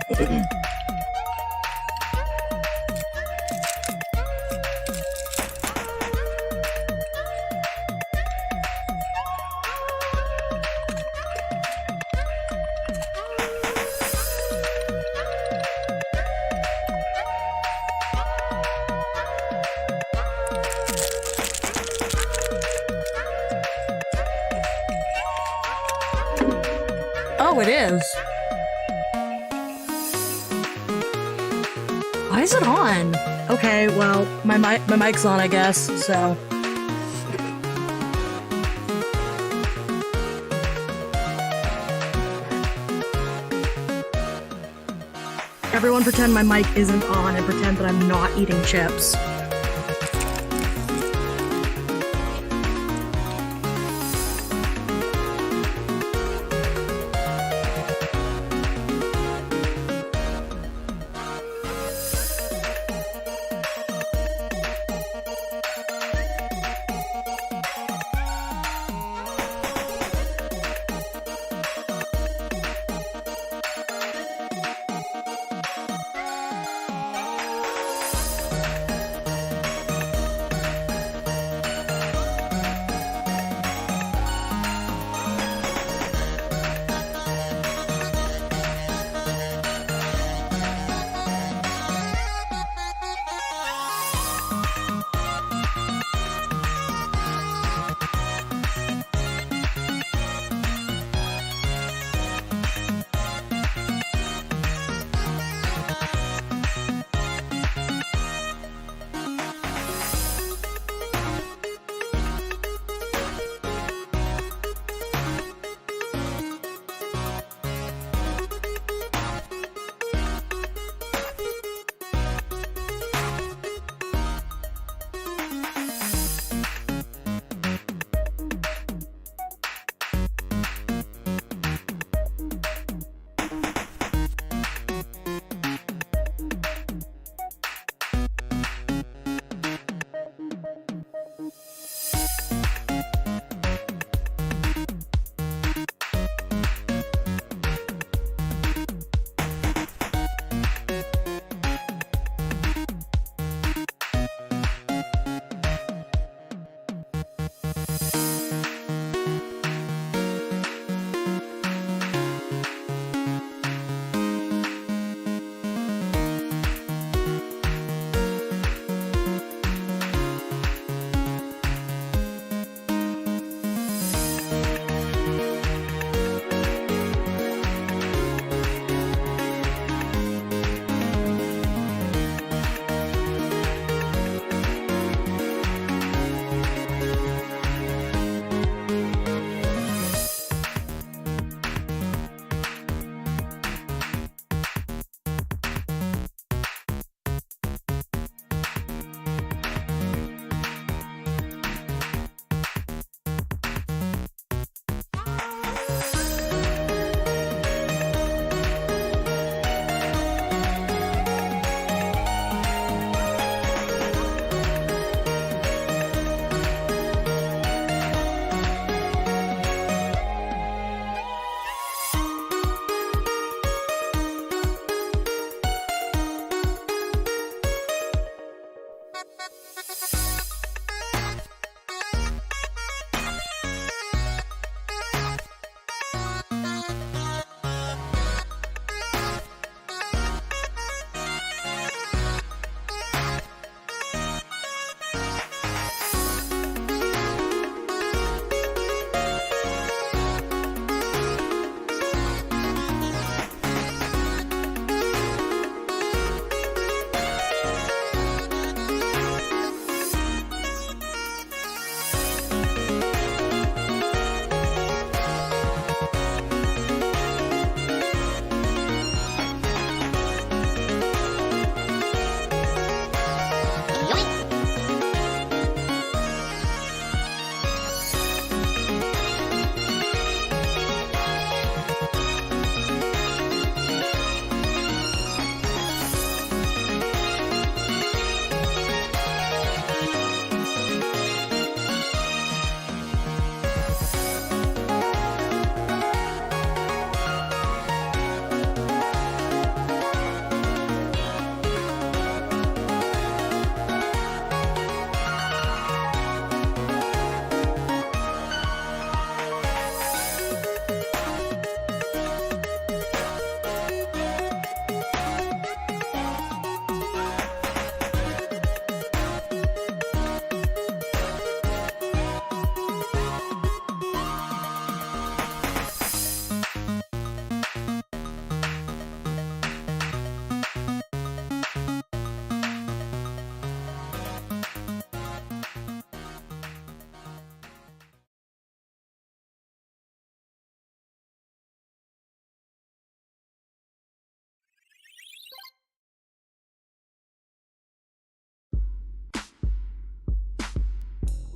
Oh, it is. Why is it on? Okay, well, my mic's on, I guess, so. Everyone pretend my mic isn't on and pretend that I'm not eating chips.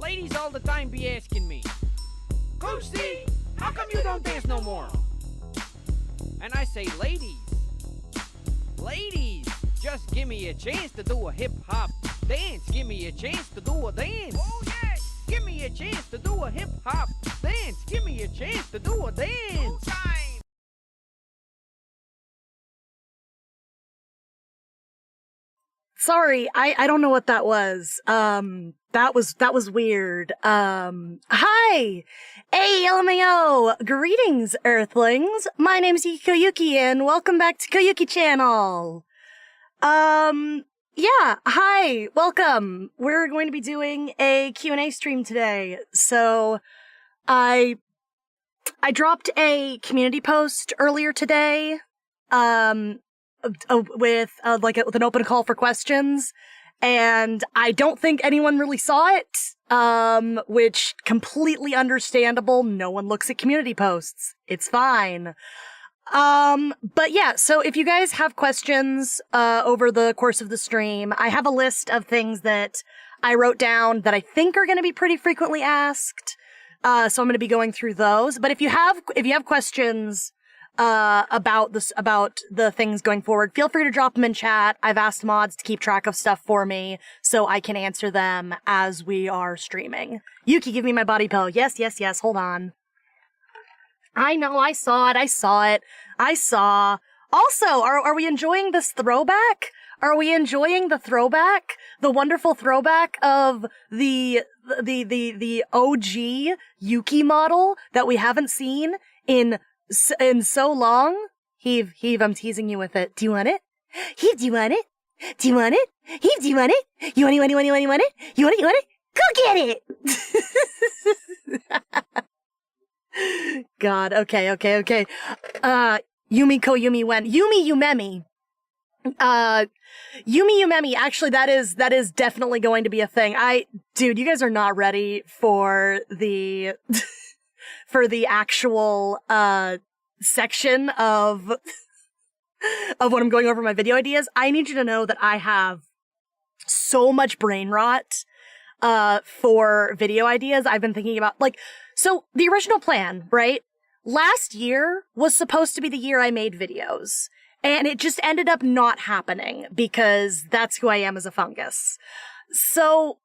ladies all the time be asking me, Koosty, how come you don't dance no more? And I say, ladies, just give me a chance to do a hip-hop dance. Give me a chance to do a dance. Oh, yeah. Give me a chance to do a hip-hop dance. Give me a chance to do a dance. Time. Sorry, I don't know what that was. That was weird. Hi! Hey, LMAO! Greetings, Earthlings! My name's Koyuki, and welcome back to Koyuki Channel! Yeah, hi, welcome! We're going to be doing a Q&A stream today, so I dropped a community post earlier today, with an open call for questions, and I don't think anyone really saw it, which completely understandable. No one looks at community posts. It's fine. But yeah, so if you guys have questions, over the course of the stream, I have a list of things that I wrote down that I think are going to be pretty frequently asked. So I'm going to be going through those. But if you have questions, about the things going forward, feel free to drop them in chat. I've asked mods to keep track of stuff for me so I can answer them as we are streaming. Yuki, give me my body pillow. Yes, hold on. I know, I saw it. Also, are we enjoying this throwback? Are we enjoying the throwback? The wonderful throwback of the OG Yuki model that we haven't seen in so long? Heave, I'm teasing you with it. Do you want it? Heave, do you want it? Do you want it? Heave, do you want it? You want it? You want it? Go get it! God, okay. Yumi Koyumi when. Yumi Yumemi. Yumi Yumemi, actually that is definitely going to be a thing. Dude, you guys are not ready for the for the actual section of what I'm going over my video ideas. I need you to know that I have so much brain rot for video ideas. I've been thinking about, so the original plan, right? Last year was supposed to be the year I made videos, and it just ended up not happening because that's who I am as a fungus. So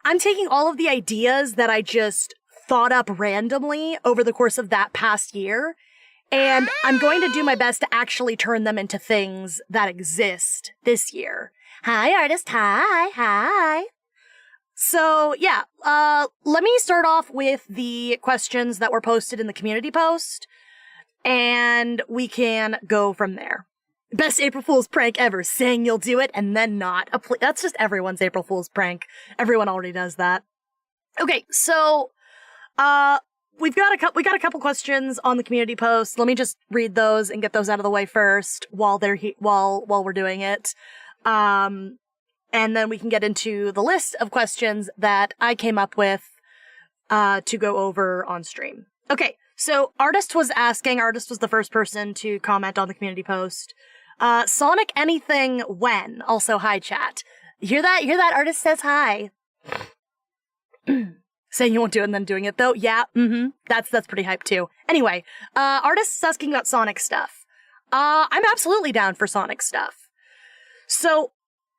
I'm taking all of the ideas that I just thought up randomly over the course of that past year, and I'm going to do my best to actually turn them into things that exist this year. Hi, artist. Hi. So, yeah, let me start off with the questions that were posted in the community post, and we can go from there. Best April Fool's prank ever, saying you'll do it and then not. That's just everyone's April Fool's prank. Everyone already does that. Okay, so, we got a couple questions on the community post. Let me just read those and get those out of the way first while we're doing it. And then we can get into the list of questions that I came up with, to go over on stream. Okay. So Artist was the first person to comment on the community post. Sonic anything when? Also, hi chat. You hear that? Artist says hi. Saying you won't do it and then doing it though. Yeah. That's pretty hype too. Anyway, Artist is asking about Sonic stuff. I'm absolutely down for Sonic stuff. So,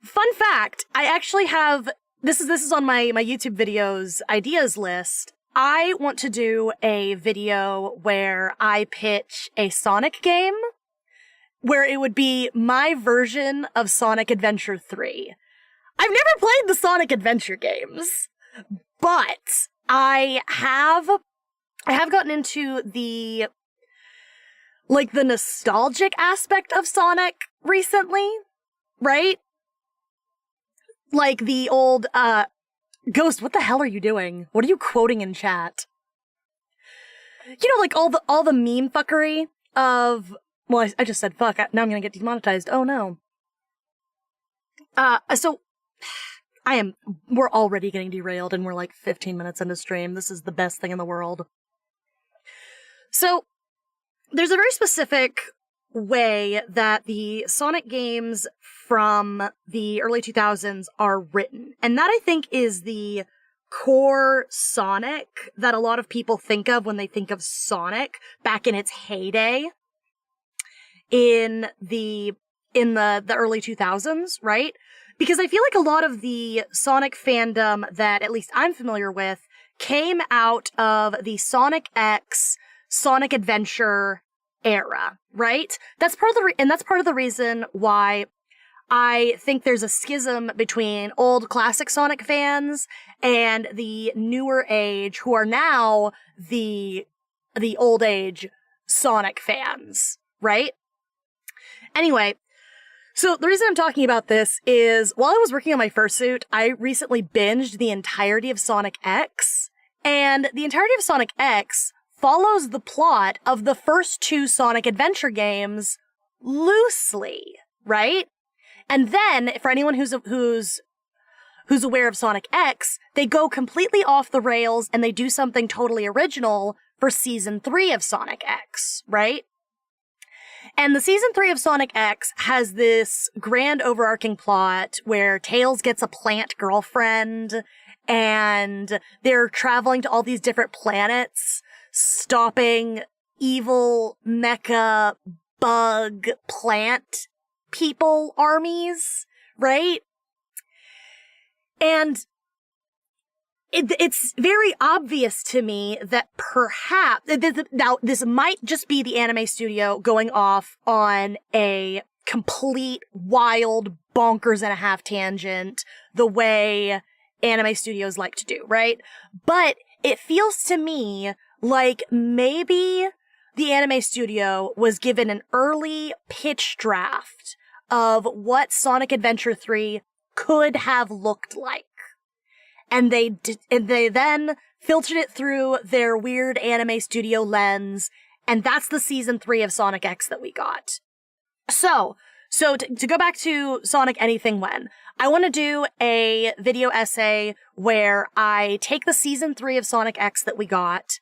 fun fact, I actually have, this is on my YouTube videos ideas list. I want to do a video where I pitch a Sonic game, where it would be my version of Sonic Adventure 3. I've never played the Sonic Adventure games, but I have gotten into the nostalgic aspect of Sonic recently, right? Like the old, Ghost, what the hell are you doing? What are you quoting in chat? You know, like all the meme fuckery of, well, I just said fuck, now I'm gonna get demonetized. Oh no. So, we're already getting derailed and we're like 15 minutes into stream. This is the best thing in the world. So, there's a very specific way that the Sonic games from the early 2000s are written. And that, I think, is the core Sonic that a lot of people think of when they think of Sonic back in its heyday in the early 2000s, right? Because I feel like a lot of the Sonic fandom that at least I'm familiar with came out of the Sonic X, Sonic Adventure era, right? That's part of the reason why I think there's a schism between old classic Sonic fans and the newer age who are now the old age Sonic fans, right? Anyway, so the reason I'm talking about this is while I was working on my fursuit, I recently binged the entirety of Sonic X, and the entirety of Sonic X follows the plot of the first two Sonic Adventure games loosely, right? And then, for anyone who's aware of Sonic X, they go completely off the rails and they do something totally original for Season 3 of Sonic X, right? And the Season 3 of Sonic X has this grand overarching plot where Tails gets a plant girlfriend, and they're traveling to all these different planets, stopping evil mecha bug plant people armies, right? And it's very obvious to me that perhaps, now this might just be the anime studio going off on a complete wild bonkers and a half tangent, the way anime studios like to do, right? But it feels to me like maybe the anime studio was given an early pitch draft of what Sonic Adventure 3 could have looked like. And they then filtered it through their weird anime studio lens, and that's the Season 3 of Sonic X that we got. So to go back to Sonic Anything When, I want to do a video essay where I take the Season 3 of Sonic X that we got,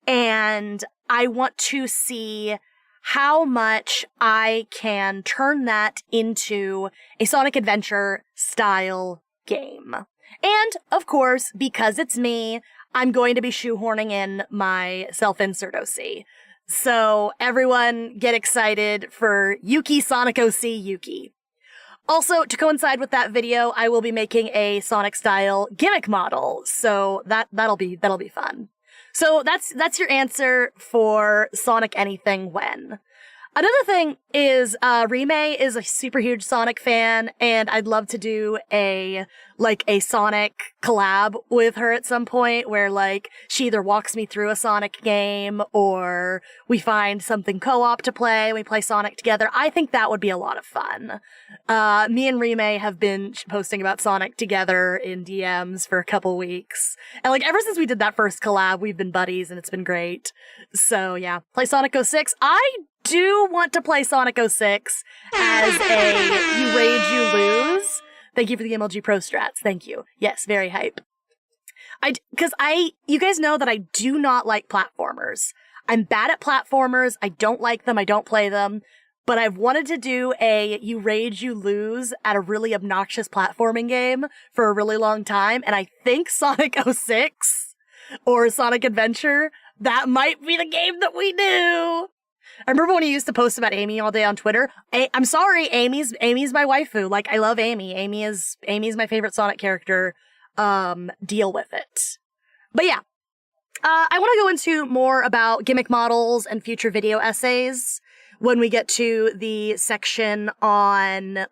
and I want to see how much I can turn that into a Sonic Adventure style game. And, of course, because it's me, I'm going to be shoehorning in my self-insert OC. So everyone get excited for Yuki Sonic OC Yuki. Also, to coincide with that video, I will be making a Sonic-style gimmick model, so that'll be fun. So that's your answer for Sonic Anything When. Another thing is, Rime is a super huge Sonic fan, and I'd love to do a Sonic collab with her at some point, where, she either walks me through a Sonic game, or we find something co-op to play, we play Sonic together. I think that would be a lot of fun. Me and Rime have been posting about Sonic together in DMs for a couple weeks. And, ever since we did that first collab, we've been buddies, and it's been great. So, yeah. Play Sonic 06. I do want to play Sonic 06 as a you rage, you lose. Thank you for the MLG Pro strats. Thank you. Yes, very hype. You guys know that I do not like platformers. I'm bad at platformers. I don't like them. I don't play them. But I've wanted to do a you rage, you lose at a really obnoxious platforming game for a really long time. And I think Sonic 06 or Sonic Adventure, that might be the game that we do. I remember when he used to post about Amy all day on Twitter. I'm sorry, Amy's my waifu. I love Amy. Amy's my favorite Sonic character. Deal with it. But yeah, I want to go into more about gimmick models and future video essays when we get to the section on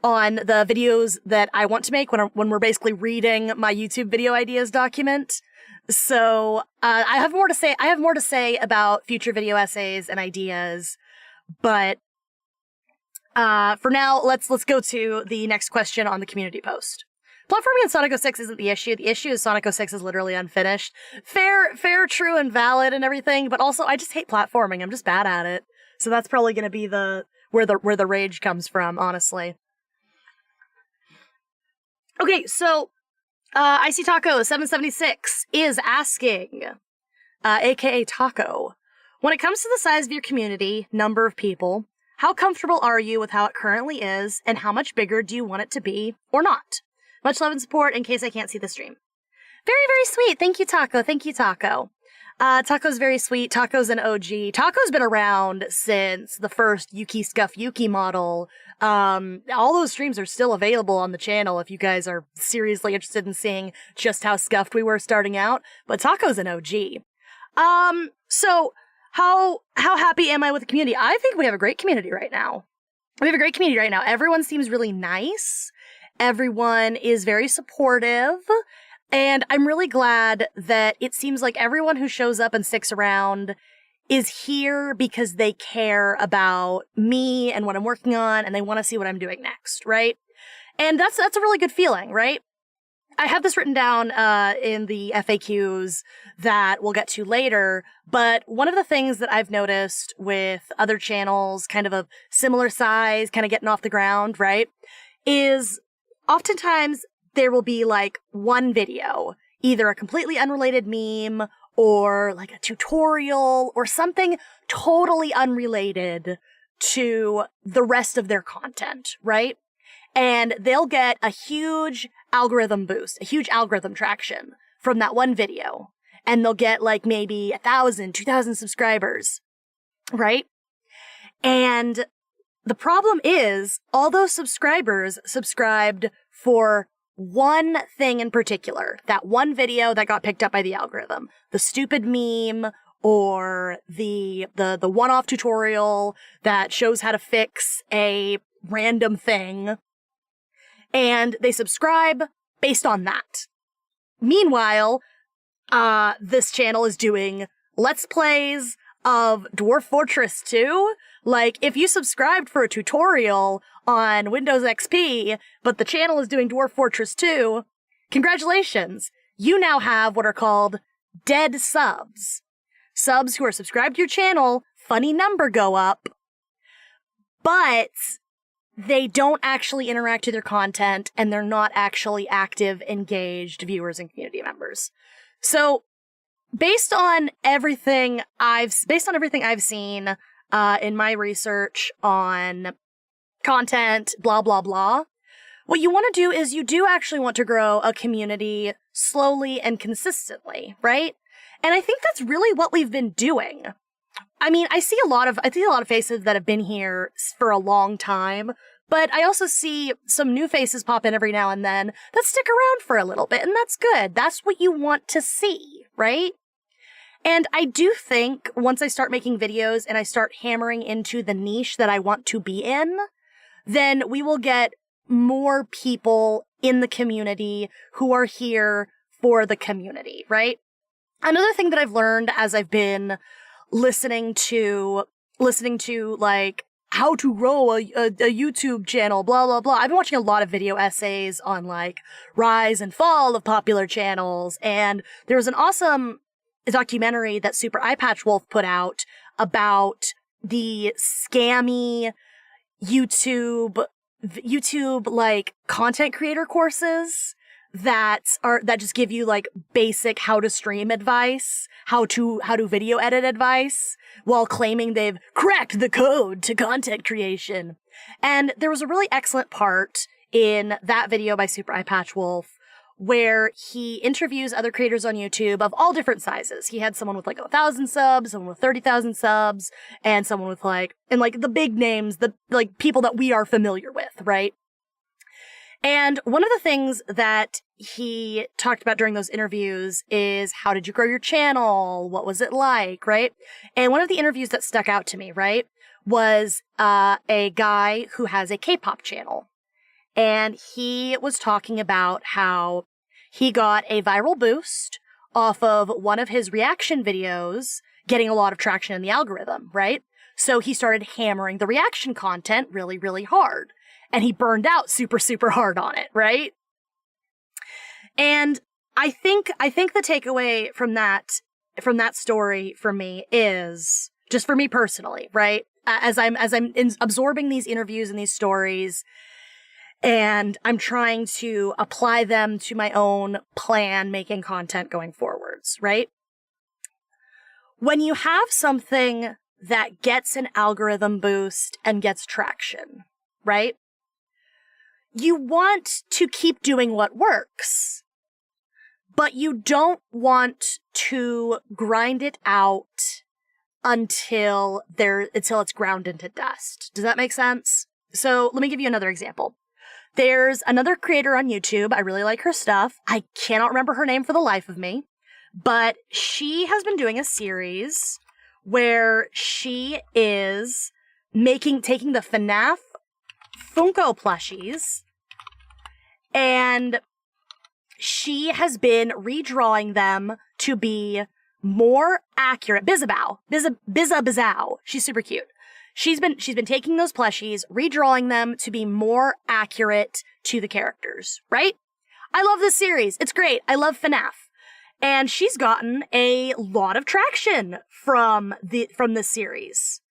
the videos that I want to make when we're basically reading my YouTube video ideas document. So, I have more to say. I have more to say about future video essays and ideas, but, for now, let's go to the next question on the community post. Platforming in Sonic 06 isn't the issue. The issue is Sonic 06 is literally unfinished. Fair, true, and valid and everything, but also I just hate platforming. I'm just bad at it. So that's probably gonna be where the rage comes from, honestly. Okay, so, Icy Taco 776 is asking, aka Taco, when it comes to the size of your community, number of people, how comfortable are you with how it currently is, and how much bigger do you want it to be, or not? Much love and support in case I can't see the stream. Very, very sweet. Thank you, Taco. Thank you, Taco. Taco's very sweet. Taco's an OG. Taco's been around since the first Yuki Scuff Yuki model. All those streams are still available on the channel if you guys are seriously interested in seeing just how scuffed we were starting out. But Taco's an OG. So how happy am I with the community? I think we have a great community right now. Everyone seems really nice. Everyone is very supportive. And I'm really glad that it seems like everyone who shows up and sticks around is here because they care about me and what I'm working on, and they want to see what I'm doing next, right? And that's a really good feeling, right? I have this written down in the FAQs that we'll get to later, but one of the things that I've noticed with other channels kind of similar size, kind of getting off the ground, right, is oftentimes there will be like one video, either a completely unrelated meme or like a tutorial or something totally unrelated to the rest of their content, right? And they'll get a huge algorithm boost, a huge algorithm traction from that one video. And they'll get like maybe 1,000, 2,000 subscribers, right? And the problem is all those subscribers subscribed for one thing in particular, that one video that got picked up by the algorithm, the stupid meme or the one-off tutorial that shows how to fix a random thing, and they subscribe based on that. Meanwhile, this channel is doing Let's Plays of Dwarf Fortress 2. Like, if you subscribed for a tutorial on Windows XP, but the channel is doing Dwarf Fortress 2, congratulations! You now have what are called dead subs. Subs who are subscribed to your channel, funny number go up, but they don't actually interact with your content, and they're not actually active, engaged viewers and community members. So, based on everything I've seen in my research on content, blah, blah, blah, what you want to do is you do actually want to grow a community slowly and consistently, right? And I think that's really what we've been doing. I mean, I see a lot of faces that have been here for a long time, but I also see some new faces pop in every now and then that stick around for a little bit, and that's good. That's what you want to see, right? And I do think once I start making videos and I start hammering into the niche that I want to be in, then we will get more people in the community who are here for the community, right? Another thing that I've learned as I've been listening to like how to grow a YouTube channel, blah, blah, blah. I've been watching a lot of video essays on like rise and fall of popular channels. And there was an awesome documentary that Super Eyepatch Wolf put out about the scammy YouTube like content creator courses that just give you like basic how to stream advice, how to video edit advice, while claiming they've cracked the code to content creation. And there was a really excellent part in that video by Super Eyepatch Wolf where he interviews other creators on YouTube of all different sizes. He had someone with like 1,000 subs, someone with 30,000 subs, and someone with like the big names, the like people that we are familiar with, right? And one of the things that he talked about during those interviews is how did you grow your channel? What was it like, right? And one of the interviews that stuck out to me, right, was a guy who has a K-pop channel. And he was talking about how he got a viral boost off of one of his reaction videos getting a lot of traction in the algorithm, right? So he started hammering the reaction content really, really hard. And he burned out super, super hard on it, right? And I think the takeaway from that story for me is, just for me personally, right? As I'm absorbing these interviews and these stories, and I'm trying to apply them to my own plan making content going forwards, right? When you have something that gets an algorithm boost and gets traction, right? You want to keep doing what works. but you don't want to grind it out until it's ground into dust. Does that make sense? So let me give you another example. There's another creator on YouTube. I really like her stuff. I cannot remember her name for the life of me, but she has been doing a series where she is taking the FNAF Funko plushies, and she has been redrawing them to be more accurate. Bizabow. She's super cute. She's been taking those plushies, redrawing them to be more accurate to the characters, right? I love this series. It's great. I love FNAF. And she's gotten a lot of traction from this series.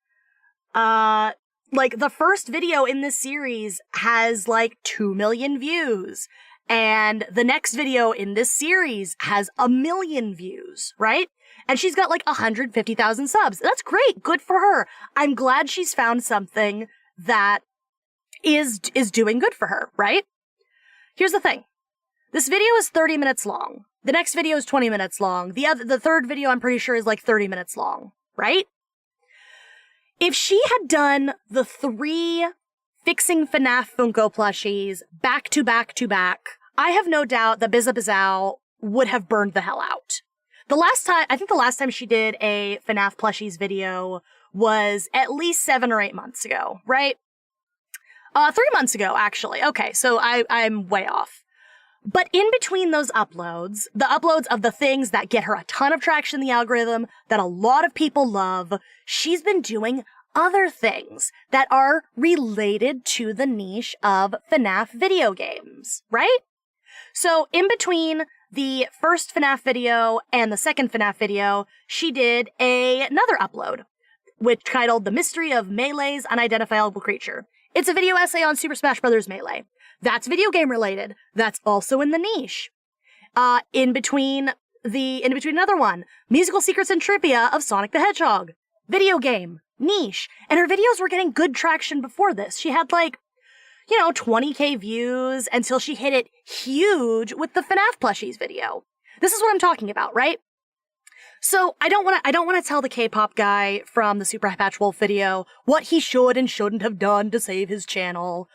Like, the first video in this series has, like, 2 million views. And the next video in this series has 1 million views, right? And she's got, like, 150,000 subs. That's great. Good for her. I'm glad she's found something that is doing good for her, right? Here's the thing. This video is 30 minutes long. The next video is 20 minutes long. The third video, I'm pretty sure, is, like, 30 minutes long, right? If she had done the 3 fixing FNAF Funko plushies back to back to back, I have no doubt that Bizabow would have burned the hell out. I think the last time she did a FNAF plushies video was at least 7 or 8 months ago, right? 3 months ago, actually. Okay, so I'm way off. But in between those uploads, the uploads of the things that get her a ton of traction in the algorithm, that a lot of people love, she's been doing other things that are related to the niche of FNAF video games, right? So in between the first FNAF video and the second FNAF video, she did another upload, which titled The Mystery of Melee's Unidentifiable Creature. It's a video essay on Super Smash Bros. Melee. That's video game related. That's also in the niche. In between another one, Musical Secrets and Trivia of Sonic the Hedgehog. Video game. Niche. And her videos were getting good traction before this. She had 20K views until she hit it huge with the FNAF plushies video. This is what I'm talking about, right? So I don't want to tell the K-pop guy from the Super Patch Wolf video what he should and shouldn't have done to save his channel,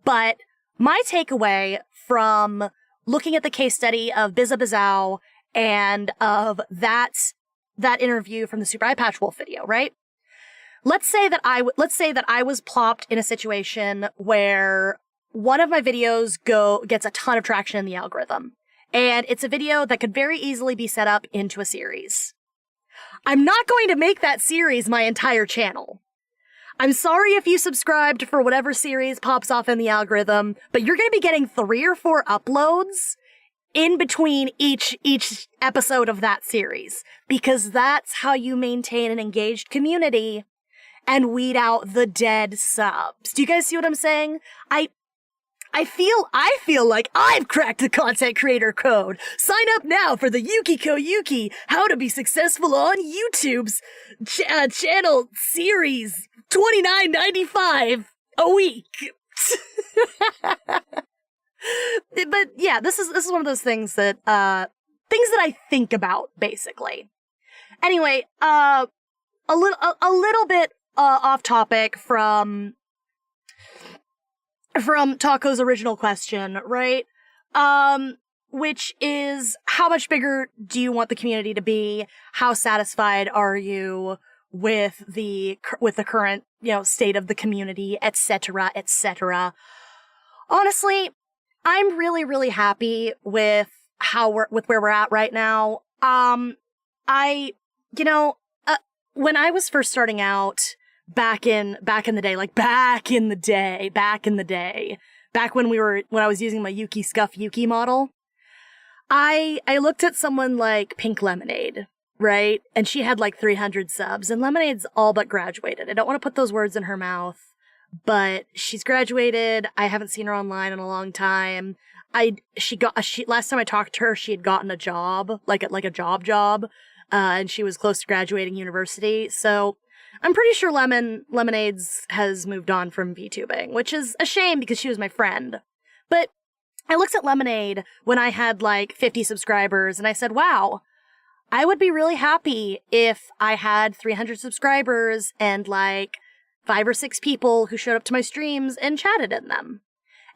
but my takeaway from looking at the case study of Bizabow and of that interview from the Super Patch Wolf video, right? Let's say that I was plopped in a situation where one of my videos gets a ton of traction in the algorithm, and it's a video that could very easily be set up into a series. I'm not going to make that series my entire channel. I'm sorry if you subscribed for whatever series pops off in the algorithm, but you're going to be getting 3 or 4 uploads in between each episode of that series, because that's how you maintain an engaged community and weed out the dead subs. Do you guys see what I'm saying? I feel like I've cracked the content creator code. Sign up now for the Yuki Koyuki How to Be Successful on YouTube's channel series, $29.95 a week. But yeah, this is one of those things that I think about, basically. Anyway, a little bit off topic from Taco's original question, right? Which is, how much bigger do you want the community to be? How satisfied are you with the current, state of the community, etc., etc. Honestly, I'm really, really happy with with where we're at right now. When I was first starting out, back in the day, back when I was using my Yuki Scuff Yuki model, I looked at someone like Pink Lemonade, right? And she had like 300 subs, and Lemonade's all but graduated. I don't want to put those words in her mouth, but she's graduated. I haven't seen her online in a long time. Last time I talked to her, she had gotten a job, like a job, and she was close to graduating university. So I'm pretty sure Lemonades has moved on from VTubing, which is a shame because she was my friend. But I looked at Lemonade when I had like 50 subscribers and I said, wow, I would be really happy if I had 300 subscribers and like 5 or 6 people who showed up to my streams and chatted in them.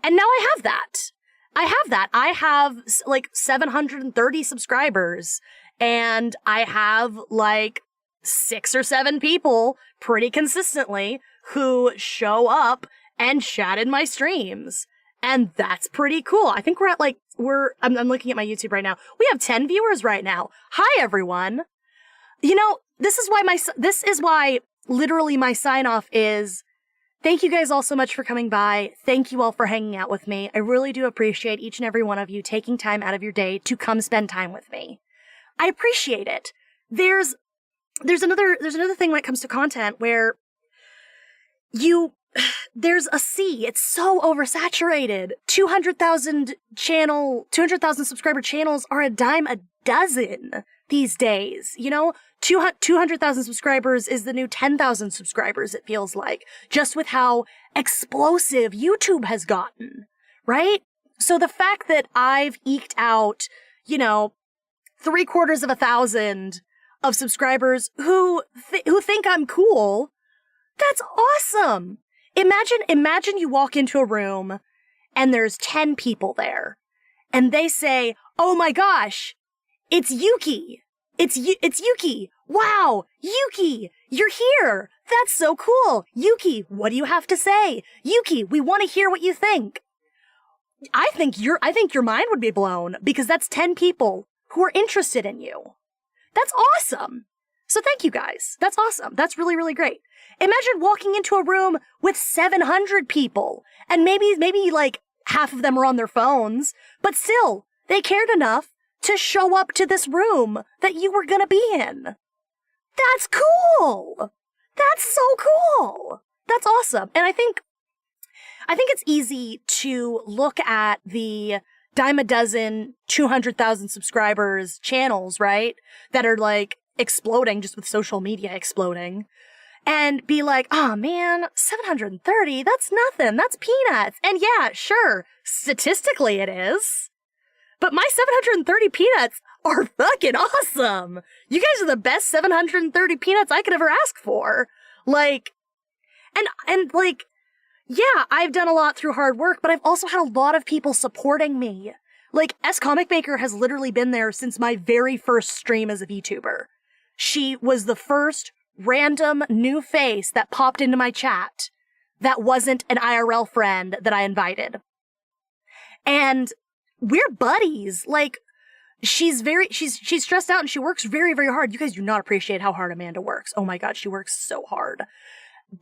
And now I have that. I have like 730 subscribers and I have like 6 or 7 people pretty consistently who show up and chat in my streams. And that's pretty cool. I think we're at like, I'm looking at my YouTube right now. We have 10 viewers right now. Hi, everyone. You know, this is why literally my sign off is, thank you guys all so much for coming by. Thank you all for hanging out with me. I really do appreciate each and every one of you taking time out of your day to come spend time with me. I appreciate it. There's another thing when it comes to content where there's a sea. It's so oversaturated. 200,000 subscriber channels are a dime a dozen these days. You know, 200,000 subscribers is the new 10,000 subscribers, it feels like, just with how explosive YouTube has gotten, right? So the fact that I've eked out, 750 of subscribers who think I'm cool, that's awesome. Imagine you walk into a room and there's 10 people there and they say, oh my gosh, it's Yuki. It's Yuki. Wow, Yuki, you're here. That's so cool. Yuki, what do you have to say? Yuki, we want to hear what you think. I think your mind would be blown because that's 10 people who are interested in you. That's awesome. So thank you guys. That's awesome. That's really, really great. Imagine walking into a room with 700 people and maybe like half of them are on their phones, but still they cared enough to show up to this room that you were gonna be in. That's cool. That's so cool. That's awesome. And I think it's easy to look at the dime a dozen 200,000 subscribers channels, right? That are like exploding just with social media exploding. And be like, oh man, 730, that's nothing, that's peanuts. And yeah, sure, statistically it is. But my 730 peanuts are fucking awesome. You guys are the best 730 peanuts I could ever ask for. Like, and like, yeah, I've done a lot through hard work, but I've also had a lot of people supporting me. Like, S Comic Maker has literally been there since my very first stream as a VTuber. She was the first random new face that popped into my chat that wasn't an IRL friend that I invited. And we're buddies. Like, she's stressed out and she works very, very hard. You guys do not appreciate how hard Amanda works. Oh my God, she works so hard.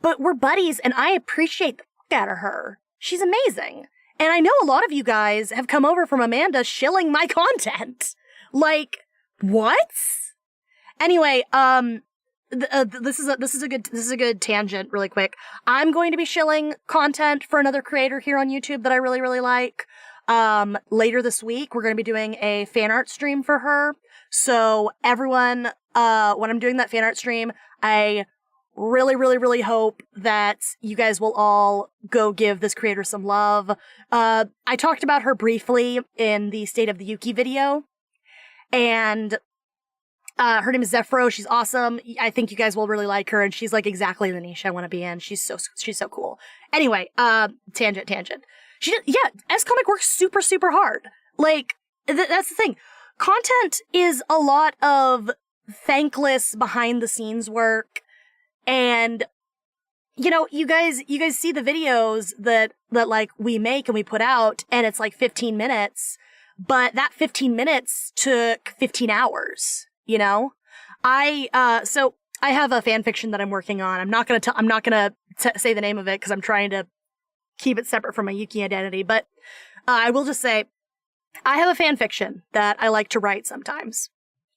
But we're buddies and I appreciate the fuck out of her. She's amazing. And I know a lot of you guys have come over from Amanda shilling my content. Like, what? Anyway, this is a good tangent really quick. I'm going to be shilling content for another creator here on YouTube that I really, really like. Later this week, we're going to be doing a fan art stream for her. So everyone, when I'm doing that fan art stream, I really, really, really hope that you guys will all go give this creator some love. I talked about her briefly in the State of the Yuki video, and her name is Zephyro. She's awesome. I think you guys will really like her, and she's like exactly the niche I want to be in. She's so cool. Anyway, tangent. S Comic works super, super hard. Like, that's the thing. Content is a lot of thankless behind the scenes work. And, you guys see the videos that like we make and we put out and it's like 15 minutes, but that 15 minutes took 15 hours, so I have a fan fiction that I'm working on. I'm not gonna say the name of it because I'm trying to keep it separate from my Yuki identity, but I will just say I have a fan fiction that I like to write sometimes.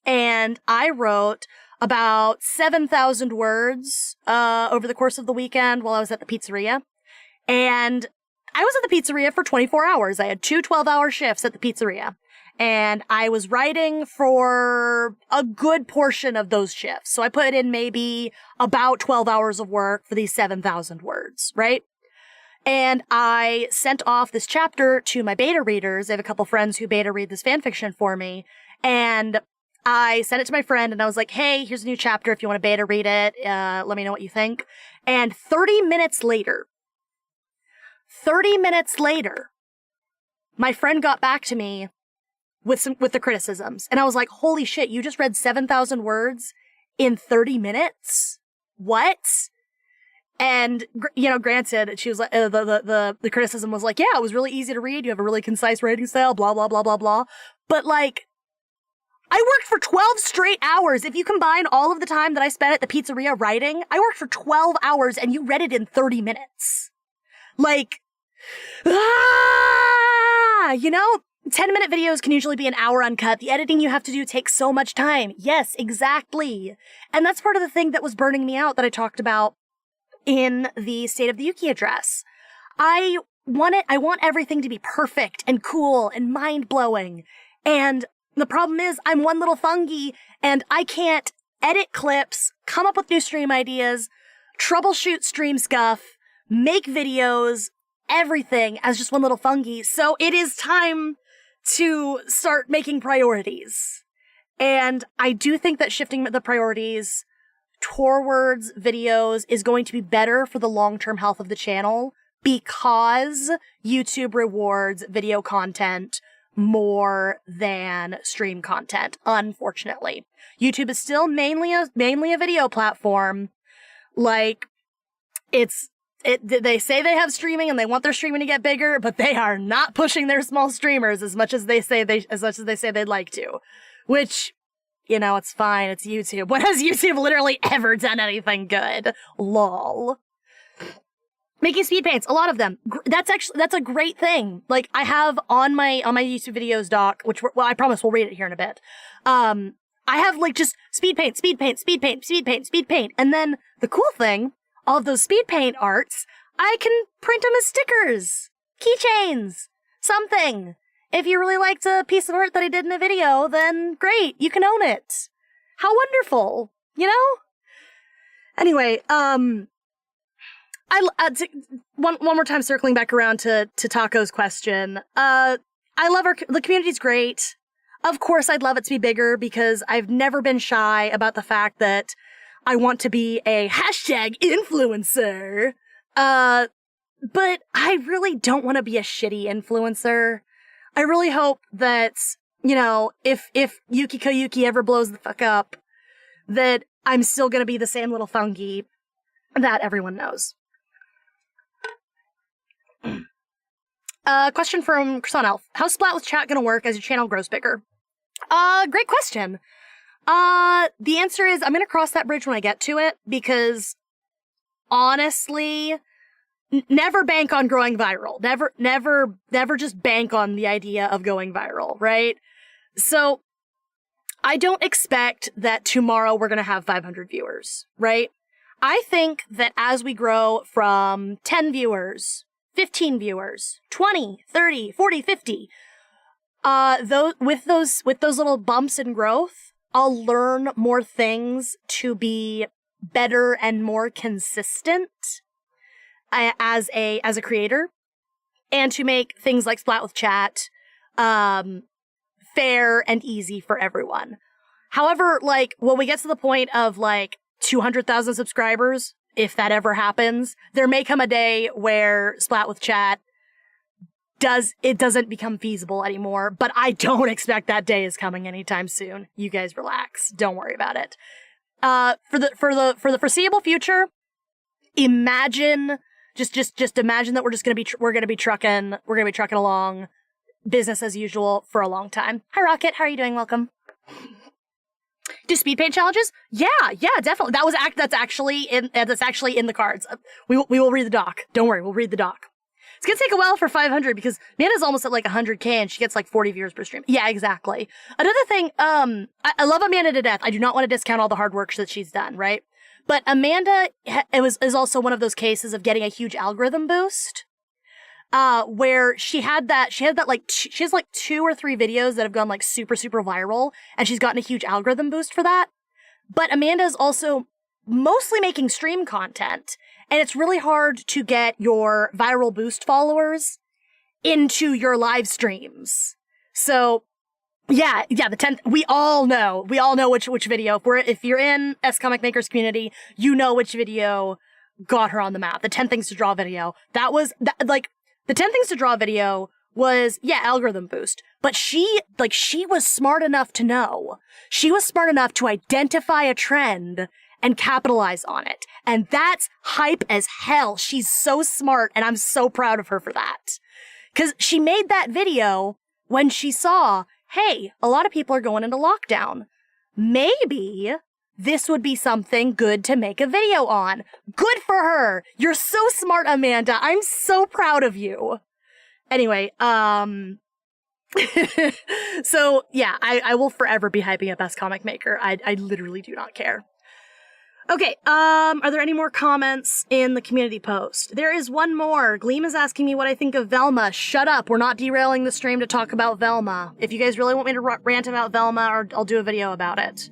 And I wrote about 7,000 words over the course of the weekend while I was at the pizzeria. And I was at the pizzeria for 24 hours. I had 2 12-hour shifts at the pizzeria. And I was writing for a good portion of those shifts. So I put in maybe about 12 hours of work for these 7,000 words, right? And I sent off this chapter to my beta readers. I have a couple friends who beta read this fanfiction for me. And I sent it to my friend and I was like, hey, here's a new chapter. If you want to beta read it, let me know what you think. And 30 minutes later, my friend got back to me with the criticisms. And I was like, holy shit, you just read 7,000 words in 30 minutes? What? And, granted, she was like, the criticism was like, yeah, it was really easy to read. You have a really concise writing style, blah, blah, blah, blah, blah. But like, I worked for 12 straight hours. If you combine all of the time that I spent at the pizzeria writing, I worked for 12 hours and you read it in 30 minutes. Like, 10-minute videos can usually be an hour uncut. The editing you have to do takes so much time. Yes, exactly. And that's part of the thing that was burning me out that I talked about in the State of the Yuki address. I want everything to be perfect and cool and mind-blowing. And the problem is I'm one little fungi and I can't edit clips, come up with new stream ideas, troubleshoot stream scuff, make videos, everything as just one little fungi. So it is time to start making priorities. And I do think that shifting the priorities towards videos is going to be better for the long-term health of the channel because YouTube rewards video content more than stream content, unfortunately. YouTube is still mainly a video platform. Like, they say they have streaming and they want their streaming to get bigger, but they are not pushing their small streamers as much as they say they'd like to. Which, it's fine. It's YouTube. When has YouTube literally ever done anything good? Lol. Making speed paints, a lot of them. That's a great thing. Like, I have on my YouTube videos doc, which I promise we'll read it here in a bit. I have like just speed paint. And then the cool thing, all of those speed paint arts, I can print them as stickers, keychains, something. If you really liked a piece of art that I did in a video, then great, you can own it. How wonderful, Anyway, one more time circling back around to Taco's question. I love the community's great. Of course, I'd love it to be bigger because I've never been shy about the fact that I want to be a #influencer. But I really don't want to be a shitty influencer. I really hope that, if Yuki Koyuki ever blows the fuck up, that I'm still gonna be the same little fungi that everyone knows. Question from Croissant Elf. How's Splat with chat gonna work as your channel grows bigger? Great question. The answer is I'm gonna cross that bridge when I get to it, because honestly, never bank on growing viral. Never just bank on the idea of going viral, right? So, I don't expect that tomorrow we're gonna have 500 viewers, right? I think that as we grow from 10 viewers, 15 viewers, 20, 30, 40, 50, with those little bumps in growth, I'll learn more things to be better and more consistent as a creator, and to make things like Splat with Chat fair and easy for everyone. However, like, when we get to the point of like 200,000 subscribers, if that ever happens, there may come a day where Splat with Chat doesn't become feasible anymore, but I don't expect that day is coming anytime soon. You guys relax. Don't worry about it. For the foreseeable future, imagine just imagine that we're gonna be trucking along business as usual for a long time. Hi Rocket, how are you doing? Welcome. Do speed paint challenges? Yeah, definitely. That's actually in the cards. We will read the doc. Don't worry, we'll read the doc. It's gonna take a while for 500 because Amanda's almost at like 100K and she gets like 40 viewers per stream. Yeah, exactly. Another thing, I love Amanda to death. I do not want to discount all the hard work that she's done, right? But Amanda is also one of those cases of getting a huge algorithm boost, where she has like 2 or 3 videos that have gone like super, super viral, and she's gotten a huge algorithm boost for that. But Amanda is also mostly making stream content, And it's really hard to get your viral boost followers into your live streams. So yeah, the 10th, we all know which video. If you're in S Comic Makers community, you know which video got her on the map. The 10 things to draw video. The 10 things to draw video was, algorithm boost. But she was smart enough to know. She was smart enough to identify a trend and capitalize on it. And that's hype as hell. She's so smart, and I'm so proud of her for that. 'Cause she made that video when she saw, hey, a lot of people are going into lockdown. Maybe this would be something good to make a video on. Good for her. You're so smart, Amanda. I'm so proud of you. Anyway, so yeah, I will forever be hyping up Best Comic Maker. I literally do not care. Okay, are there any more comments in the community post? There is one more. Gleam is asking me what I think of Velma. Shut up, we're not derailing the stream to talk about Velma. If you guys really want me to rant about Velma, I'll do a video about it.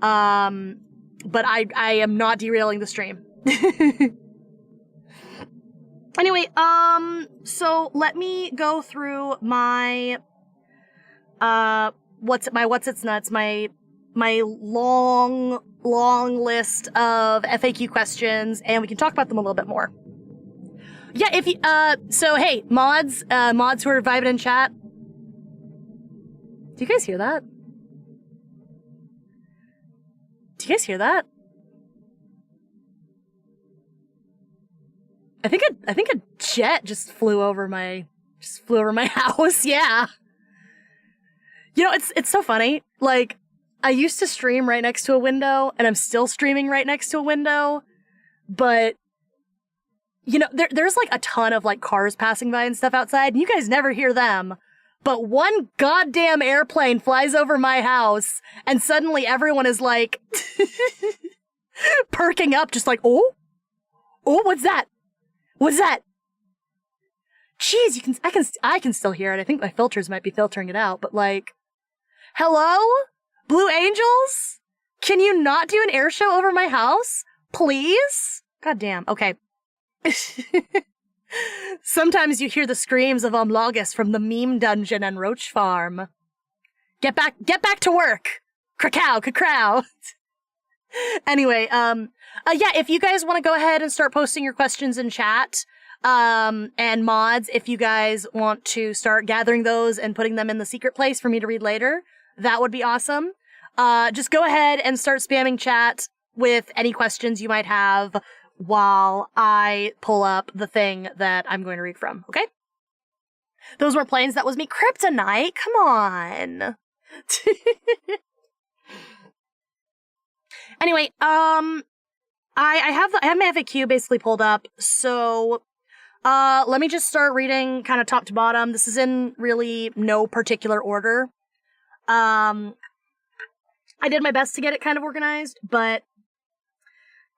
But I am not derailing the stream. Anyway, so let me go through my, what's its nuts, my long list of FAQ questions, and we can talk about them a little bit more. Yeah, if you, so hey, mods who are vibing in chat. Do you guys hear that? Do you guys hear that? I think a jet just flew over my house. Yeah. You know, it's so funny. Like, I used to stream right next to a window, and I'm still streaming right next to a window, but you know, there's like a ton of like cars passing by and stuff outside, and you guys never hear them. But one goddamn airplane flies over my house, and suddenly everyone is like perking up, just like, oh, what's that? What's that? Jeez, I can still hear it. I think my filters might be filtering it out, but like, hello? Blue Angels? Can you not do an air show over my house? Please? God damn. Okay. Sometimes you hear the screams of Omlogus from the meme dungeon and Roach Farm. Get back to work. Cacao. Anyway, yeah, if you guys want to go ahead and start posting your questions in chat, and mods, if you guys want to start gathering those and putting them in the secret place for me to read later, that would be awesome. Just go ahead and start spamming chat with any questions you might have while I pull up the thing that I'm going to read from, okay? Those were planes, that was me. Kryptonite, come on. Anyway, I have my FAQ basically pulled up, so let me just start reading kind of top to bottom. This is in really no particular order. I did my best to get it kind of organized, but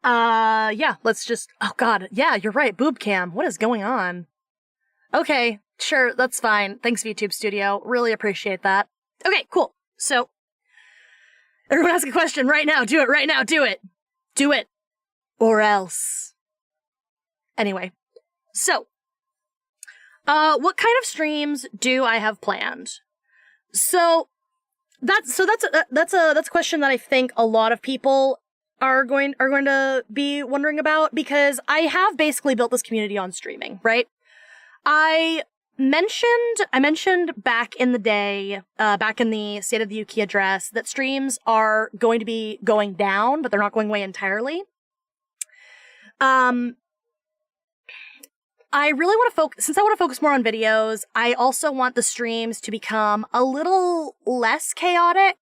yeah, let's just, oh god, yeah, you're right, boob cam, what is going on? Okay, sure, that's fine. Thanks, VTube Studio, really appreciate that. Okay, cool. So, everyone ask a question right now, do it right now, do it! Do it! Or else. Anyway, so, what kind of streams do I have planned? So, that's a question that I think a lot of people are going to be wondering about, because I have basically built this community on streaming, right? I mentioned back in the day, back in the State of the Yuki address, that streams are going to be going down, but they're not going away entirely. I really want to since I want to focus more on videos, I also want the streams to become a little less chaotic.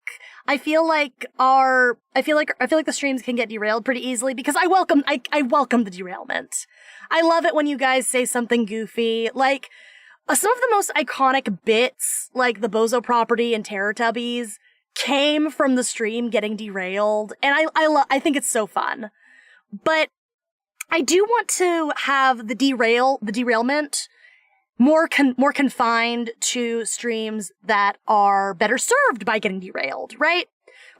I feel like the streams can get derailed pretty easily, because I welcome the derailment. I love it when you guys say something goofy, like some of the most iconic bits, like the Bozo property and Teletubbies, came from the stream getting derailed, and I think it's so fun. But I do want to have the derailment more confined to streams that are better served by getting derailed, right?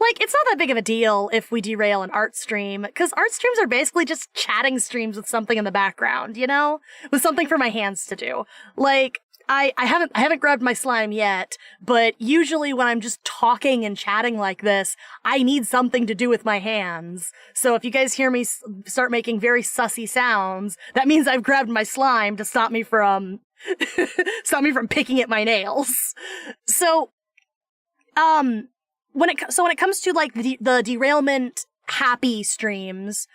like, it's not that big of a deal if we derail an art stream, because art streams are basically just chatting streams with something in the background, you know? With something for my hands to do. Like, I haven't grabbed my slime yet, but usually when I'm just talking and chatting like this, I need something to do with my hands. So if you guys hear me start making very sussy sounds, that means I've grabbed my slime to stop me from picking at my nails. So, when it comes to like the derailment happy streams,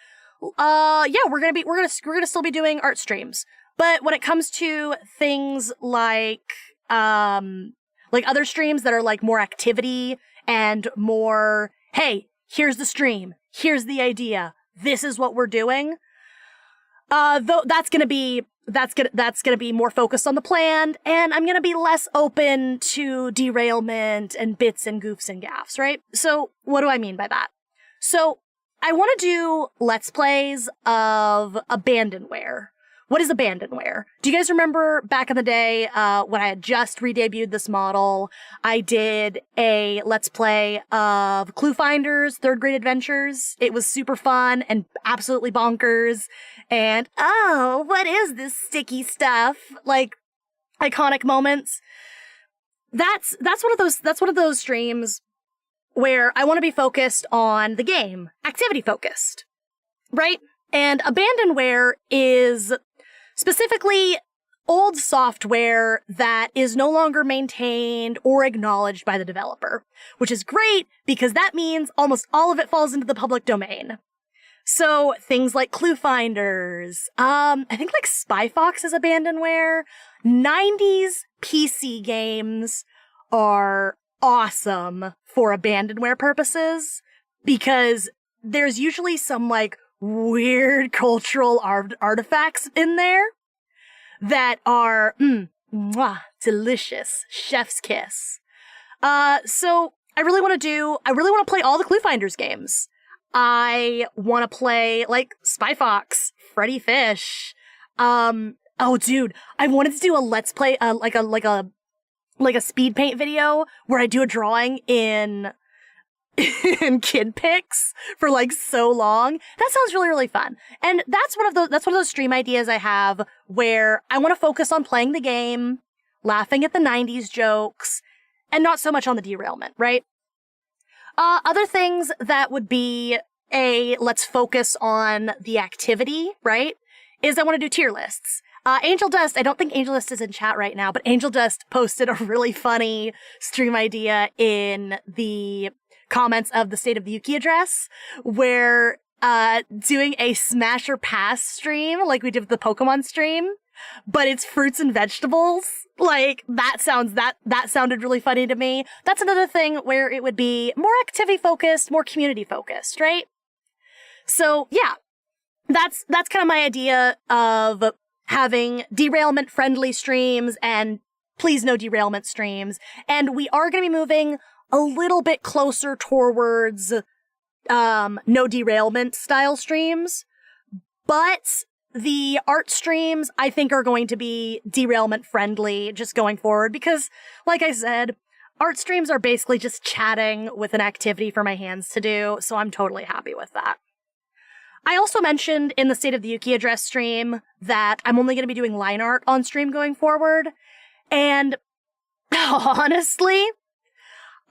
yeah, we're gonna still be doing art streams. But when it comes to things like other streams that are like more activity and more, hey, here's the stream, here's the idea, this is what we're doing. Though that's gonna be more focused on the plan, and I'm gonna be less open to derailment and bits and goofs and gaffs, right? So what do I mean by that? So I want to do Let's Plays of Abandonware. What is Abandonware? Do you guys remember back in the day when I had just re-debuted this model, I did a Let's Play of Clue Finders, Third Grade Adventures. It was super fun and absolutely bonkers. And, oh, what is this sticky stuff? Like, iconic moments. That's one of those streams where I want to be focused on the game, activity focused, right? And Abandonware is specifically old software that is no longer maintained or acknowledged by the developer, which is great because that means almost all of it falls into the public domain. So things like Clue Finders, I think like Spy Fox is Abandonware. 90s PC games are awesome for Abandonware purposes because there's usually some like weird cultural artifacts in there that are delicious, chef's kiss. So I really want to play all the Clue Finders games. I want to play like Spy Fox, Freddy Fish. Oh dude, I wanted to do a Let's Play, like a speed paint video where I do a drawing in kid pics for like so long. That sounds really, really fun. And that's one of those stream ideas I have where I want to focus on playing the game, laughing at the 90s jokes, and not so much on the derailment, right? Other things that would be let's focus on the activity, right? Is I want to do tier lists. Angel Dust, I don't think Angel Dust is in chat right now, but Angel Dust posted a really funny stream idea in the comments of the State of the Yuki address, where doing a smash or pass stream like we did with the Pokemon stream, but it's fruits and vegetables. Like, that sounded really funny to me. That's another thing where it would be more activity focused, more community focused, right? So yeah, that's kind of my idea of having derailment friendly streams and please no derailment streams. And we are going to be moving a little bit closer towards no derailment style streams, but the art streams I think are going to be derailment friendly just going forward because, like I said, art streams are basically just chatting with an activity for my hands to do, so I'm totally happy with that. I also mentioned in the State of the Yuki address stream that I'm only going to be doing line art on stream going forward, and honestly,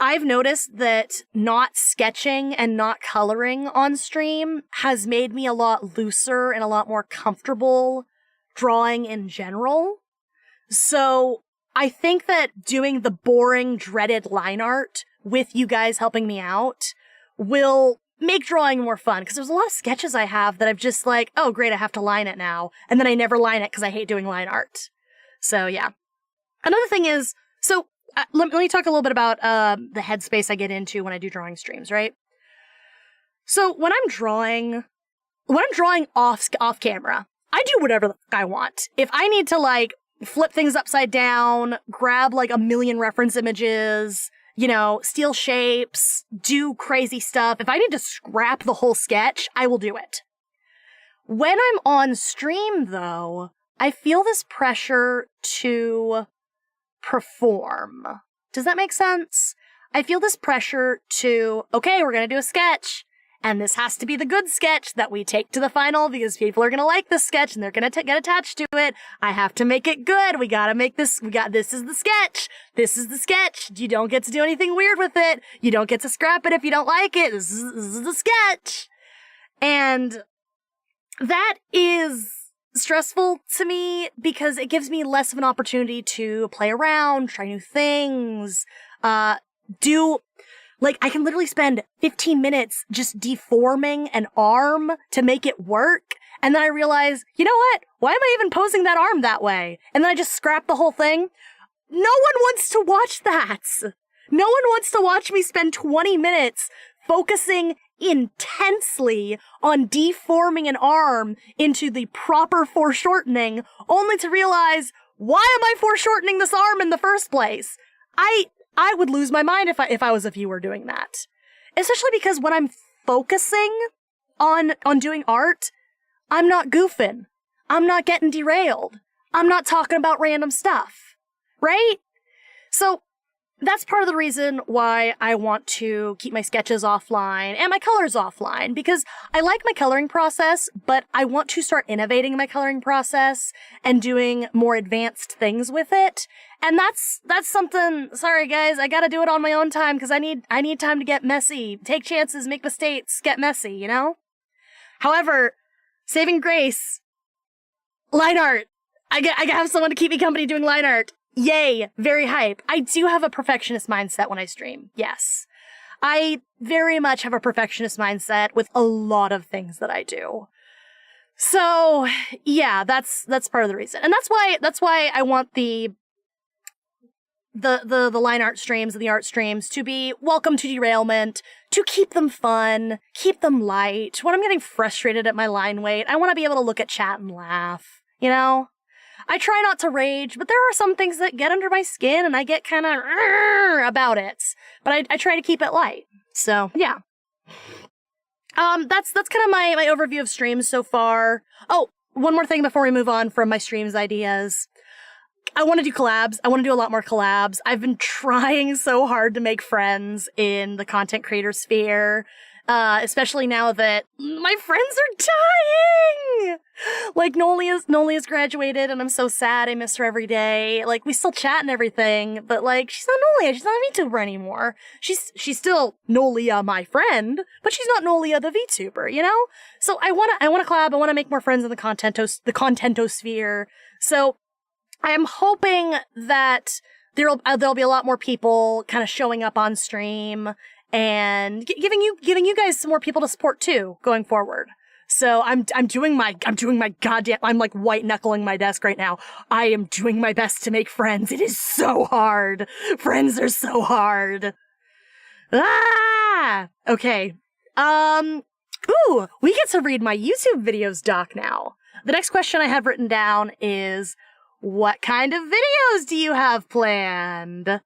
I've noticed that not sketching and not coloring on stream has made me a lot looser and a lot more comfortable drawing in general. So I think that doing the boring, dreaded line art with you guys helping me out will make drawing more fun, because there's a lot of sketches I have that I've just like, oh great, I have to line it now, and then I never line it because I hate doing line art. So yeah. Another thing is, so let me talk a little bit about the headspace I get into when I do drawing streams, right? So when I'm drawing off camera, I do whatever the fuck I want. If I need to like flip things upside down, grab like a million reference images, steal shapes, do crazy stuff, if I need to scrap the whole sketch, I will do it. When I'm on stream though, I feel this pressure to perform. Does that make sense? I feel this pressure to, okay, we're gonna do a sketch. And this has to be the good sketch that we take to the final because people are gonna like this sketch and they're gonna get attached to it. I have to make it good. We gotta make this, this is the sketch. This is the sketch. You don't get to do anything weird with it. You don't get to scrap it if you don't like it. This is the sketch. And that is stressful to me because it gives me less of an opportunity to play around, try new things, I can literally spend 15 minutes just deforming an arm to make it work. And then I realize, you know what? Why am I even posing that arm that way? And then I just scrap the whole thing. No one wants to watch that. No one wants to watch me spend 20 minutes focusing intensely on deforming an arm into the proper foreshortening, only to realize, why am I foreshortening this arm in the first place? I would lose my mind if I was a viewer doing that. Especially because when I'm focusing on doing art, I'm not goofing. I'm not getting derailed. I'm not talking about random stuff. Right? So that's part of the reason why I want to keep my sketches offline and my colors offline, because I like my coloring process, but I want to start innovating my coloring process and doing more advanced things with it. And that's something, sorry guys, I gotta do it on my own time because I need time to get messy, take chances, make mistakes, get messy, you know? However, saving grace, line art. I have someone to keep me company doing line art. Yay, very hype. I do have a perfectionist mindset when I stream, yes. I very much have a perfectionist mindset with a lot of things that I do. So, yeah, that's part of the reason. And that's why I want the line art streams and the art streams to be welcome to derailment, to keep them fun, keep them light. When I'm getting frustrated at my line weight, I want to be able to look at chat and laugh, you know? I try not to rage, but there are some things that get under my skin and I get kind of about it. But I try to keep it light. So, yeah. That's kind of my overview of streams so far. Oh, one more thing before we move on from my streams ideas. I want to do collabs. I want to do a lot more collabs. I've been trying so hard to make friends in the content creator sphere. Especially now that my friends are dying! Like, Noli has graduated, and I'm so sad. I miss her every day. Like, we still chat and everything, but, like, she's not Nolia. She's not a VTuber anymore. She's still Nolia, my friend, but she's not Nolia the VTuber, you know? So I wanna collab. I wanna make more friends in the contentosphere. So I am hoping that there'll be a lot more people kind of showing up on stream and giving you guys some more people to support too going forward. So I'm doing my goddamn, I'm like white knuckling my desk right now. I am doing my best to make friends. It is so hard. Friends are so hard. Ah! Okay. Ooh, we get to read my YouTube videos doc now. The next question I have written down is, what kind of videos do you have planned?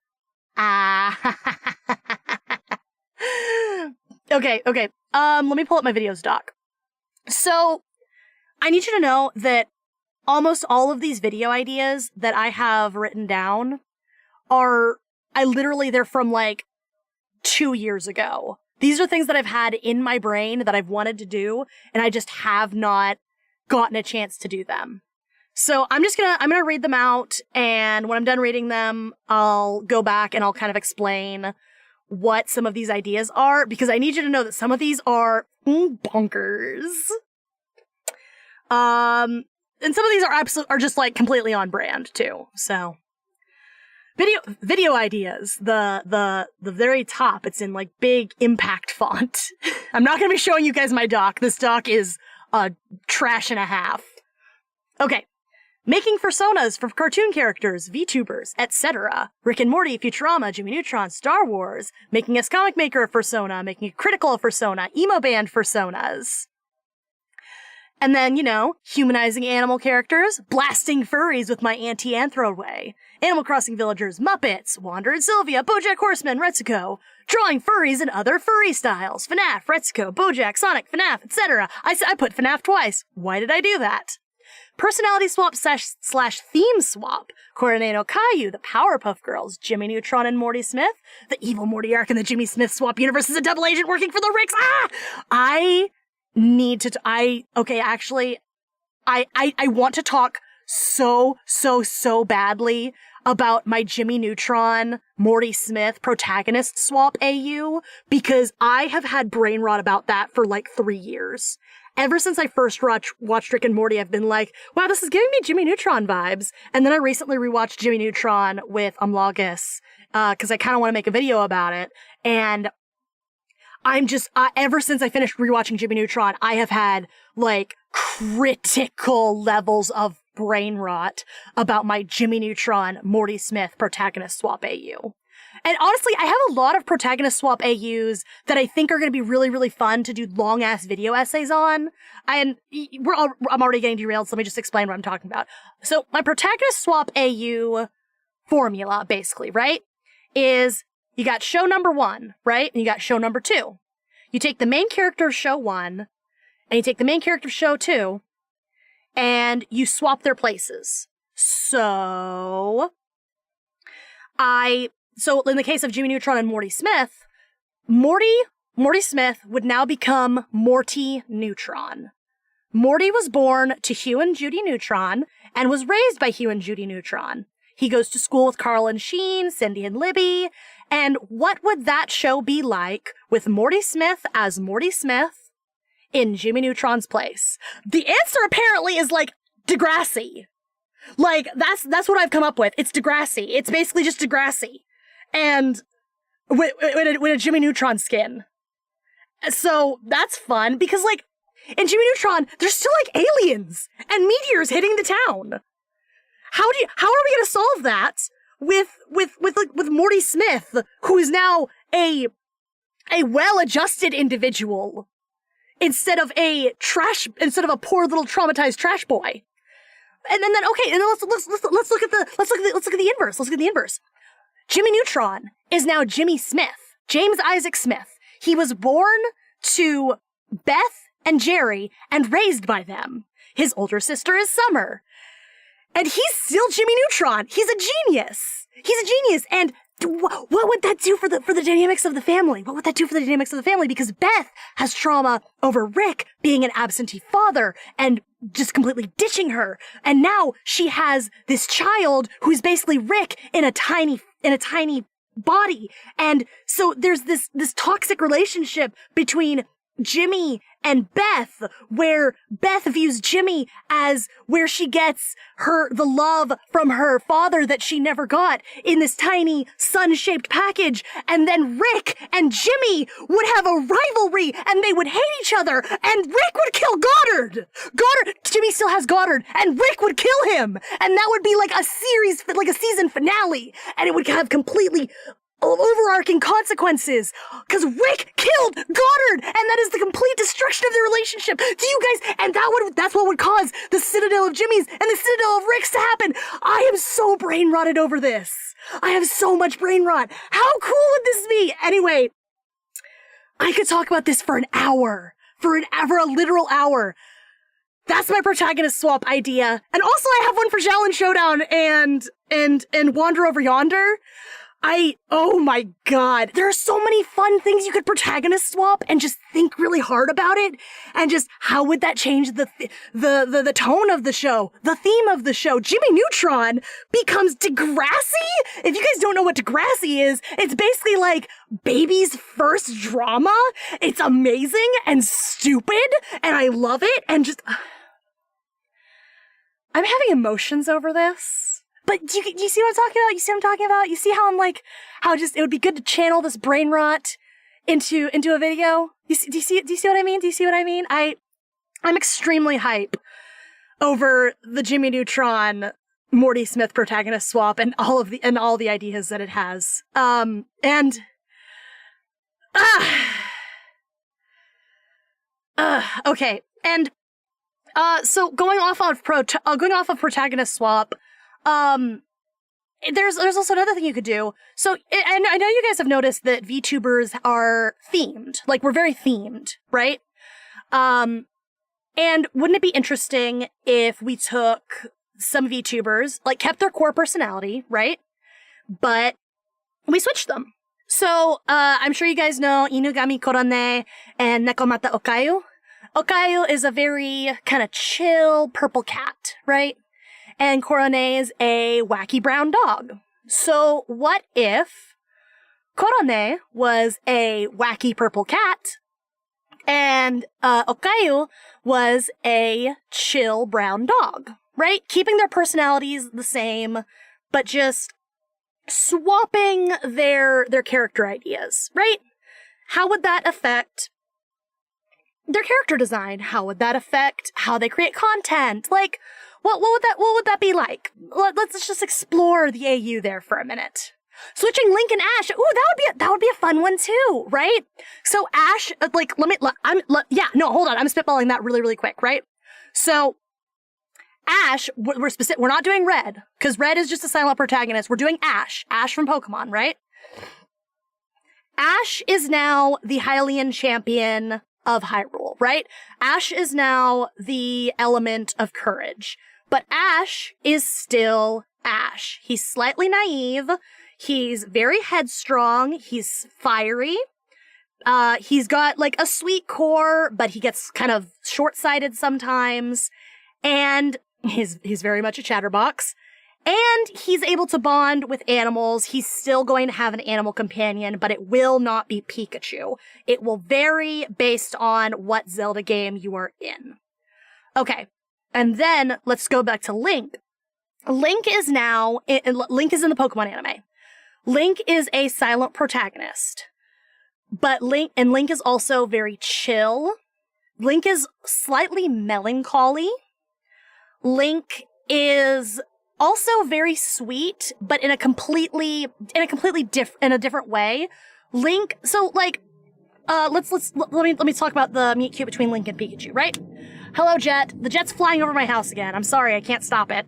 Okay. Let me pull up my videos doc. So, I need you to know that almost all of these video ideas that I have written down they're from like 2 years ago. These are things that I've had in my brain that I've wanted to do, and I just have not gotten a chance to do them. So I'm gonna read them out, and when I'm done reading them, I'll go back and I'll kind of explain what some of these ideas are, because I need you to know that some of these are bonkers. And some of these are just like completely on brand too. So video ideas, the very top, it's in like big impact font. I'm not going to be showing you guys my doc. This doc is a trash and a half. Okay. Making personas for cartoon characters, VTubers, etc. Rick and Morty, Futurama, Jimmy Neutron, Star Wars. Making a comic maker persona, making a critical persona, emo band personas. And then, humanizing animal characters, blasting furries with my anti-anthro way. Animal Crossing villagers, Muppets, Wander and Sylvia, BoJack Horseman, Retsuko. Drawing furries in other furry styles, FNAF, Retsuko, BoJack, Sonic, FNAF, etc. I put FNAF twice. Why did I do that? personality swap slash theme swap. Coronado Caillou, the Powerpuff Girls, Jimmy Neutron and Morty Smith, the evil Morty Arc and the Jimmy Smith swap universe is a double agent working for the Ricks. I need to, I want to talk so badly about my Jimmy Neutron, Morty Smith protagonist swap AU, because I have had brain rot about that for like 3 years. Ever since I first watched Rick and Morty, I've been like, wow, this is giving me Jimmy Neutron vibes. And then I recently rewatched Jimmy Neutron with Umlagus, because I kind of want to make a video about it. And I'm just, ever since I finished rewatching Jimmy Neutron, I have had like critical levels of brain rot about my Jimmy Neutron, Morty Smith protagonist swap AU. And honestly, I have a lot of protagonist swap AUs that I think are going to be really, really fun to do long-ass video essays on. And I'm already getting derailed, so let me just explain what I'm talking about. So my protagonist swap AU formula, basically, right, is you got show number 1, right? And you got show number 2. You take the main character of show 1, and you take the main character of show 2, and you swap their places. So in the case of Jimmy Neutron and Morty Smith, Morty Smith would now become Morty Neutron. Morty was born to Hugh and Judy Neutron and was raised by Hugh and Judy Neutron. He goes to school with Carl and Sheen, Cindy and Libby, and what would that show be like with Morty Smith as Morty Smith in Jimmy Neutron's place? The answer apparently is like Degrassi. Like, that's what I've come up with. It's Degrassi. It's basically just Degrassi. And with a Jimmy Neutron skin. So that's fun because, like, in Jimmy Neutron, there's still like aliens and meteors hitting the town. How are we gonna solve that with Morty Smith, who is now a well-adjusted individual instead of a poor little traumatized trash boy? And then let's look at the inverse. Let's look at the inverse. Jimmy Neutron is now Jimmy Smith, James Isaac Smith. He was born to Beth and Jerry and raised by them. His older sister is Summer. And he's still Jimmy Neutron. He's a genius. And what would that do for the dynamics of the family? What would that do for the dynamics of the family? Because Beth has trauma over Rick being an absentee father and just completely ditching her. And now she has this child who's basically Rick in a tiny body. And so there's this toxic relationship between Jimmy and Beth, where Beth views Jimmy as where she gets the love from her father that she never got in this tiny sun-shaped package. And then Rick and Jimmy would have a rivalry and they would hate each other and Rick would kill Goddard. Jimmy still has Goddard and Rick would kill him. And that would be like a series, like a season finale. And it would have completely overarching consequences, because Rick killed Goddard, and that is the complete destruction of their relationship. Do you guys? And that's what would cause the Citadel of Jimmy's and the Citadel of Rick's to happen. I am so brain rotted over this. I have so much brain rot. How cool would this be? Anyway, I could talk about this for an hour, for a literal hour. That's my protagonist swap idea, and also I have one for Xiaolin Showdown and Wander Over Yonder. Oh my god, there are so many fun things you could protagonist swap and just think really hard about it, and just how would that change the tone of the show, the theme of the show. Jimmy Neutron becomes Degrassi? If you guys don't know what Degrassi is, it's basically like baby's first drama. It's amazing and stupid, and I love it, and just... I'm having emotions over this. But do you see what I'm talking about? You see what I'm talking about? You see how I'm like, how just, it would be good to channel this brain rot into a video? Do you see what I mean? Do you see what I mean? I'm extremely hype over the Jimmy Neutron Morty Smith protagonist swap and all the ideas that it has. Okay. And, so going off of protagonist swap, there's also another thing you could do. So, and I know you guys have noticed that VTubers are themed. Like, we're very themed, right? And wouldn't it be interesting if we took some VTubers, like kept their core personality, right? But we switched them. So, I'm sure you guys know Inugami Korone and Nekomata Okayu. Okayu is a very kind of chill purple cat, right? And Korone is a wacky brown dog. So, what if Korone was a wacky purple cat and Okayu was a chill brown dog, right? Keeping their personalities the same, but just swapping their character ideas, right? How would that affect their character design? How would that affect how they create content? Like, what would that be like? Let's just explore the AU there for a minute. Switching Link and Ash. Ooh, that would be a fun one too, right? So Ash, like, hold on. I'm spitballing that really, really quick, right? So Ash, we're not doing Red, because Red is just a silent protagonist. We're doing Ash from Pokemon, right? Ash is now the Hylian champion of Hyrule, right? Ash is now the element of courage. But Ash is still Ash. He's slightly naive. He's very headstrong. He's fiery. He's got like a sweet core, but he gets kind of short-sighted sometimes. And he's very much a chatterbox. And he's able to bond with animals. He's still going to have an animal companion, but it will not be Pikachu. It will vary based on what Zelda game you are in. Okay. And then let's go back to Link. Link is in the Pokemon anime. Link is a silent protagonist. But Link is also very chill. Link is slightly melancholy. Link is also very sweet, but in a completely different way. Link, so like, let me talk about the meet cute between Link and Pikachu, right? Hello, Jet. The Jet's flying over my house again. I'm sorry, I can't stop it.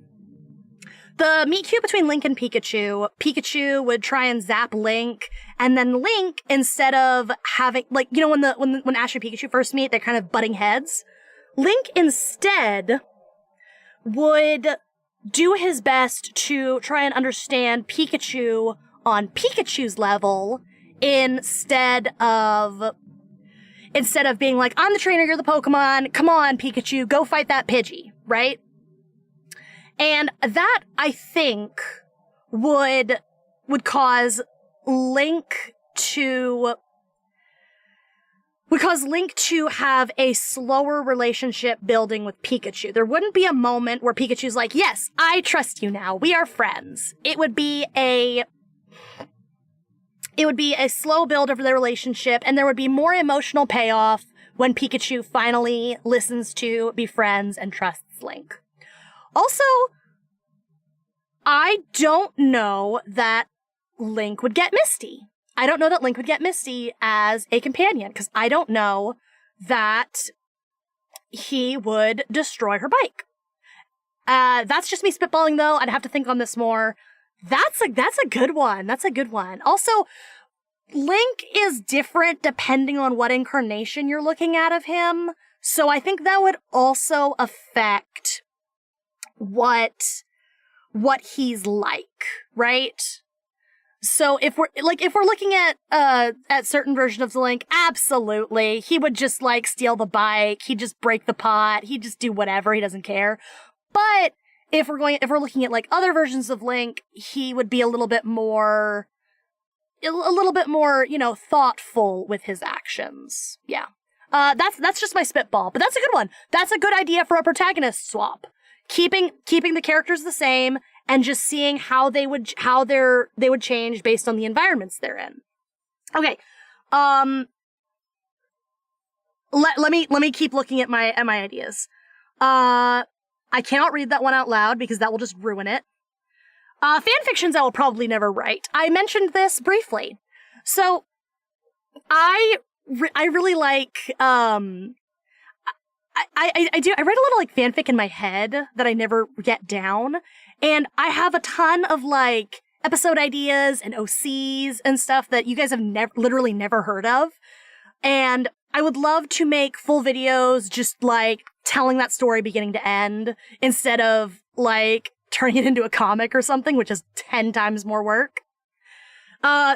The meet cute between Link and Pikachu would try and zap Link, and then Link, instead of having, like, you know, when Ash and Pikachu first meet, they're kind of butting heads. Link instead would do his best to try and understand Pikachu on Pikachu's level instead of being like, I'm the trainer, you're the Pokemon, come on, Pikachu, go fight that Pidgey, right? And that, I think, would cause Link to have a slower relationship building with Pikachu. There wouldn't be a moment where Pikachu's like, yes, I trust you now. We are friends. It would be a slow build of their relationship, and there would be more emotional payoff when Pikachu finally listens to be friends and trusts Link. Also, I don't know that Link would get Misty. I don't know that Link would get Misty as a companion, because I don't know that he would destroy her bike. That's just me spitballing, though. I'd have to think on this more. That's a good one. That's a good one. Also, Link is different depending on what incarnation you're looking at of him, so I think that would also affect what he's like, right? So if we're looking at certain versions of the Link, absolutely. He would just like steal the bike, he'd just break the pot, he'd just do whatever, he doesn't care. But if we're looking at like other versions of Link, he would be a little bit more, you know, thoughtful with his actions. Yeah. That's just my spitball, but that's a good one. That's a good idea for a protagonist swap. Keeping the characters the same, and just seeing how they would change based on the environments they're in. Okay. Let me keep looking at my ideas. I cannot read that one out loud because that will just ruin it. Fanfictions I will probably never write. I mentioned this briefly. So, I really like, I write a little like fanfic in my head that I never get down, and I have a ton of like episode ideas and OCs and stuff that you guys have literally never heard of, and I would love to make full videos just like telling that story beginning to end instead of like turning it into a comic or something, which is 10 times more work.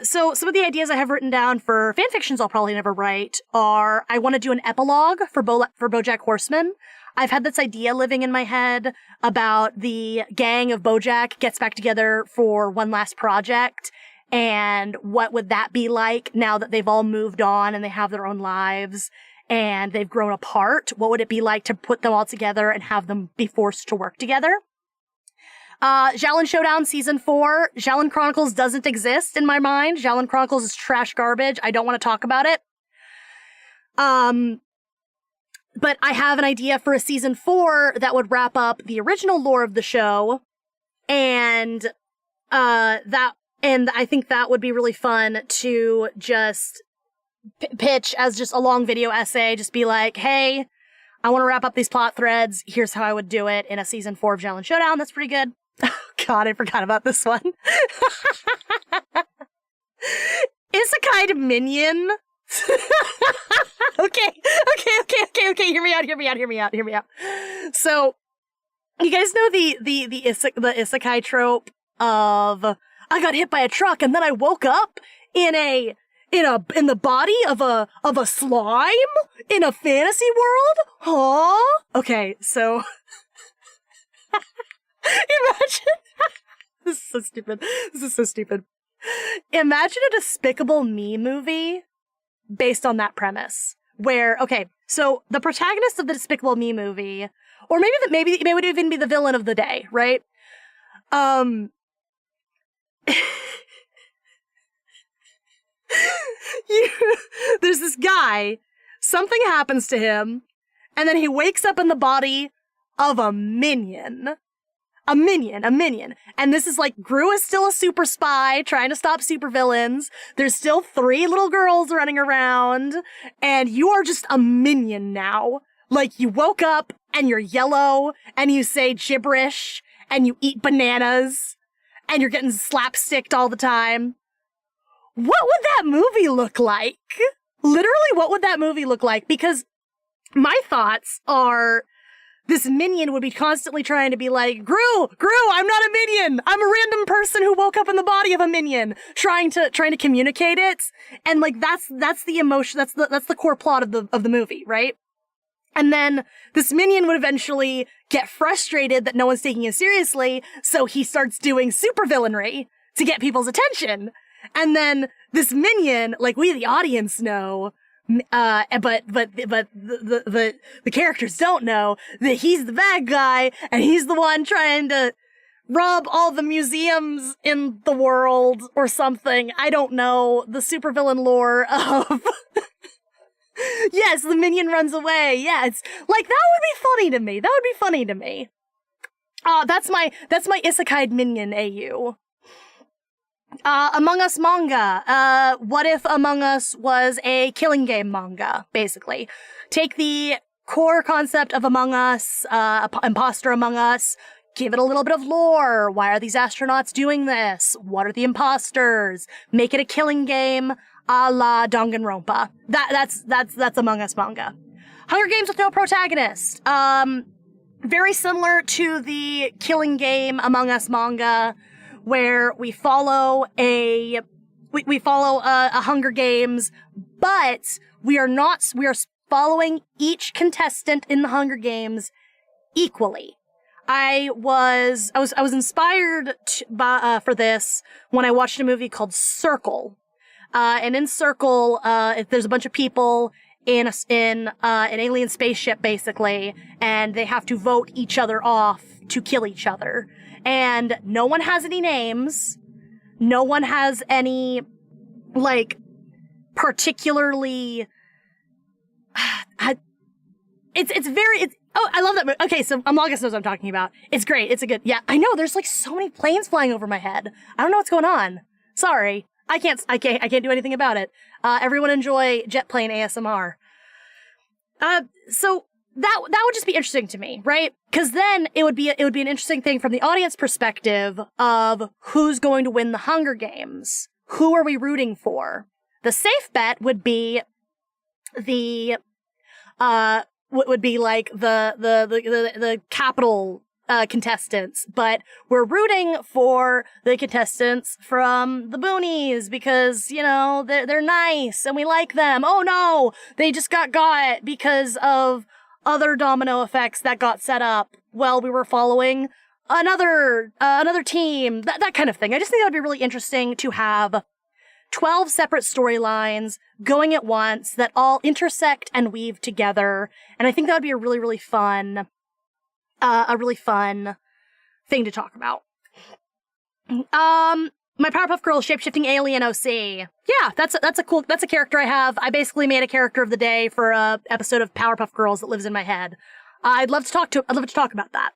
So some of the ideas I have written down for fanfictions I'll probably never write are, I want to do an epilogue for BoJack Horseman. I've had this idea living in my head about the gang of BoJack gets back together for one last project, and what would that be like now that they've all moved on and they have their own lives and they've grown apart? What would it be like to put them all together and have them be forced to work together? Xiaolin Showdown Season 4. Xiaolin Chronicles doesn't exist in my mind. Xiaolin Chronicles is trash garbage. I don't want to talk about it. But I have an idea for a Season 4 that would wrap up the original lore of the show. And, and I think that would be really fun to just pitch as just a long video essay. Just be like, hey, I want to wrap up these plot threads. Here's how I would do it in a Season 4 of Xiaolin Showdown. That's pretty good. Oh, God, I forgot about this one. Isekai Minion. Okay. Hear me out. So, you guys know the isekai trope of, I got hit by a truck and then I woke up in the body of a slime in a fantasy world? Huh? Okay, so imagine this is so stupid. Imagine a Despicable Me movie based on that premise. Where, okay, so the protagonist of the Despicable Me movie, or maybe it would even be the villain of the day, right? There's this guy, something happens to him, and then he wakes up in the body of a minion. A minion. And this is like, Gru is still a super spy trying to stop supervillains. There's still 3 little girls running around, and you are just a minion now. Like, you woke up, and you're yellow, and you say gibberish, and you eat bananas, and you're getting slapsticked all the time. What would that movie look like? Literally, what would that movie look like? Because my thoughts are, this minion would be constantly trying to be like, Gru, I'm not a minion. I'm a random person who woke up in the body of a minion, trying to communicate it. And like, that's the emotion, that's the core plot of the movie, right? And then this minion would eventually get frustrated that no one's taking him seriously, so he starts doing supervillainry to get people's attention. And then this minion, like, we the audience know, but the characters don't know that he's the bad guy, and he's the one trying to rob all the museums in the world or something. I don't know the supervillain lore of. Yes, the minion runs away. Yeah, it's like, that would be funny to me. That's my isekai minion AU. Among Us manga. What if Among Us was a killing game manga, basically? Take the core concept of Among Us, imposter Among Us, give it a little bit of lore. Why are these astronauts doing this? What are the imposters? Make it a killing game, a la Danganronpa. That's Among Us manga. Hunger Games with no protagonist. Very similar to the killing game Among Us manga, where we follow a Hunger Games, but we are following each contestant in the Hunger Games equally. I was inspired for this when I watched a movie called Circle. And in Circle, there's a bunch of people in an alien spaceship, basically, and they have to vote each other off to kill each other. And no one has any names. No one has any, like, particularly. I love that movie. Okay, so Among Us knows what I'm talking about. It's great. It's a good. Yeah, I know. There's like so many planes flying over my head. I don't know what's going on. Sorry. I can't do anything about it. Everyone enjoy jet plane ASMR. So that would just be interesting to me, right? Because then it would be an interesting thing from the audience perspective of who's going to win the Hunger Games. Who are we rooting for? The safe bet would be the would be like the capital contestants, but we're rooting for the contestants from the boonies because, you know, they're nice and we like them. Oh no, they just got because of other domino effects that got set up while we were following another team, that kind of thing. I just think that would be really interesting to have 12 separate storylines going at once that all intersect and weave together. And I think that would be a really, really fun thing to talk about. My Powerpuff Girls shapeshifting alien OC. Yeah, that's a character I have. I basically made a character of the day for a episode of Powerpuff Girls that lives in my head. I'd love to talk about that.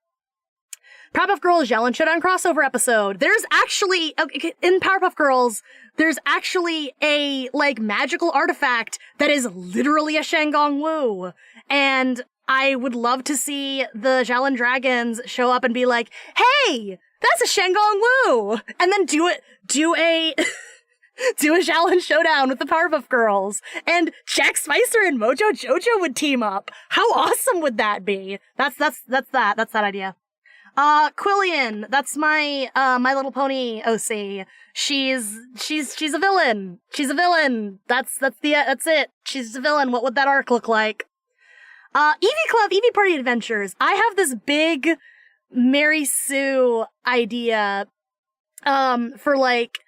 Powerpuff Girls Yell and Showdown crossover episode. There's actually, in Powerpuff Girls, there's actually a, like, magical artifact that is literally a Shangong Wu. And I would love to see the Xiaolin Dragons show up and be like, hey, that's a Shangong Wu! And then do a Xiaolin Showdown with the Powerpuff Girls. And Jack Spicer and Mojo Jojo would team up. How awesome would that be? That's that idea. Quillian, that's my Little Pony OC. She's a villain. She's a villain. That's it. She's a villain. What would that arc look like? Eevee Club, Eevee Party Adventures. I have this big Mary Sue idea, for like,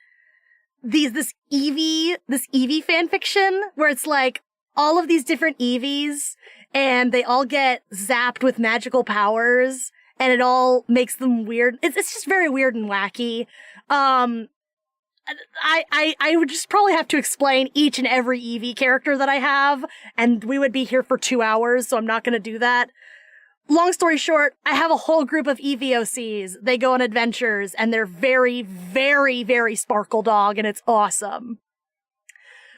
this Eevee fanfiction, where it's like, all of these different Eevees, and they all get zapped with magical powers, and it all makes them weird. It's just very weird and wacky. I would just probably have to explain each and every Eevee character that I have, and we would be here for 2 hours, so I'm not gonna do that. Long story short, I have a whole group of Eevee OCs. They go on adventures, and they're very, very, very Sparkle Dog, and it's awesome.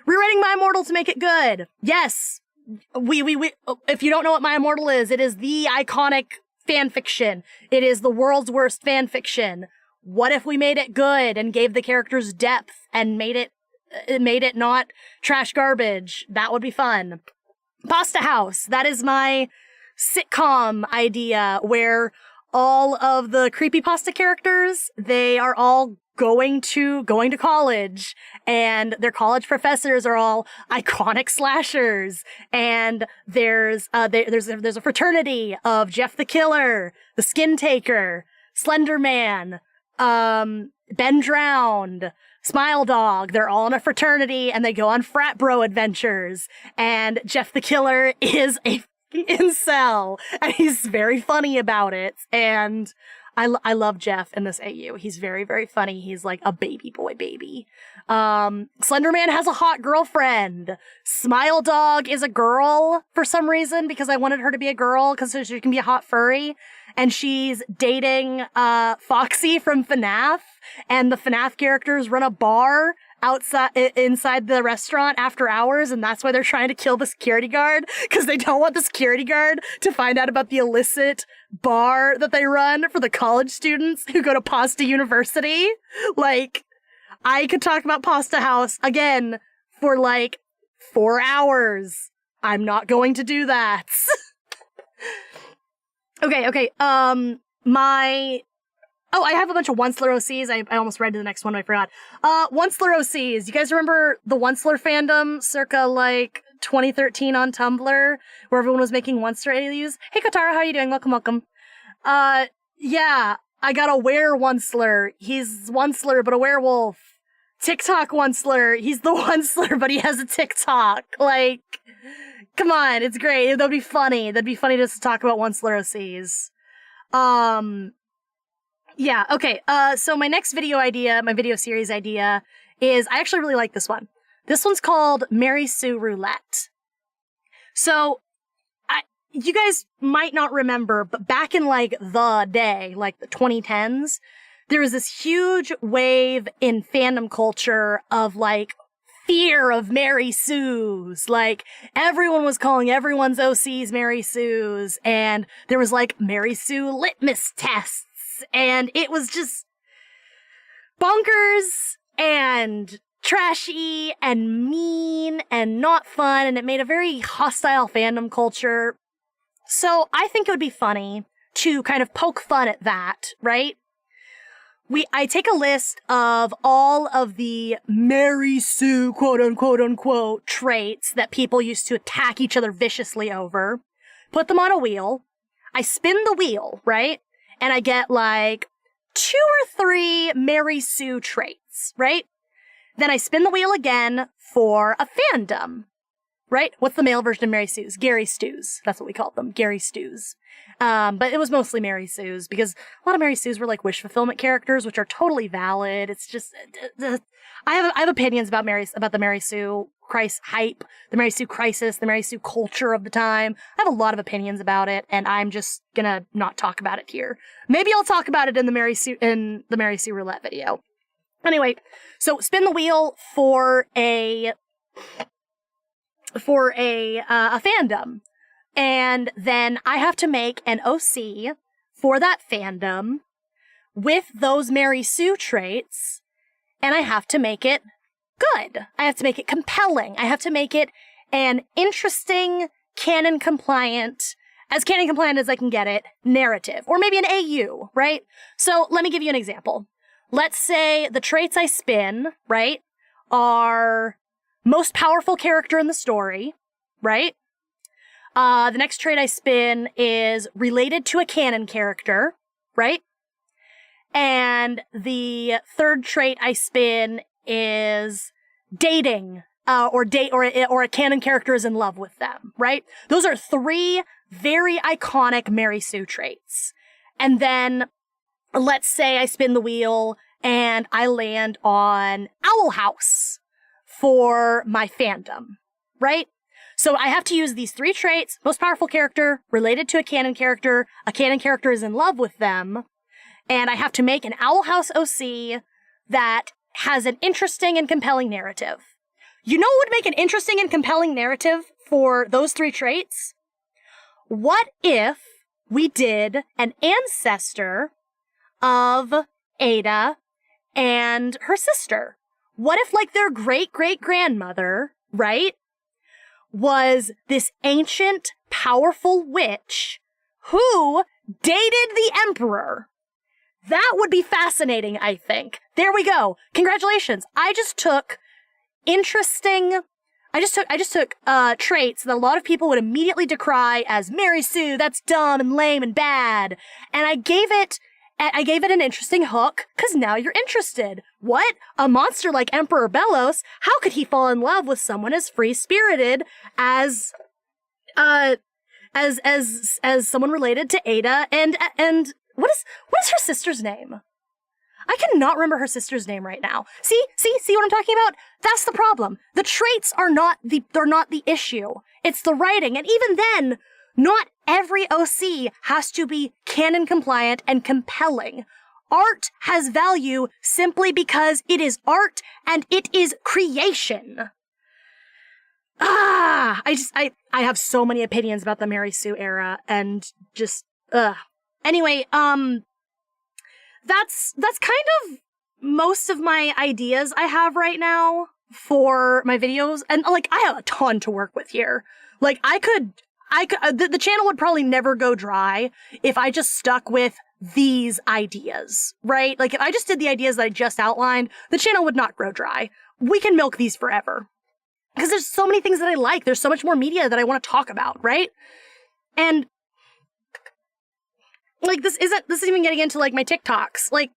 Rewriting My Immortal to make it good. Yes. We if you don't know what My Immortal is, it is the iconic fanfiction. It is the world's worst fanfiction. What if we made it good and gave the characters depth and made it not trash garbage? That would be fun. Pasta House. That is my sitcom idea where all of the creepypasta characters, they are all going to college, and their college professors are all iconic slashers, and there's a fraternity of Jeff the Killer, the Skin Taker, Slender Man, Ben Drowned, Smile Dog. They're all in a fraternity, and they go on frat bro adventures, and Jeff the Killer is a incel, and he's very funny about it, and I love Jeff in this AU. He's very, very funny. He's like a baby boy baby. Slenderman has a hot girlfriend. Smile Dog is a girl for some reason, because I wanted her to be a girl because she can be a hot furry. And she's dating Foxy from FNAF. And the FNAF characters run a bar inside the restaurant after hours, and that's why they're trying to kill the security guard, because they don't want the security guard to find out about the illicit bar that they run for the college students who go to Pasta University. Like, I could talk about Pasta House again for like 4 hours. I'm not going to do that. Okay. I have a bunch of Onceler OCs. I almost read to the next one, I forgot. Onceler OCs. You guys remember the Onceler fandom circa, like, 2013 on Tumblr, where everyone was making Onceler AUs? Hey, Katara, how are you doing? Welcome. Yeah, I got a were-Onceler. He's Onceler, but a werewolf. TikTok Onceler. He's the Onceler, but he has a TikTok. Like, come on, it's great. That'd be funny. That'd be funny just to talk about Onceler OCs. Yeah, okay, so my next video idea, my video series idea, is, I actually really like this one. This one's called Mary Sue Roulette. So, you guys might not remember, but back in, like, the day, like the 2010s, there was this huge wave in fandom culture of, like, fear of Mary Sues. Like, everyone was calling everyone's OCs Mary Sues, and there was, like, Mary Sue litmus tests. And it was just bonkers and trashy and mean and not fun, and it made a very hostile fandom culture. So I think it would be funny to kind of poke fun at that, right? I take a list of all of the Mary Sue, quote unquote, traits that people used to attack each other viciously over, put them on a wheel, I spin the wheel, right? And I get like 2 or 3 Mary Sue traits, right? Then I spin the wheel again for a fandom, right? What's the male version of Mary Sue's? Gary Stews. That's what we called them. Gary Stews. But it was mostly Mary Sue's because a lot of Mary Sue's were like wish fulfillment characters, which are totally valid. It's just, I have opinions about the Mary Sue hype, the Mary Sue crisis, the Mary Sue culture of the time. I have a lot of opinions about it, and I'm just gonna not talk about it here. Maybe I'll talk about it in the Mary Sue roulette video. Anyway, so spin the wheel for a fandom. And then I have to make an OC for that fandom with those Mary Sue traits, and I have to make it good. I have to make it compelling. I have to make it an interesting, canon-compliant as I can get it, narrative. Or maybe an AU, right? So let me give you an example. Let's say the traits I spin, right, are most powerful character in the story, right? The next trait I spin is related to a canon character, right? And the third trait I spin is dating, or a canon character is in love with them, right? Those are 3 very iconic Mary Sue traits. And then let's say I spin the wheel and I land on Owl House for my fandom, right? So I have to use these 3 traits: most powerful character, related to a canon character is in love with them, and I have to make an Owl House OC that has an interesting and compelling narrative. You know what would make an interesting and compelling narrative for those 3 traits? What if we did an ancestor of Ada and her sister? What if, like, their great-great-grandmother, right, was this ancient, powerful witch who dated the emperor? That would be fascinating, I think. There we go. Congratulations. I just took traits that a lot of people would immediately decry as Mary Sue, that's dumb and lame and bad. And I gave it an interesting hook, because now you're interested. What? A monster like Emperor Bellos? How could he fall in love with someone as free-spirited as someone related to Ada and what is her sister's name? I cannot remember her sister's name right now. See what I'm talking about? That's the problem. The traits are not the issue. It's the writing. And even then, not every OC has to be canon compliant and compelling. Art has value simply because it is art and it is creation. I have so many opinions about the Mary Sue era and just, Anyway, that's kind of most of my ideas I have right now for my videos. And, like, I have a ton to work with here. Like, the channel would probably never go dry if I just stuck with these ideas, right? Like, if I just did the ideas that I just outlined, the channel would not grow dry. We can milk these forever. Because there's so many things that I like. There's so much more media that I want to talk about, right? And, like, this isn't even getting into, like, my TikToks. Like,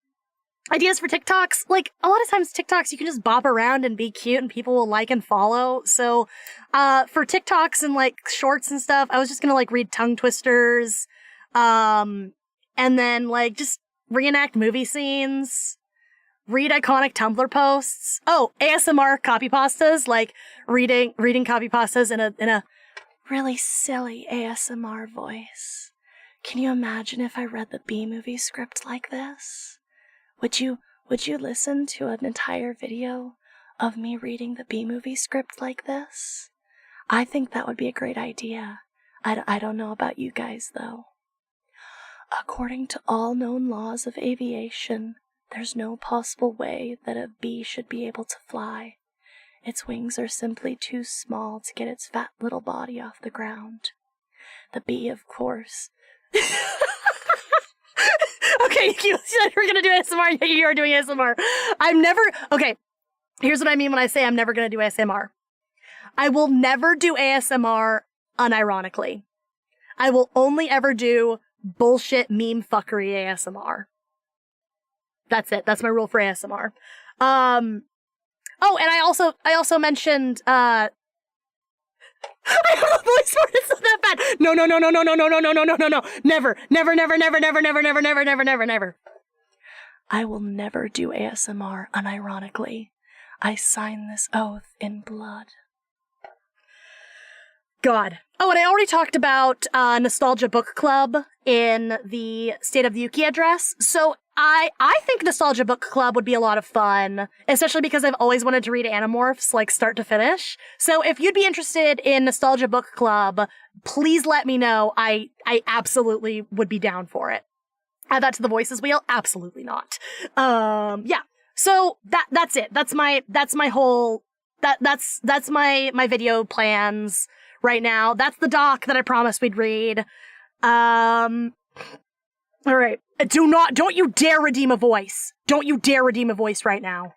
ideas for TikToks, like, a lot of times TikToks, you can just bop around and be cute and people will like and follow. So, for TikToks and, like, shorts and stuff, I was just gonna, like, read tongue twisters, and then, like, just reenact movie scenes, read iconic Tumblr posts. Oh, ASMR copy pastas, like, reading copy pastas in a really silly ASMR voice. Can you imagine if I read the B-movie script like this? Would you listen to an entire video of me reading the B-movie script like this? I think that would be a great idea. I don't know about you guys, though. According to all known laws of aviation, there's no possible way that a bee should be able to fly. Its wings are simply too small to get its fat little body off the ground. The bee, of course. Okay, you said we're gonna do ASMR, and you are doing ASMR. Okay, here's what I mean when I say I'm never gonna do ASMR. I will never do ASMR unironically. I will only ever do bullshit meme fuckery ASMR. That's it. That's my rule for ASMR. Oh, and I also mentioned, I have a voice for it. It's not that bad. No. Never. I will never do ASMR unironically. I sign this oath in blood. God. Oh, and I already talked about Nostalgia Book Club in the State of the Yuki address. So I think Nostalgia Book Club would be a lot of fun, especially because I've always wanted to read Animorphs, like, start to finish. So if you'd be interested in Nostalgia Book Club, please let me know. I absolutely would be down for it. Add that to the voices wheel? Absolutely not. Yeah. So that's it. That's my whole, that's my video plans right now. That's the doc that I promised we'd read. All right. Don't you dare redeem a voice. Don't you dare redeem a voice right now.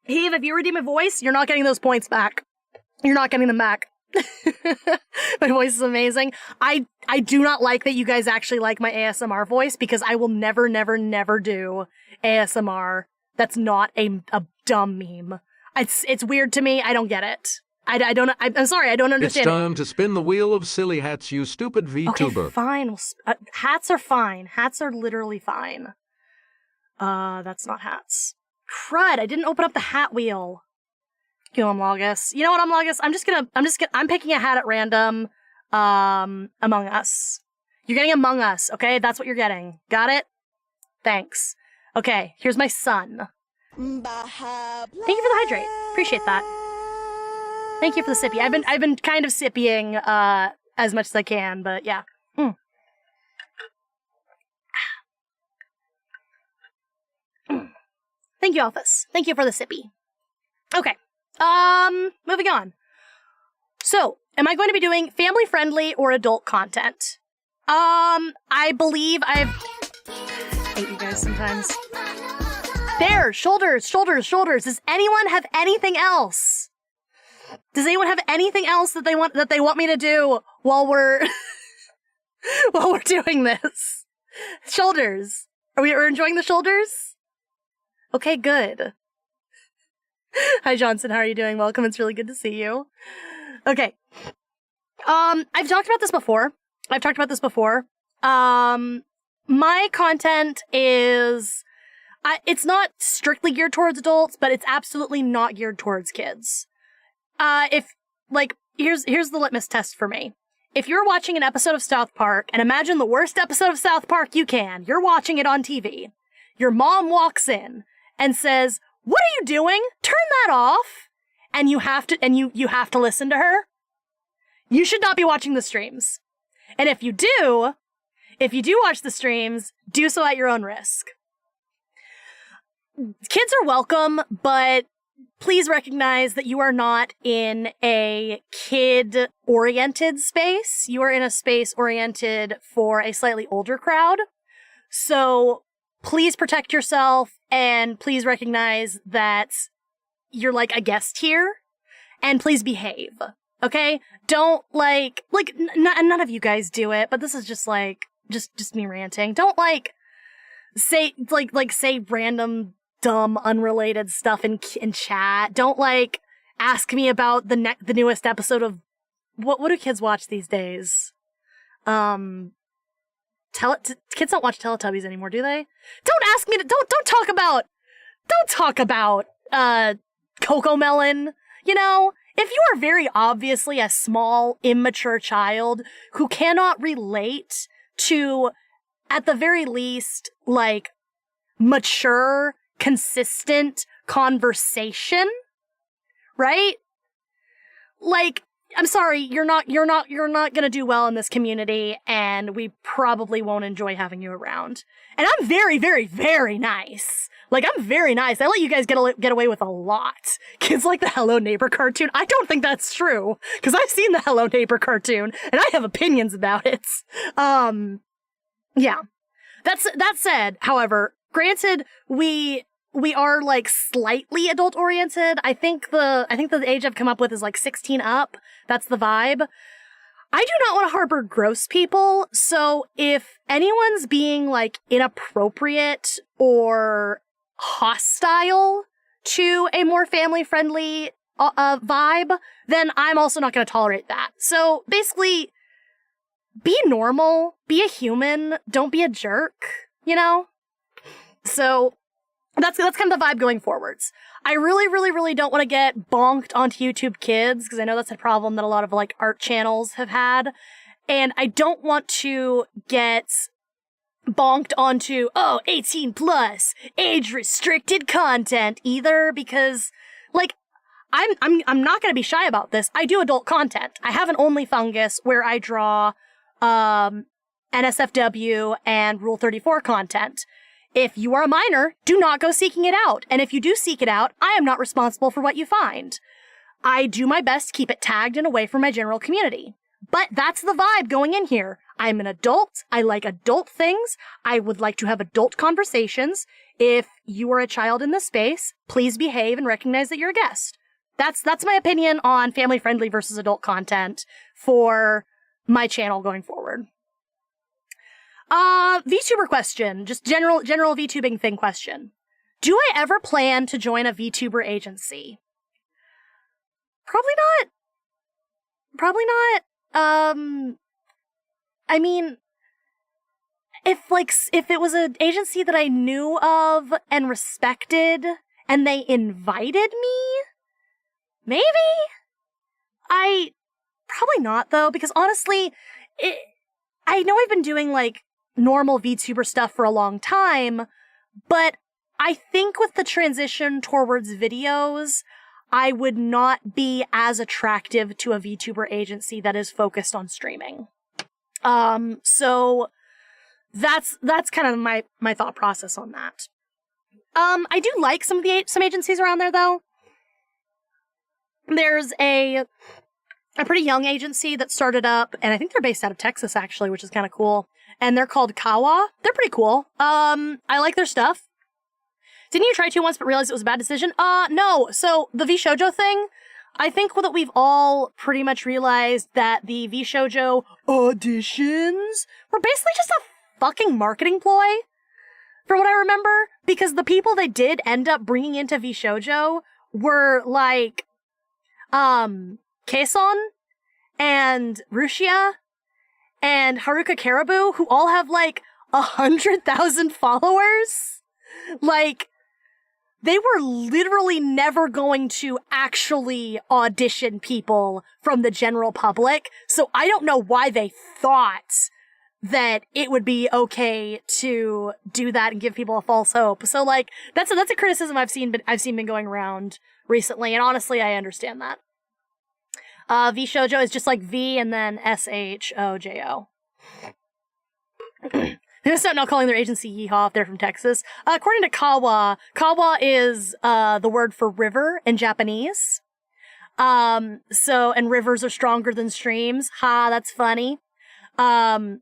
Heave, if you redeem a voice, you're not getting those points back. You're not getting them back. My voice is amazing. I do not like that you guys actually like my ASMR voice, because I will never do ASMR that's not a dumb meme. It's weird to me. I don't get it. I'm sorry, I don't understand. It's time to spin the wheel of silly hats, you stupid VTuber. Okay, fine. Hats are fine. Hats are literally fine. That's not hats. Crud, I didn't open up the hat wheel. You know, Amlogus. You know what, Amlogus? I'm picking a hat at random. Among Us. You're getting Among Us, okay? That's what you're getting. Got it? Thanks. Okay, here's my son. Baja. Thank you for the hydrate. Appreciate that. Thank you for the sippy. I've been kind of sippying as much as I can, but yeah. Thank you, Alphys. Thank you for the sippy. Okay. Moving on. So, am I going to be doing family-friendly or adult content? I believe I hate you guys sometimes. There! Shoulders! Does anyone have anything else? Does anyone have anything else that they want me to do while we're doing this? Shoulders. Are we enjoying the shoulders? Okay, good. Hi Johnson, how are you doing? Welcome, it's really good to see you. Okay. I've talked about this before. My content is it's not strictly geared towards adults, but it's absolutely not geared towards kids. Here's the litmus test for me. If you're watching an episode of South Park, and imagine the worst episode of South Park you can, you're watching it on TV. Your mom walks in and says, "What are you doing? Turn that off." And you have to listen to her. You should not be watching the streams. And if you do watch the streams, do so at your own risk. Kids are welcome, but please recognize that you are not in a kid-oriented space. You are in a space oriented for a slightly older crowd. So please protect yourself, and please recognize that you're like a guest here, and please behave. Okay? Don't none of you guys do it, but this is just just me ranting. Don't say random dumb, unrelated stuff in chat. Don't ask me about the newest episode of what do kids watch these days? Kids don't watch Teletubbies anymore, do they? Don't ask me to don't talk about Cocomelon. You know, if you are very obviously a small, immature child who cannot relate to, at the very least, mature, consistent conversation, right? I'm sorry, you're not gonna do well in this community, and we probably won't enjoy having you around. And I'm very, very, very nice. Like, I'm very nice. I let you guys get away with a lot. Kids like the Hello Neighbor cartoon. I don't think that's true, because I've seen the Hello Neighbor cartoon, and I have opinions about it. Yeah. That said, however, granted, we are like slightly adult oriented. I think the age I've come up with is like 16 up. That's the vibe. I do not want to harbor gross people, so if anyone's being like inappropriate or hostile to a more family-friendly vibe, then I'm also not going to tolerate that. So basically, be normal, be a human, don't be a jerk, you know? So that's kind of the vibe going forwards. I really, really, really don't want to get bonked onto YouTube Kids, because I know that's a problem that a lot of like art channels have had. And I don't want to get bonked onto, 18 plus, age restricted content either, because like, I'm not going to be shy about this. I do adult content. I have an OnlyFungus where I draw, NSFW and Rule 34 content. If you are a minor, do not go seeking it out. And if you do seek it out, I am not responsible for what you find. I do my best to keep it tagged and away from my general community. But that's the vibe going in here. I'm an adult. I like adult things. I would like to have adult conversations. If you are a child in this space, please behave and recognize that you're a guest. That's my opinion on family-friendly versus adult for my channel going forward. VTuber question. Just general VTubing thing question. Do I ever plan to join a VTuber agency? Probably not. Probably not. I mean, if it was an agency that I knew of and respected and they invited me, maybe? Probably not though, because honestly, I know I've been doing like normal VTuber stuff for a long time, but I think with the transition towards videos, I would not be as attractive to a VTuber agency that is focused on streaming. So that's kind of my thought process on that. I do like some agencies around there though. There's a pretty young agency that started up, and I think they're based out of Texas actually, which is kind of cool. And they're called Kawa. They're pretty cool. I like their stuff. Didn't you try to once but realized it was a bad decision? No. So the VShojo thing, I think that we've all pretty much realized that the VShojo auditions were basically just a fucking marketing ploy, from what I remember, because the people they did end up bringing into VShojo were like, Kason and Rushia and Haruka Caribou, who all have like 100,000 followers. Like, they were literally never going to actually audition people from the general public, so I don't know why they thought that it would be okay to do that and give people a false hope. So like, that's a criticism I've seen been going around recently, and honestly, I understand that. VShojo is just like V and then SHOJO. They're gonna start now calling their agency Yeehaw if they're from Texas. According to Kawa is the word for river in Japanese. And rivers are stronger than streams. Ha, that's funny. And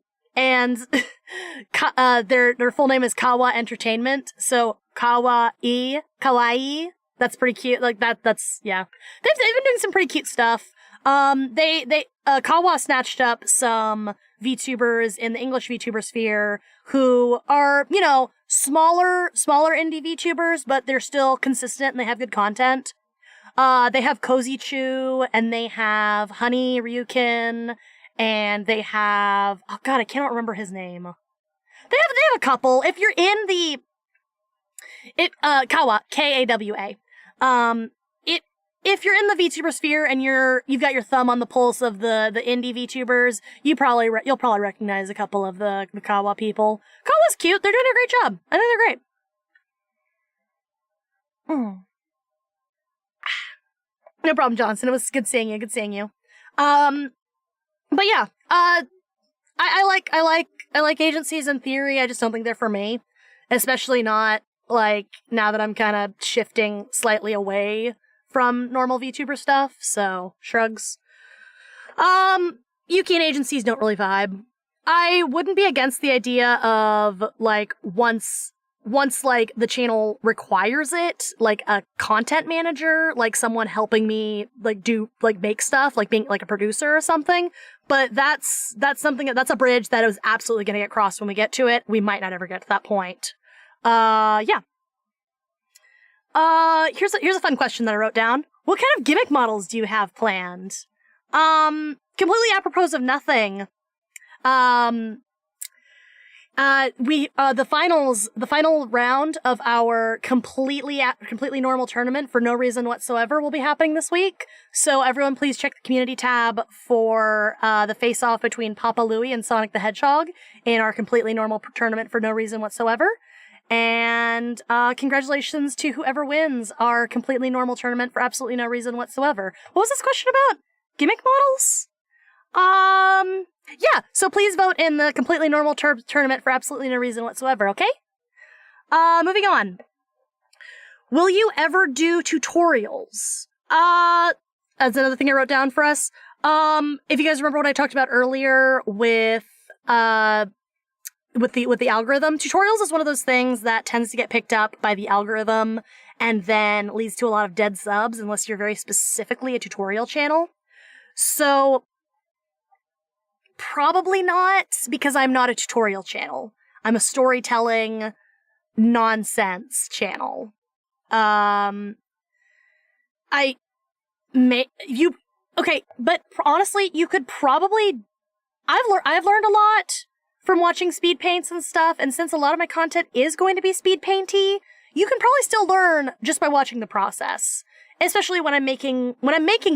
their full name is Kawa Entertainment. So Kawaii. That's pretty cute. Like that's yeah. They've been doing some pretty cute stuff. Kawa snatched up some VTubers in the English VTuber sphere who are, you know, smaller indie VTubers, but they're still consistent and they have good content. They have Cozy Chew, and they have Honey Ryukin, and they have, oh god, I cannot remember his name. They have a couple. If you're in Kawa, Kawa. If you're in the VTuber sphere and you've got your thumb on the pulse of the indie VTubers, you'll probably recognize a couple of the Kawa people. Kawa's cute. They're doing a great job. I think they're great. No problem, Johnson. It was good seeing you. But yeah, I like agencies in theory. I just don't think they're for me, especially not like now that I'm kind of shifting slightly away from normal VTuber stuff. So shrugs. Yuki and agencies don't really vibe. I wouldn't be against the idea of like once like the channel requires it, like a content manager, like someone helping me like do like make stuff, like being like a producer or something. But that's a bridge that is absolutely going to get crossed when we get to it. We might not ever get to that point. Yeah. Here's a fun question that I wrote down. What kind of gimmick models do you have planned? Completely apropos of nothing. The final round of our completely normal tournament for no reason whatsoever will be happening this week. So everyone please check the community tab for, the face-off between Papa Louie and Sonic the Hedgehog in our completely normal tournament for no reason whatsoever. And, congratulations to whoever wins our completely normal tournament for absolutely no reason whatsoever. What was this question about? Gimmick models? Yeah, so please vote in the completely normal tournament for absolutely no reason whatsoever, okay? Moving on. Will you ever do tutorials? That's another thing I wrote down for us. If you guys remember what I talked about earlier with the algorithm, tutorials is one of those things that tends to get picked up by the algorithm and then leads to a lot of dead subs unless you're very specifically a tutorial channel. So, probably not, because I'm not a tutorial channel. I'm a storytelling nonsense channel. Okay, but honestly, you could probably, I've learned a lot from watching speed paints and stuff, and since a lot of my content is going to be speed painty, you can probably still learn just by watching the process. Especially when I'm making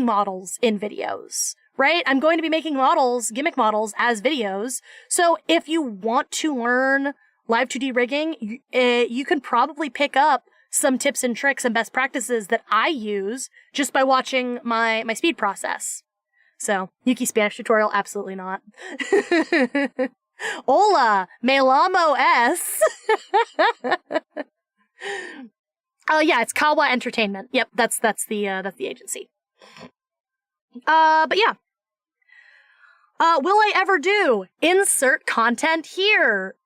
models in videos. Right? I'm going to be making models, gimmick models, as videos. So if you want to learn live 2D rigging, you can probably pick up some tips and tricks and best practices that I use just by watching my speed process. So, Yuki Spanish tutorial, absolutely not. Hola, me llamo es. Oh yeah, it's Kawa Entertainment. Yep, that's the agency. But yeah. Will I ever do insert content here?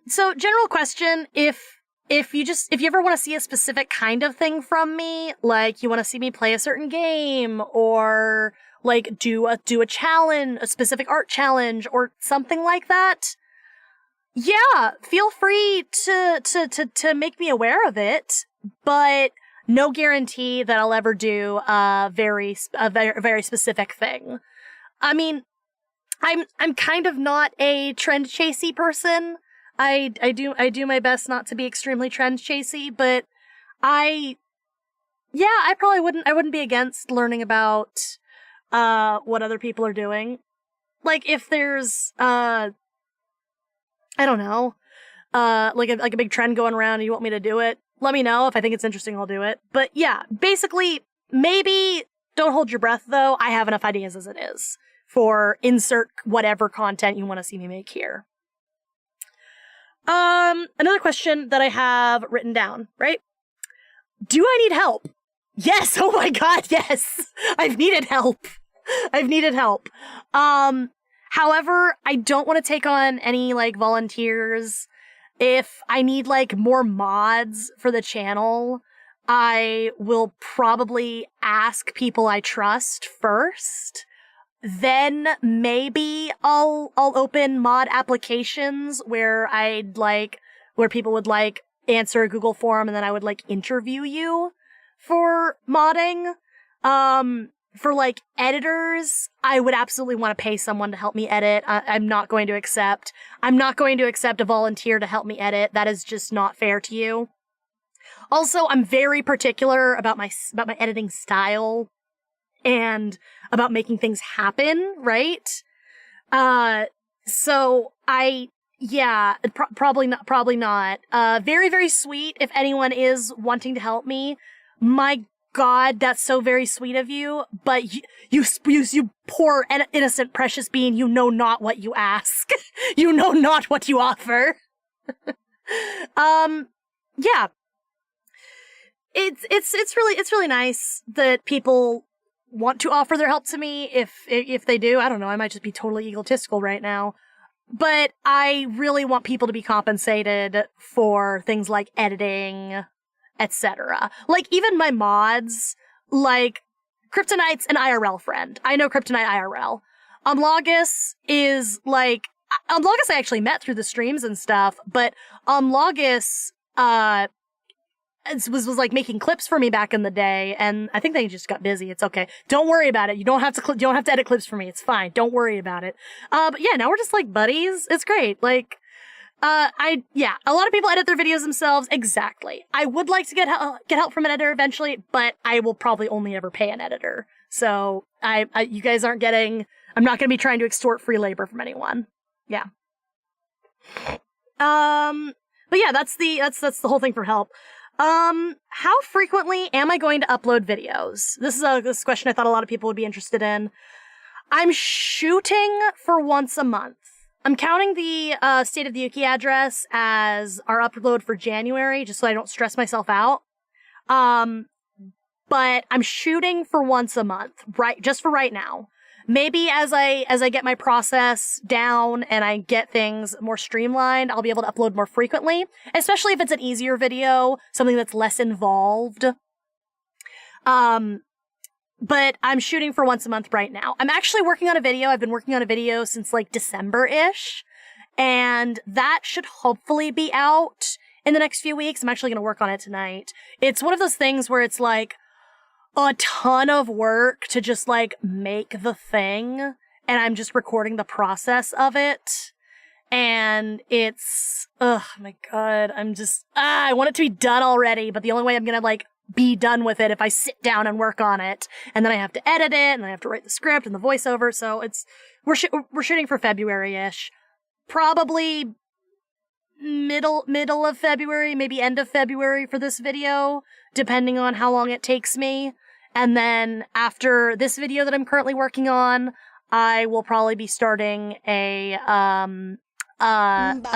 So general question, if you ever want to see a specific kind of thing from me, like you want to see me play a certain game or like do a challenge, a specific art challenge or something like that, yeah, feel free to make me aware of it, but no guarantee that I'll ever do a very specific thing. I mean, I'm kind of not a trend chasey person. I do my best not to be extremely trend chasey, but I wouldn't be against learning about what other people are doing. Like if there's I don't know, like a big trend going around and you want me to do it, let me know. If I think it's interesting, I'll do it. But yeah, basically, maybe don't hold your breath though. I have enough ideas as it is for insert whatever content you want to see me make here. Another question that I have written down, right? Do I need help? Yes. Oh my God. Yes. I've needed help. However, I don't want to take on any like volunteers. If I need like more mods for the channel, I will probably ask people I trust first. Then maybe I'll open mod applications where where people would like answer a Google form and then I would like interview you for modding. For like editors, I would absolutely want to pay someone to help me edit. I'm not going to accept a volunteer to help me edit. That is just not fair to you. Also, I'm very particular about my editing style and about making things happen, right? So probably not. Very, very sweet if anyone is wanting to help me. My God, that's so very sweet of you, but you poor innocent precious being, you know not what you ask. You know not what you offer. Yeah. It's really nice that people want to offer their help to me. If they do, I don't know, I might just be totally egotistical right now. But I really want people to be compensated for things like editing, etc. Like, even my mods, like, Kryptonite's an IRL friend. I know Kryptonite IRL. Umlagus is, like, Umlagus I actually met through the streams and stuff, but Umlagus, was like making clips for me back in the day, and I think they just got busy. It's okay. Don't worry about it. You don't have to edit clips for me. It's fine. Don't worry about it. But yeah, now we're just like buddies. It's great. Like, a lot of people edit their videos themselves. Exactly. I would like to get help from an editor eventually, but I will probably only ever pay an editor. So you guys aren't getting, I'm not going to be trying to extort free labor from anyone. Yeah. But yeah, that's the whole thing for help. How frequently am I going to upload videos? This is a question I thought a lot of people would be interested in. I'm shooting for once a month. I'm counting the State of the Yuki address as our upload for January, just so I don't stress myself out. But I'm shooting for once a month, right? Just for right now. Maybe as I get my process down and I get things more streamlined, I'll be able to upload more frequently, especially if it's an easier video, something that's less involved. But I'm shooting for once a month right now. I'm actually working on a video. I've been working on a video since like December-ish, and that should hopefully be out in the next few weeks. I'm actually going to work on it tonight. It's one of those things where it's like a ton of work to just like make the thing, and I'm just recording the process of it. And it's, oh my God, I'm just, I want it to be done already, but the only way I'm gonna like be done with it if I sit down and work on it, and then I have to edit it, and I have to write the script and the voiceover. So we're shooting for February-ish, probably middle of February, maybe end of February for this video, depending on how long it takes me. And then after this video that I'm currently working on, I will probably be starting a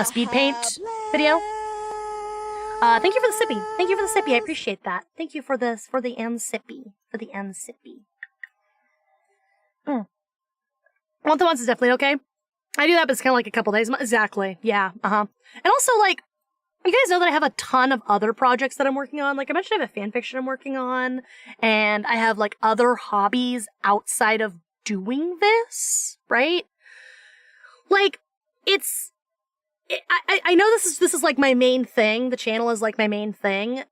speed paint video. Thank you for the sippy. Thank you for the sippy. I appreciate that. Thank you for the sippy. Month to month is definitely okay. I do that, but it's kind of like a couple days. Exactly. Yeah. And also, like, you guys know that I have a ton of other projects that I'm working on. Like, I mentioned I have a fanfiction I'm working on, and I have, like, other hobbies outside of doing this, right? Like, I know this is like my main thing. The channel is like my main thing,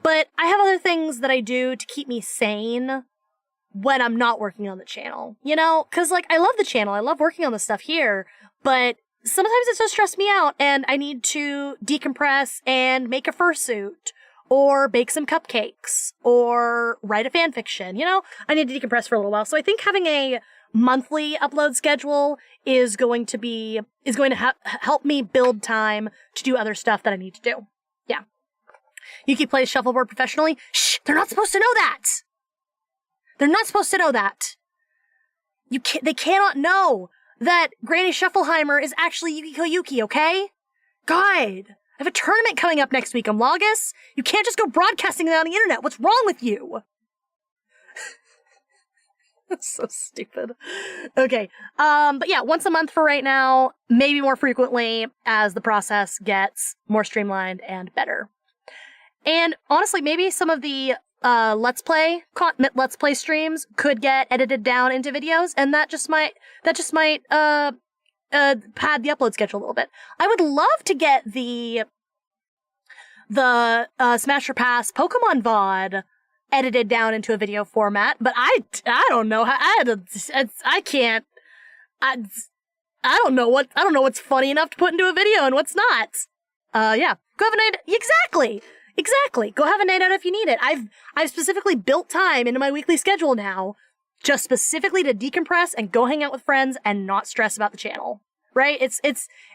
but I have other things that I do to keep me sane when I'm not working on the channel, you know? Cause like, I love the channel. I love working on the stuff here, but sometimes it does stress me out, and I need to decompress and make a fursuit, or bake some cupcakes, or write a fanfiction, you know? I need to decompress for a little while. So I think having a monthly upload schedule is going to help me build time to do other stuff that I need to do. Yeah. Yuki plays shuffleboard professionally. Shh! They're not supposed to know that! They're not supposed to know that! They cannot know that Granny Shuffleheimer is actually Yuki Koyuki, okay? God! I have a tournament coming up next week, Umlagus! You can't just go broadcasting that on the internet! What's wrong with you? That's so stupid. Okay. But yeah, once a month for right now, maybe more frequently as the process gets more streamlined and better. And honestly, maybe some of the Let's Play streams could get edited down into videos, and that just might pad the upload schedule a little bit. I would love to get the Smash or Pass Pokemon VOD edited down into a video format, but I don't know how I don't know what's funny enough to put into a video and what's not. Yeah, go have a night. Exactly. Go have a night out if you need it. I've specifically built time into my weekly schedule now, just specifically to decompress and go hang out with friends and not stress about the channel. Right?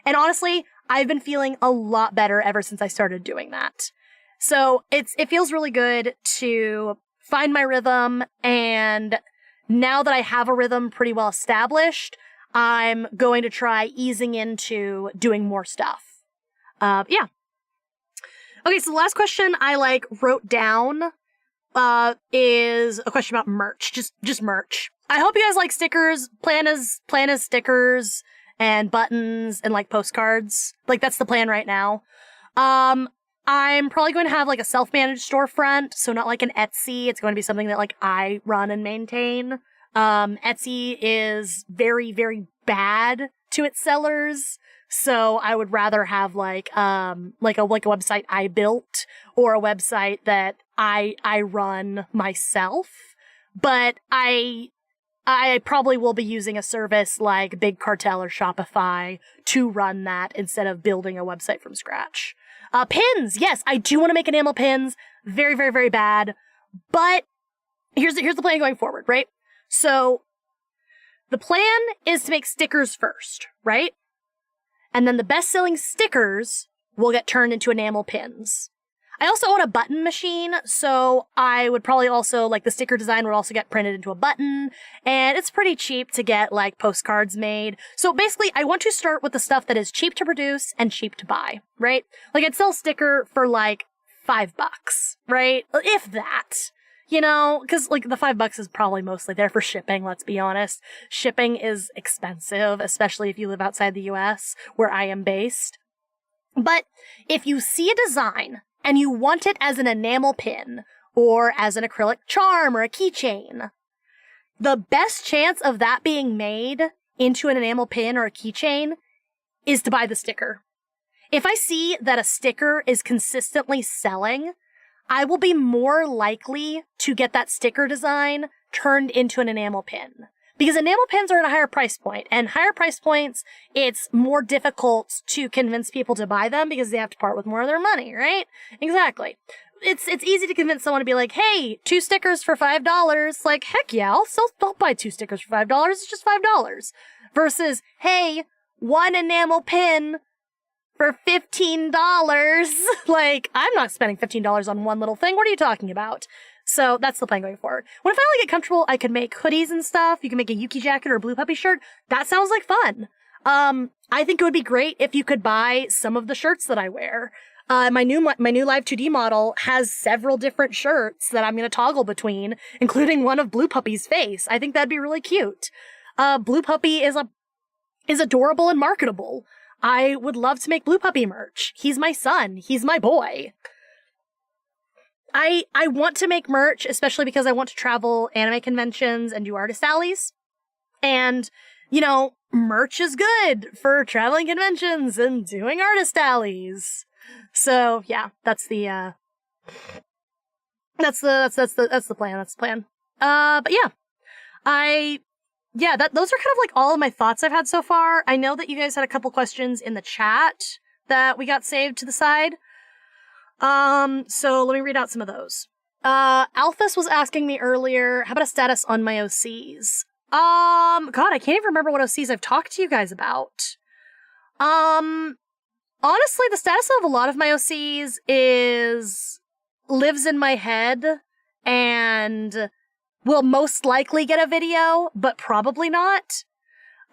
And honestly, I've been feeling a lot better ever since I started doing that. So it feels really good to find my rhythm, and now that I have a rhythm pretty well established, I'm going to try easing into doing more stuff. Yeah. Okay, so the last question I wrote down is a question about merch. Just merch. I hope you guys like stickers. Plan is stickers and buttons and postcards. That's the plan right now. I'm probably going to have a self-managed storefront, so not like an Etsy. It's going to be something that I run and maintain. Etsy is very, very bad to its sellers, so I would rather have a website I built or a website that I run myself. But I probably will be using a service like Big Cartel or Shopify to run that instead of building a website from scratch. Pins, yes, I do want to make enamel pins. Very, very, very bad. But here's the plan going forward, right? So the plan is to make stickers first, right? And then the best-selling stickers will get turned into enamel pins. I also own a button machine, so I would probably also, the sticker design would also get printed into a button, and it's pretty cheap to get, postcards made. So basically, I want to start with the stuff that is cheap to produce and cheap to buy, right? I'd sell a sticker for, $5, right? If that. Because, the $5 is probably mostly there for shipping, let's be honest. Shipping is expensive, especially if you live outside the US, where I am based. But if you see a design and you want it as an enamel pin, or as an acrylic charm or a keychain, the best chance of that being made into an enamel pin or a keychain is to buy the sticker. If I see that a sticker is consistently selling, I will be more likely to get that sticker design turned into an enamel pin. Because enamel pins are at a higher price point, and higher price points, it's more difficult to convince people to buy them because they have to part with more of their money, right? Exactly. It's easy to convince someone to be like, hey, 2 stickers for $5. Heck yeah, I'll buy 2 stickers for $5. It's just $5. Versus, hey, 1 enamel pin for $15. I'm not spending $15 on one little thing. What are you talking about? So that's the plan going forward. When I finally get comfortable, I could make hoodies and stuff. You can make a Yuki jacket or a Blue Puppy shirt. That sounds like fun. I think it would be great if you could buy some of the shirts that I wear. My new Live 2D model has several different shirts that I'm going to toggle between, including one of Blue Puppy's face. I think that'd be really cute. Blue Puppy is adorable and marketable. I would love to make Blue Puppy merch. He's my son. He's my boy. I want to make merch, especially because I want to travel anime conventions and do artist alleys. And, merch is good for traveling conventions and doing artist alleys. So, yeah, that's the plan. That's the plan. But yeah. Those are kind of all of my thoughts I've had so far. I know that you guys had a couple questions in the chat that we got saved to the side. So let me read out some of those. Alphys was asking me earlier, how about a status on my OCs? God, I can't even remember what OCs I've talked to you guys about. Honestly, the status of a lot of my OCs lives in my head and will most likely get a video, but probably not.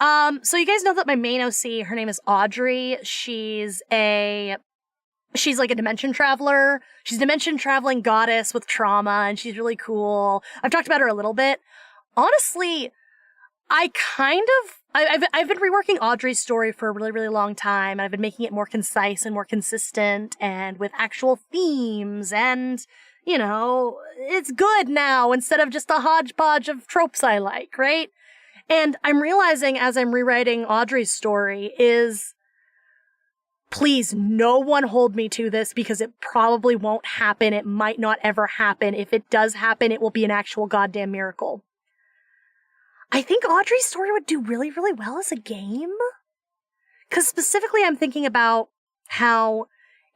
So you guys know that my main OC, her name is Audrey. She's like a dimension traveler. She's a dimension traveling goddess with trauma, and she's really cool. I've talked about her a little bit. Honestly, I've been reworking Audrey's story for a really, really long time, and I've been making it more concise and more consistent and with actual themes, and, it's good now instead of just a hodgepodge of tropes I like, right? And I'm realizing as I'm rewriting Audrey's story is, please, no one hold me to this because it probably won't happen. It might not ever happen. If it does happen, it will be an actual goddamn miracle. I think Audrey's story would do really, really well as a game. Because specifically I'm thinking about how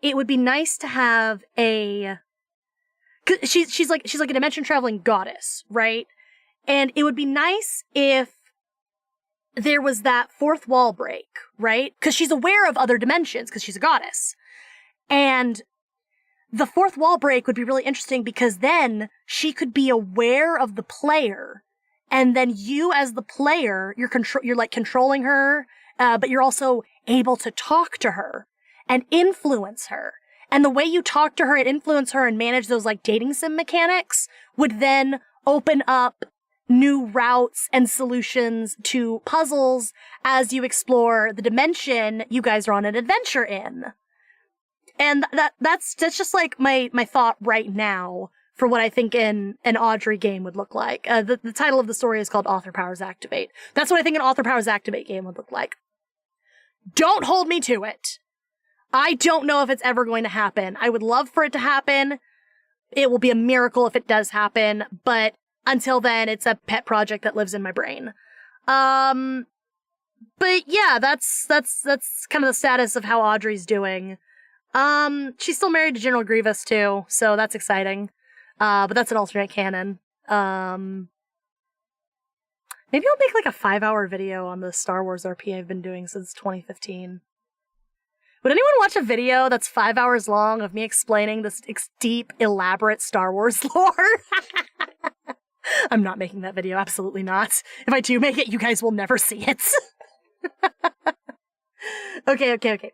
it would be nice to have she's like a dimension traveling goddess, right? And it would be nice if there was that fourth wall break, right? Because she's aware of other dimensions because she's a goddess. And the fourth wall break would be really interesting because then she could be aware of the player. And then you as the player, you're like controlling her, but you're also able to talk to her and influence her. And the way you talk to her and influence her and manage those like dating sim mechanics would then open up new routes and solutions to puzzles as you explore the dimension you guys are on an adventure in. And that's just like my thought right now for what I think an Audrey game would look like. The title of the story is called Author Powers Activate. That's what I think an Author Powers Activate game would look like. Don't hold me to it. I don't know if it's ever going to happen. I would love for it to happen. It will be a miracle if it does happen, but until then, it's a pet project that lives in my brain. But yeah, that's kind of the status of how Audrey's doing. She's still married to General Grievous too, so that's exciting. But that's an alternate canon. Maybe I'll make like a 5-hour video on the Star Wars RP I've been doing since 2015. Would anyone watch a video that's 5 hours long of me explaining this deep, elaborate Star Wars lore? I'm not making that video, absolutely not. If I do make it, you guys will never see it. Okay.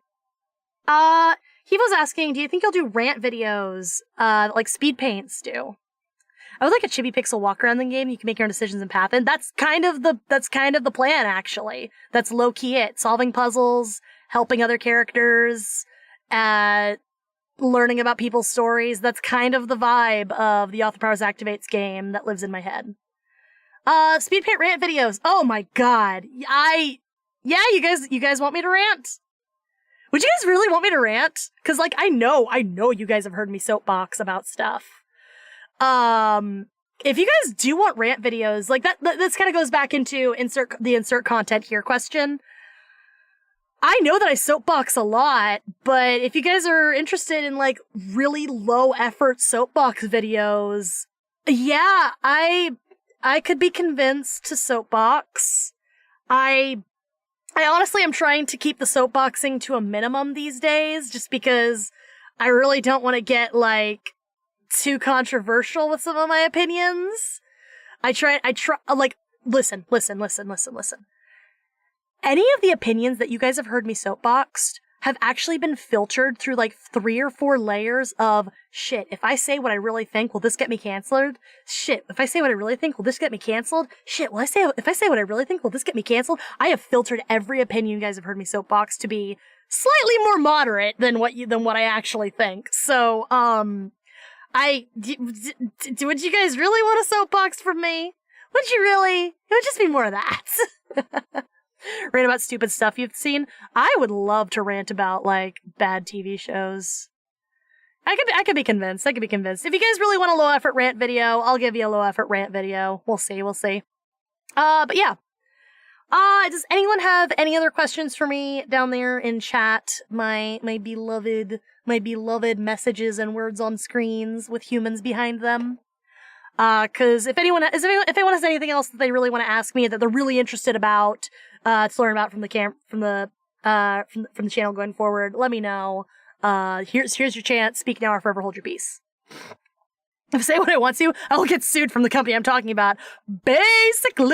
He was asking, do you think you'll do rant videos, like Speed Paints do? I would like a chibi pixel walk around the game. You can make your own decisions and path. And that's kind of the plan, actually. That's low key it. Solving puzzles, helping other characters, learning about people's stories. That's kind of the vibe of the Author Powers Activates game that lives in my head. Speed Paint rant videos. Oh my god. You guys want me to rant? Would you guys really want me to rant? Cause like, I know you guys have heard me soapbox about stuff. If you guys do want rant videos, like this kind of goes back into insert content here question. I know that I soapbox a lot, but if you guys are interested in like really low effort soapbox videos, yeah, I could be convinced to soapbox. I honestly am trying to keep the soapboxing to a minimum these days, just because I really don't want to get like too controversial with some of my opinions. I try, like, listen. Any of the opinions that you guys have heard me soapboxed have actually been filtered through like 3 or 4 layers of shit. If I say what I really think, will this get me canceled? Shit. If I say what I really think, will this get me canceled? Shit. If I say what I really think, will this get me canceled? I have filtered every opinion you guys have heard me soapbox to be slightly more moderate than what I actually think. So, would you guys really want a soapbox from me? Would you really? It would just be more of that. Rant about stupid stuff you've seen. I would love to rant about like bad TV shows. I could be convinced. If you guys really want a low effort rant video, I'll give you a low effort rant video. We'll see. But yeah. Does anyone have any other questions for me down there in chat? My beloved messages and words on screens with humans behind them. Cause if anyone has anything else that they really want to ask me that they're really interested about, to learn about from the channel going forward, let me know. Here's your chance. Speak now or forever hold your peace. If I say what I want to, I will get sued from the company I'm talking about. Basically,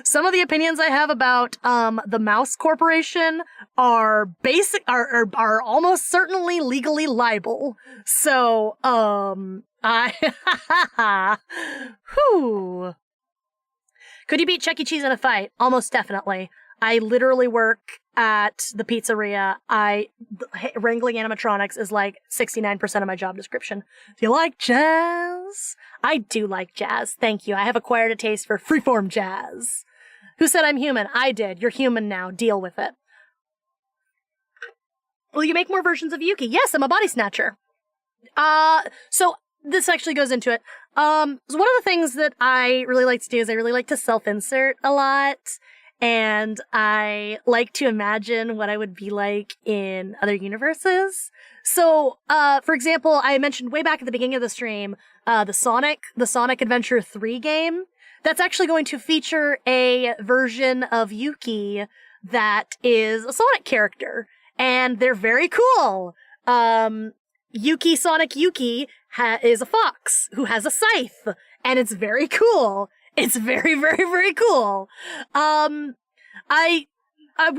some of the opinions I have about the Mouse Corporation are almost certainly legally libel. So, whew. Could you beat Chuck E. Cheese in a fight? Almost definitely. I literally work at the pizzeria. Wrangling animatronics is like 69% of my job description. Do you like jazz? I do like jazz. Thank you. I have acquired a taste for freeform jazz. Who said I'm human? I did. You're human now. Deal with it. Will you make more versions of Yuki? Yes, I'm a body snatcher. So this actually goes into it. So one of the things that I really like to do is I really like to self-insert a lot. And I like to imagine what I would be like in other universes. So, for example, I mentioned way back at the beginning of the stream, the Sonic Adventure 3 game. That's actually going to feature a version of Yuki that is a Sonic character. And they're very cool. Yuki Sonic Yuki is a fox who has a scythe, and it's very cool. It's very, very, very cool. We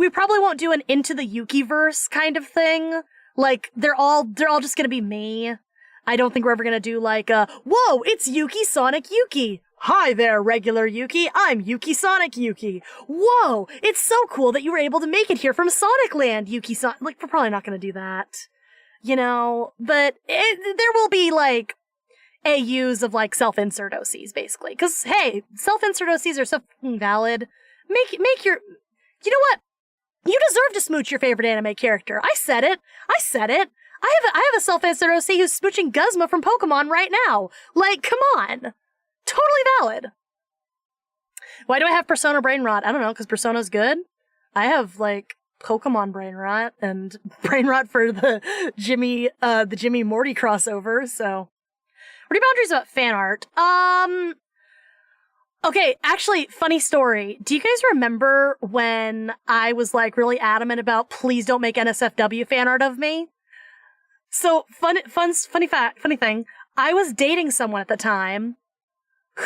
probably won't do an Into the Yuki-verse kind of thing. Like, they're all just gonna be me. I don't think we're ever gonna do like whoa, it's Yuki Sonic Yuki. Hi there, regular Yuki. I'm Yuki Sonic Yuki. Whoa, it's so cool that you were able to make it here from Sonic Land, Yuki Sonic. Like, we're probably not gonna do that. You know, but there will be like AUs of like self-insert OCs, basically. Cause hey, self-insert OCs are so valid. Make your, you know what? You deserve to smooch your favorite anime character. I said it. I have a self-insert OC who's smooching Guzma from Pokemon right now. Like, come on. Totally valid. Why do I have Persona Brain Rot? I don't know, because Persona's good. I have, like, Pokemon Brain Rot and Brain Rot for the Jimmy Morty crossover, so. What are your boundaries about fan art? Okay, actually, funny story. Do you guys remember when I was, like, really adamant about please don't make NSFW fan art of me? So, funny thing, I was dating someone at the time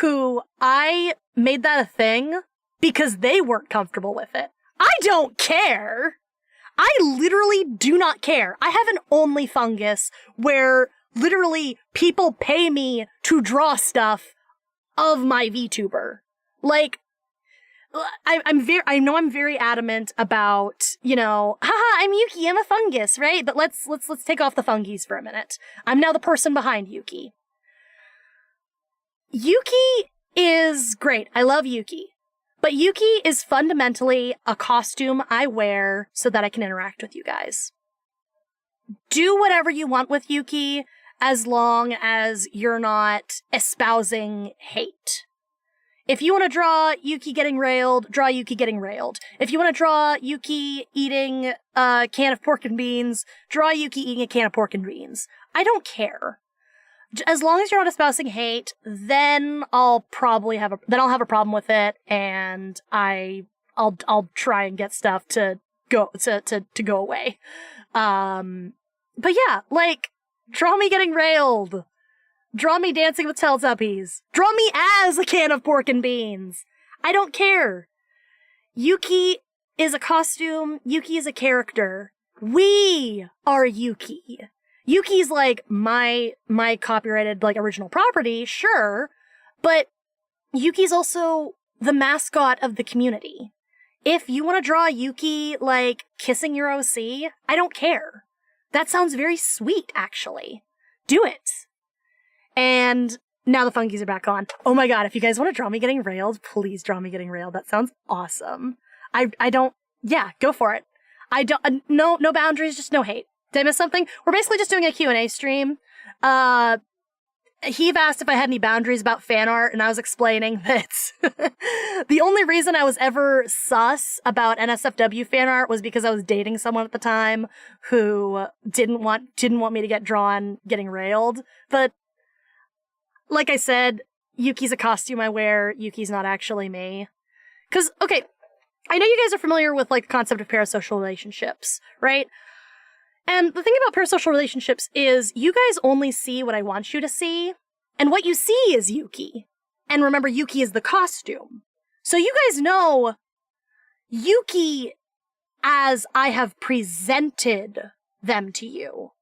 who I made that a thing because they weren't comfortable with it. I don't care! I literally do not care. I have an OnlyFungus where literally people pay me to draw stuff of my VTuber. Like, I know I'm very adamant about, you know, haha, I'm Yuki, I'm a fungus, right? But let's take off the fungies for a minute. I'm now the person behind Yuki. Yuki is great. I love Yuki. But Yuki is fundamentally a costume I wear so that I can interact with you guys. Do whatever you want with Yuki, as long as you're not espousing hate. If you want to draw Yuki getting railed, draw Yuki getting railed. If you want to draw Yuki eating a can of pork and beans, draw Yuki eating a can of pork and beans. I don't care. As long as you're not espousing hate, then I'll have a problem with it, and I'll try and get stuff to go away. But yeah, like, draw me getting railed. Draw me dancing with Teletubbies. Draw me as a can of pork and beans. I don't care. Yuki is a costume. Yuki is a character. We are Yuki. Yuki's like my copyrighted, like, original property, sure, but Yuki's also the mascot of the community. If you want to draw Yuki, like, kissing your OC, I don't care. That sounds very sweet, actually. Do it. And now the fungies are back on. Oh my god, if you guys want to draw me getting railed, please draw me getting railed. That sounds awesome. Yeah, go for it. No boundaries, just no hate. Did I miss something? We're basically just doing a Q&A stream. Heave asked if I had any boundaries about fan art, and I was explaining that the only reason I was ever sus about NSFW fan art was because I was dating someone at the time who didn't want me to get drawn getting railed. But like I said, Yuki's a costume I wear. Yuki's not actually me. Because, okay, I know you guys are familiar with, like, the concept of parasocial relationships, right? And the thing about parasocial relationships is you guys only see what I want you to see, and what you see is Yuki. And remember, Yuki is the costume. So you guys know Yuki as I have presented them to you.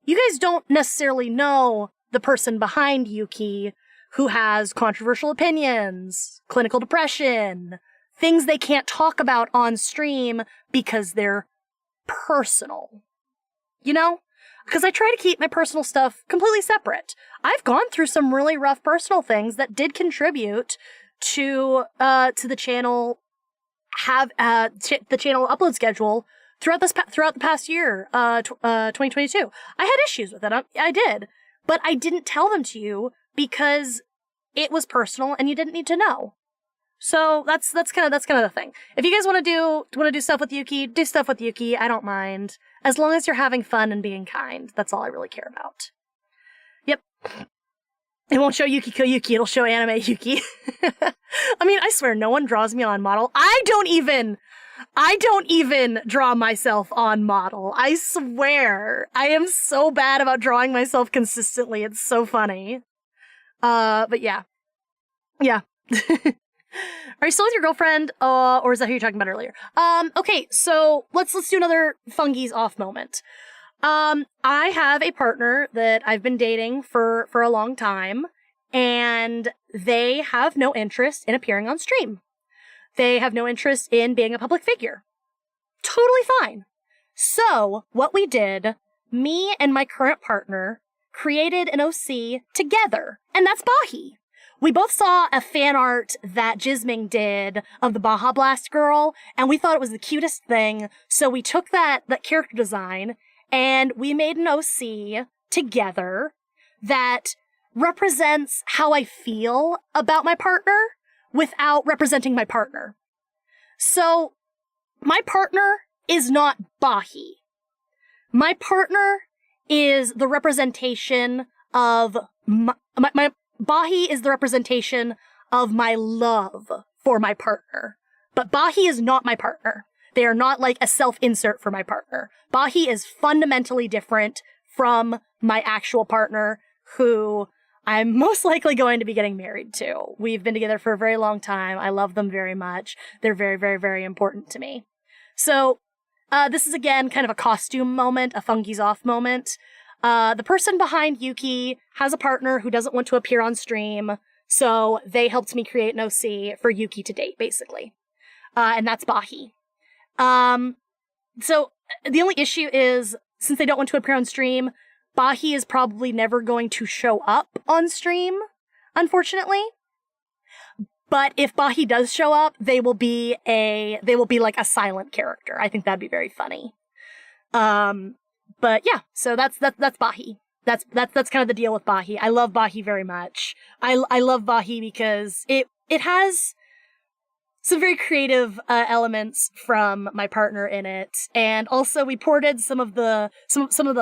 You guys don't necessarily know the person behind Yuki who has controversial opinions, clinical depression, things they can't talk about on stream because they're personal. You know? Because I try to keep my personal stuff completely separate. I've gone through some really rough personal things that did contribute to the channel the channel upload schedule throughout the past year, 2022. I had issues with it. I did, but I didn't tell them to you because it was personal and you didn't need to know. So that's kind of the thing. If you guys want to do stuff with Yuki, do stuff with Yuki. I don't mind, as long as you're having fun and being kind. That's all I really care about. Yep. It won't show Yuki Koyuki. It'll show anime Yuki. I mean, I swear, no one draws me on model. I don't even. I don't even draw myself on model. I swear. I am so bad about drawing myself consistently. It's so funny. But yeah. Yeah. Are you still with your girlfriend? Or is that who you were talking about earlier? Okay, so let's do another fungies off moment. I have a partner that I've been dating for a long time, and they have no interest in appearing on stream. They have no interest in being a public figure. Totally fine. So, what we did, me and my current partner created an OC together, and that's Bahi. We both saw a fan art that Jisming did of the Baja Blast girl, and we thought it was the cutest thing, so we took that character design, and we made an OC together that represents how I feel about my partner without representing my partner. So, my partner is not Bahi. My partner is the representation of my Bahi is the representation of my love for my partner. But Bahi is not my partner. They are not like a self-insert for my partner. Bahi is fundamentally different from my actual partner, who I'm most likely going to be getting married to. We've been together for a very long time. I love them very much. They're very, very, very important to me. So, this is again kind of a costume moment, a fungies off moment. The person behind Yuki has a partner who doesn't want to appear on stream, so they helped me create an OC for Yuki to date, basically. And that's Bahi. So the only issue is, since they don't want to appear on stream, Bahi is probably never going to show up on stream, unfortunately. But if Bahi does show up, they will be like a silent character. I think that'd be very funny. But yeah, so that's Bahi. That's kind of the deal with Bahi. I love Bahi very much. I love Bahi because it has some very creative elements from my partner in it, and also we ported some of the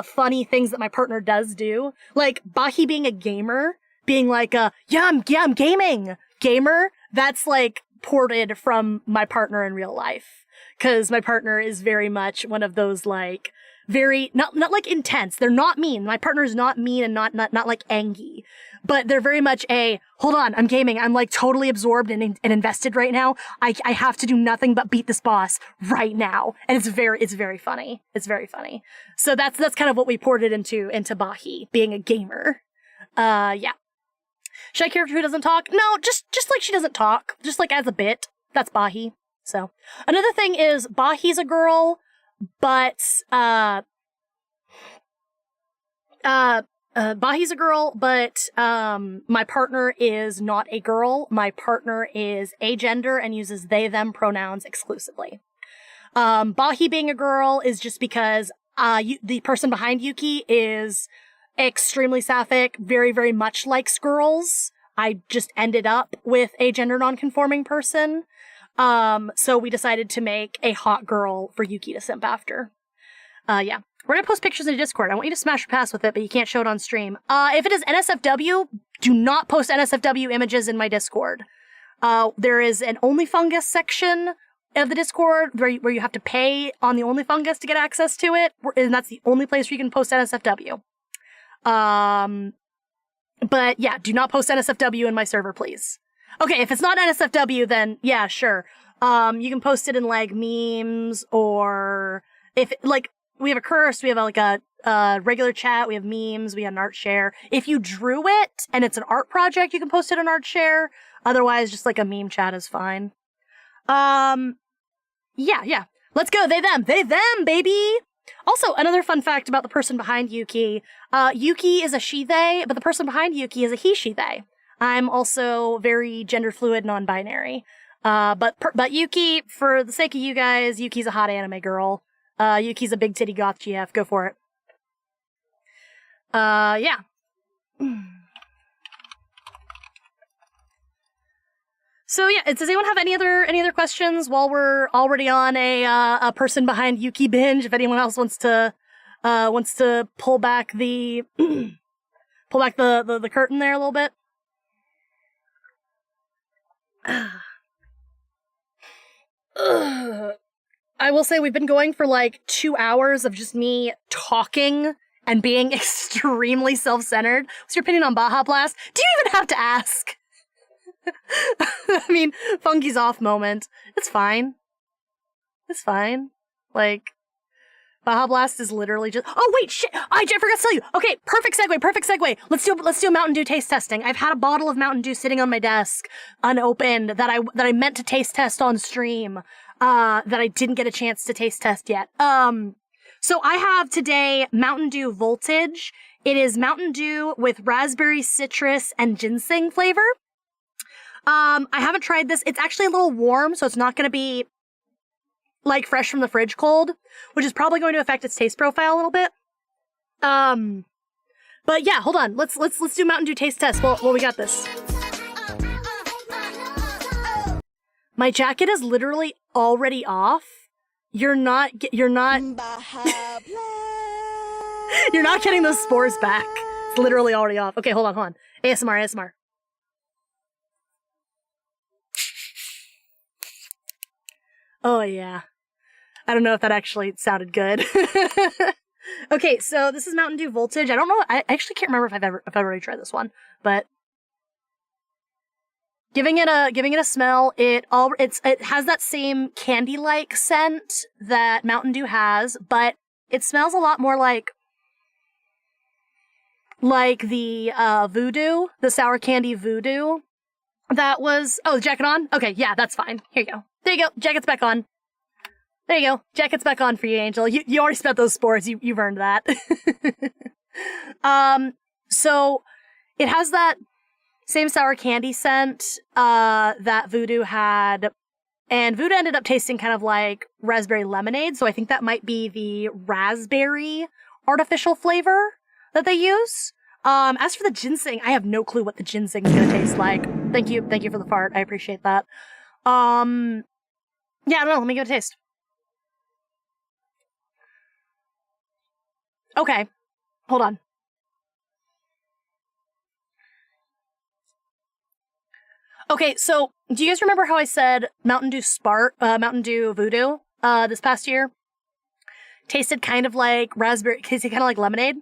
funny things that my partner does do, like Bahi being a gamer, being like I'm gaming gamer. That's like ported from my partner in real life, because my partner is very much one of those like very not like intense. They're not mean. My partner is not mean and not like angry. But they're very much hold on, I'm gaming. I'm like totally absorbed and invested right now. I have to do nothing but beat this boss right now. And it's very funny. It's very funny. So that's kind of what we ported into Bahi, being a gamer. Yeah. Shy character who doesn't talk? No, just like she doesn't talk. Just like as a bit. That's Bahi. So, another thing is Bahi's a girl, but, Bahi's a girl, but, my partner is not a girl. My partner is agender and uses they, them pronouns exclusively. Bahi being a girl is just because, the person behind Yuki is extremely sapphic, very, very much likes girls. I just ended up with a gender non-conforming person. So we decided to make a hot girl for Yuki to simp after. Yeah. We're gonna post pictures in the Discord. I want you to smash or pass with it, but you can't show it on stream. If it is NSFW, do not post NSFW images in my Discord. There is an OnlyFungus section of the Discord where you have to pay on the OnlyFungus to get access to it, and that's the only place where you can post NSFW. But yeah, do not post NSFW in my server, please. Okay, if it's not NSFW, then yeah, sure. You can post it in like memes, or if like we have a curse, we have like a regular chat, we have memes, we have an art share. If you drew it and it's an art project, you can post it on art share. Otherwise, just like a meme chat is fine. Yeah. Let's go. They, them, baby. Also, another fun fact about the person behind Yuki. Yuki is a she, they, but the person behind Yuki is a he, she, they. I'm also very gender fluid, non-binary. But Yuki, for the sake of you guys, Yuki's a hot anime girl. Yuki's a big titty goth GF. Go for it. Yeah. So yeah, does anyone have any other questions while we're already on a person behind Yuki binge? If anyone else wants to pull back the the curtain there a little bit. I will say we've been going for like 2 hours of just me talking and being extremely self-centered. What's your opinion on Baja Blast? Do you even have to ask? I mean, Funky's off moment. It's fine. It's fine. Like, Baja Blast is literally just— oh wait, shit! I forgot to tell you. Okay, perfect segue. Let's do Mountain Dew taste testing. I've had a bottle of Mountain Dew sitting on my desk, unopened, that I meant to taste test on stream, that I didn't get a chance to taste test yet. So I have today Mountain Dew Voltage. It is Mountain Dew with raspberry, citrus, and ginseng flavor. I haven't tried this. It's actually a little warm, so it's not going to be like fresh from the fridge cold, which is probably going to affect its taste profile a little bit. But yeah, hold on. Let's do Mountain Dew taste test. Well, we got this. My jacket is literally already off. You're not Baja you're not getting those spores back. It's literally already off. Okay, hold on. ASMR. Oh yeah. I don't know if that actually sounded good. Okay, so this is Mountain Dew Voltage. I don't know. I actually can't remember if I've already tried this one, but giving it a smell. It has that same candy-like scent that Mountain Dew has, but it smells a lot more like the Voodoo, the sour candy Voodoo. That was— oh, the jacket on? Okay, yeah, that's fine. Here you go. There you go. Jacket's back on. There you go. Jacket's back on for you, Angel. You already spent those spores. You've earned that. So it has that same sour candy scent that Voodoo had, and Voodoo ended up tasting kind of like raspberry lemonade, so I think that might be the raspberry artificial flavor that they use. As for the ginseng, I have no clue what the ginseng is going to taste like. Thank you for the fart. I appreciate that. Yeah, I don't know. Let me give it a taste. Okay. Hold on. Okay, so do you guys remember how I said Mountain Dew Voodoo, this past year? Tasted kind of like lemonade?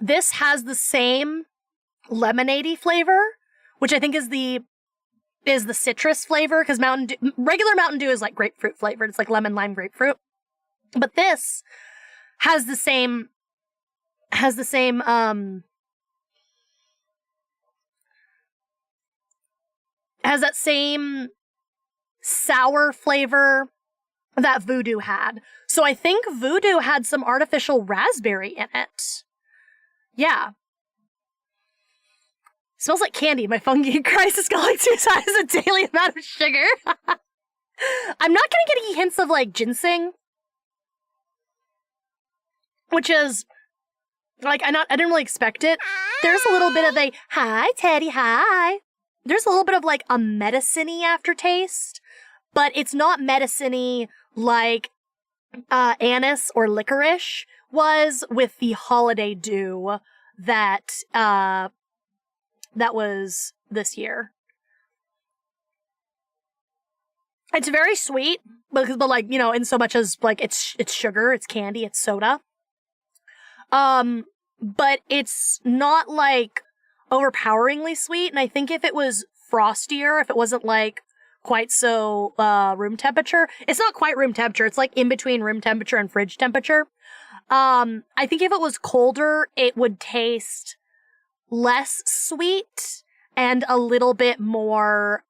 This has the same lemonade-y flavor, which I think is the citrus flavor, because regular Mountain Dew is like grapefruit flavored. It's like lemon, lime, grapefruit. But this has the same has that same sour flavor that Voodoo had. So I think Voodoo had some artificial raspberry in it. Yeah. Smells like candy. My fungi crisis going 2 times a daily amount of sugar. I'm not gonna get any hints of like ginseng, which is like I didn't really expect it. There's a little bit of hi Teddy, hi. There's a little bit of like a medicine-y aftertaste, but it's not medicine-y like anise or licorice was with the holiday dew that was this year. It's very sweet, but like, you know, in so much as like it's sugar, it's candy, it's soda. But it's not like overpoweringly sweet, and I think if it was frostier, if it wasn't like quite so room temperature, it's not quite room temperature, it's like in between room temperature and fridge temperature. I think if it was colder, it would taste less sweet and a little bit more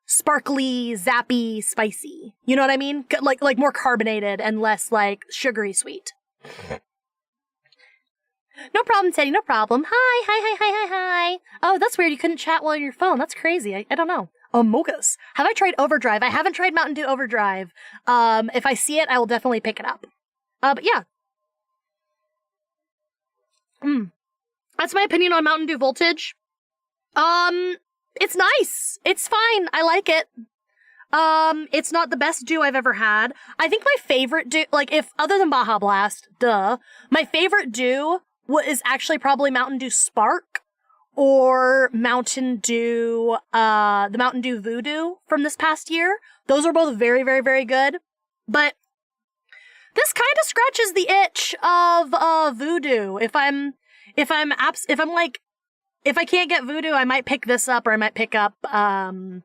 sparkly, zappy, spicy. You know what I mean? Like more carbonated and less like sugary sweet. No problem, Teddy, no problem. Hi. Oh, that's weird. You couldn't chat while on your phone. That's crazy. I don't know. Mochas. Have I tried Overdrive? I haven't tried Mountain Dew Overdrive. If I see it, I will definitely pick it up. But yeah. That's my opinion on Mountain Dew Voltage. It's nice. It's fine. I like it. It's not the best dew I've ever had. I think my favorite dew, like if other than Baja Blast, my favorite dew is actually probably Mountain Dew Spark or Mountain Dew, the Mountain Dew Voodoo from this past year. Those are both very, very, very good. But this kind of scratches the itch of Voodoo. If I can't get Voodoo, I might pick this up, or I might pick up Mountain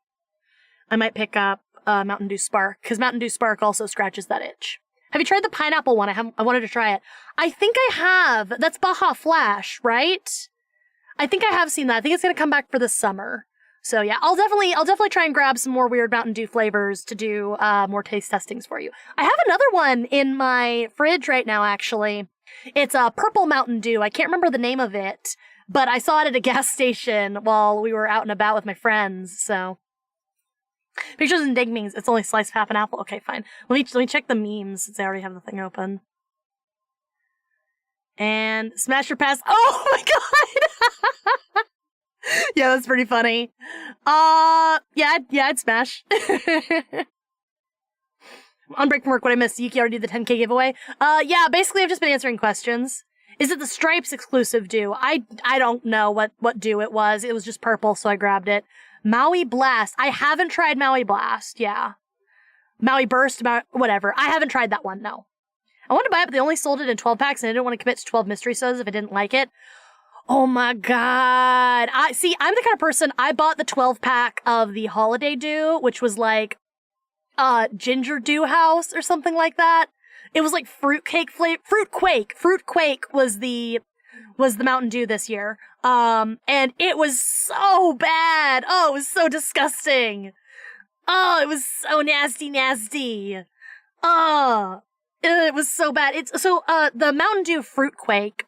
Dew Spark, because Mountain Dew Spark also scratches that itch. Have you tried the pineapple one? I wanted to try it. I think I have. That's Baja Flash, right? I think I have seen that. I think it's gonna come back for the summer. So yeah, I'll definitely try and grab some more weird Mountain Dew flavors to do more taste testings for you. I have another one in my fridge right now, actually. It's a purple Mountain Dew. I can't remember the name of it, but I saw it at a gas station while we were out and about with my friends, so. Pictures and dig means it's only sliced half an apple. Okay, fine. Let me check the memes since I already have the thing open. And smash your pass. Oh my god! Yeah, that's pretty funny. Yeah, I'd smash. On break from work, what I missed. Yuki already did the 10K giveaway. Yeah, basically I've just been answering questions. Is it the Stripes exclusive dew? I don't know what dew it was. It was just purple, so I grabbed it. Maui Blast. I haven't tried Maui Blast, yeah. Maui Burst, whatever. I haven't tried that one, no. I wanted to buy it, but they only sold it in 12 packs, and I didn't want to commit to 12 mystery sodas if I didn't like it. Oh my god. I'm the kind of person, I bought the 12 pack of the Holiday Dew, which was like, Ginger Dew House or something like that. It was like fruitcake flavor. Fruit Quake was the Mountain Dew this year. And it was so bad. Oh, it was so disgusting. Oh, it was so nasty. Oh, it was so bad. The Mountain Dew Fruit Quake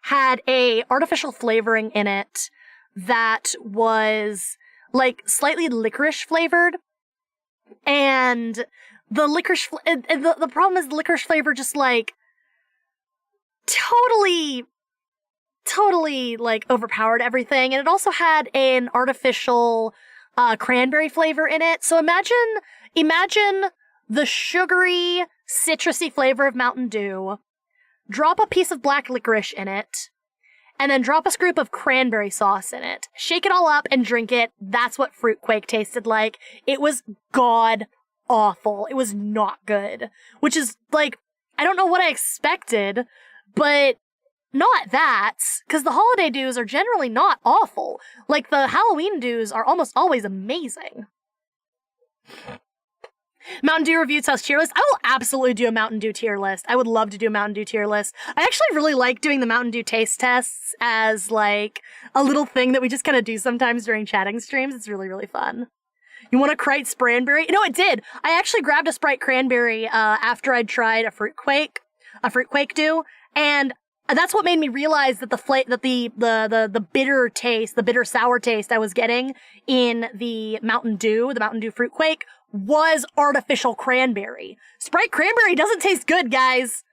had a artificial flavoring in it that was like slightly licorice flavored. And the licorice, the problem is the licorice flavor just like totally like overpowered everything. And it also had an artificial cranberry flavor in it. So imagine the sugary, citrusy flavor of Mountain Dew, drop a piece of black licorice in it, and then drop a scoop of cranberry sauce in it. Shake it all up and drink it. That's what Fruit Quake tasted like. It was god awful. It was not good. Which is like, I don't know what I expected, but not that, because the holiday dews are generally not awful. Like, the Halloween dews are almost always amazing. Mountain Dew reviews house tier list. I will absolutely do a Mountain Dew tier list. I would love to do a Mountain Dew tier list. I actually really like doing the Mountain Dew taste tests as like a little thing that we just kind of do sometimes during chatting streams. It's really, really fun. You want a Sprite Cranberry? No, it did. I actually grabbed a Sprite Cranberry after I'd tried a Fruit Quake Dew, and that's what made me realize that the bitter taste, the bitter sour taste I was getting in the Mountain Dew Fruit Quake, was artificial cranberry. Sprite Cranberry doesn't taste good, guys.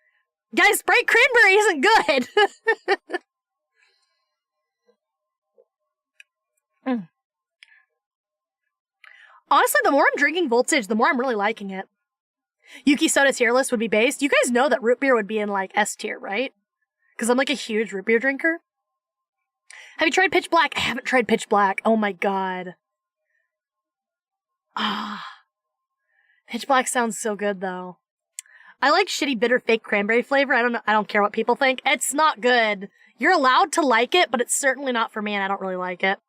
Guys, Sprite Cranberry isn't good. Honestly, the more I'm drinking Voltage, the more I'm really liking it. Yuki Soda tier list would be based. You guys know that root beer would be in like S tier, right? Because I'm like a huge root beer drinker. Have you tried Pitch Black? I haven't tried Pitch Black. Oh my god. Pitch Black sounds so good though. I like shitty bitter fake cranberry flavor. I don't care what people think. It's not good. You're allowed to like it, but it's certainly not for me, and I don't really like it.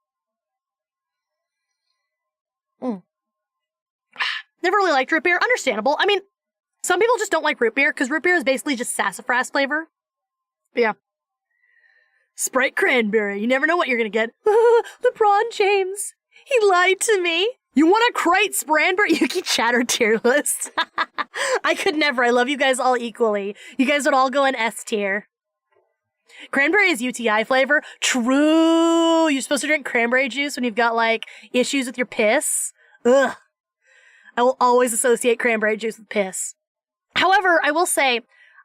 Never really liked root beer. Understandable. I mean, some people just don't like root beer, because root beer is basically just sassafras flavor. But yeah. Sprite Cranberry. You never know what you're gonna get. LeBron James. He lied to me. You want a Crate Spranberry? Yuki Chatter tier list. I could never. I love you guys all equally. You guys would all go in S tier. Cranberry is UTI flavor. True. You're supposed to drink cranberry juice when you've got, like, issues with your piss. Ugh. I will always associate cranberry juice with piss. However, I will say,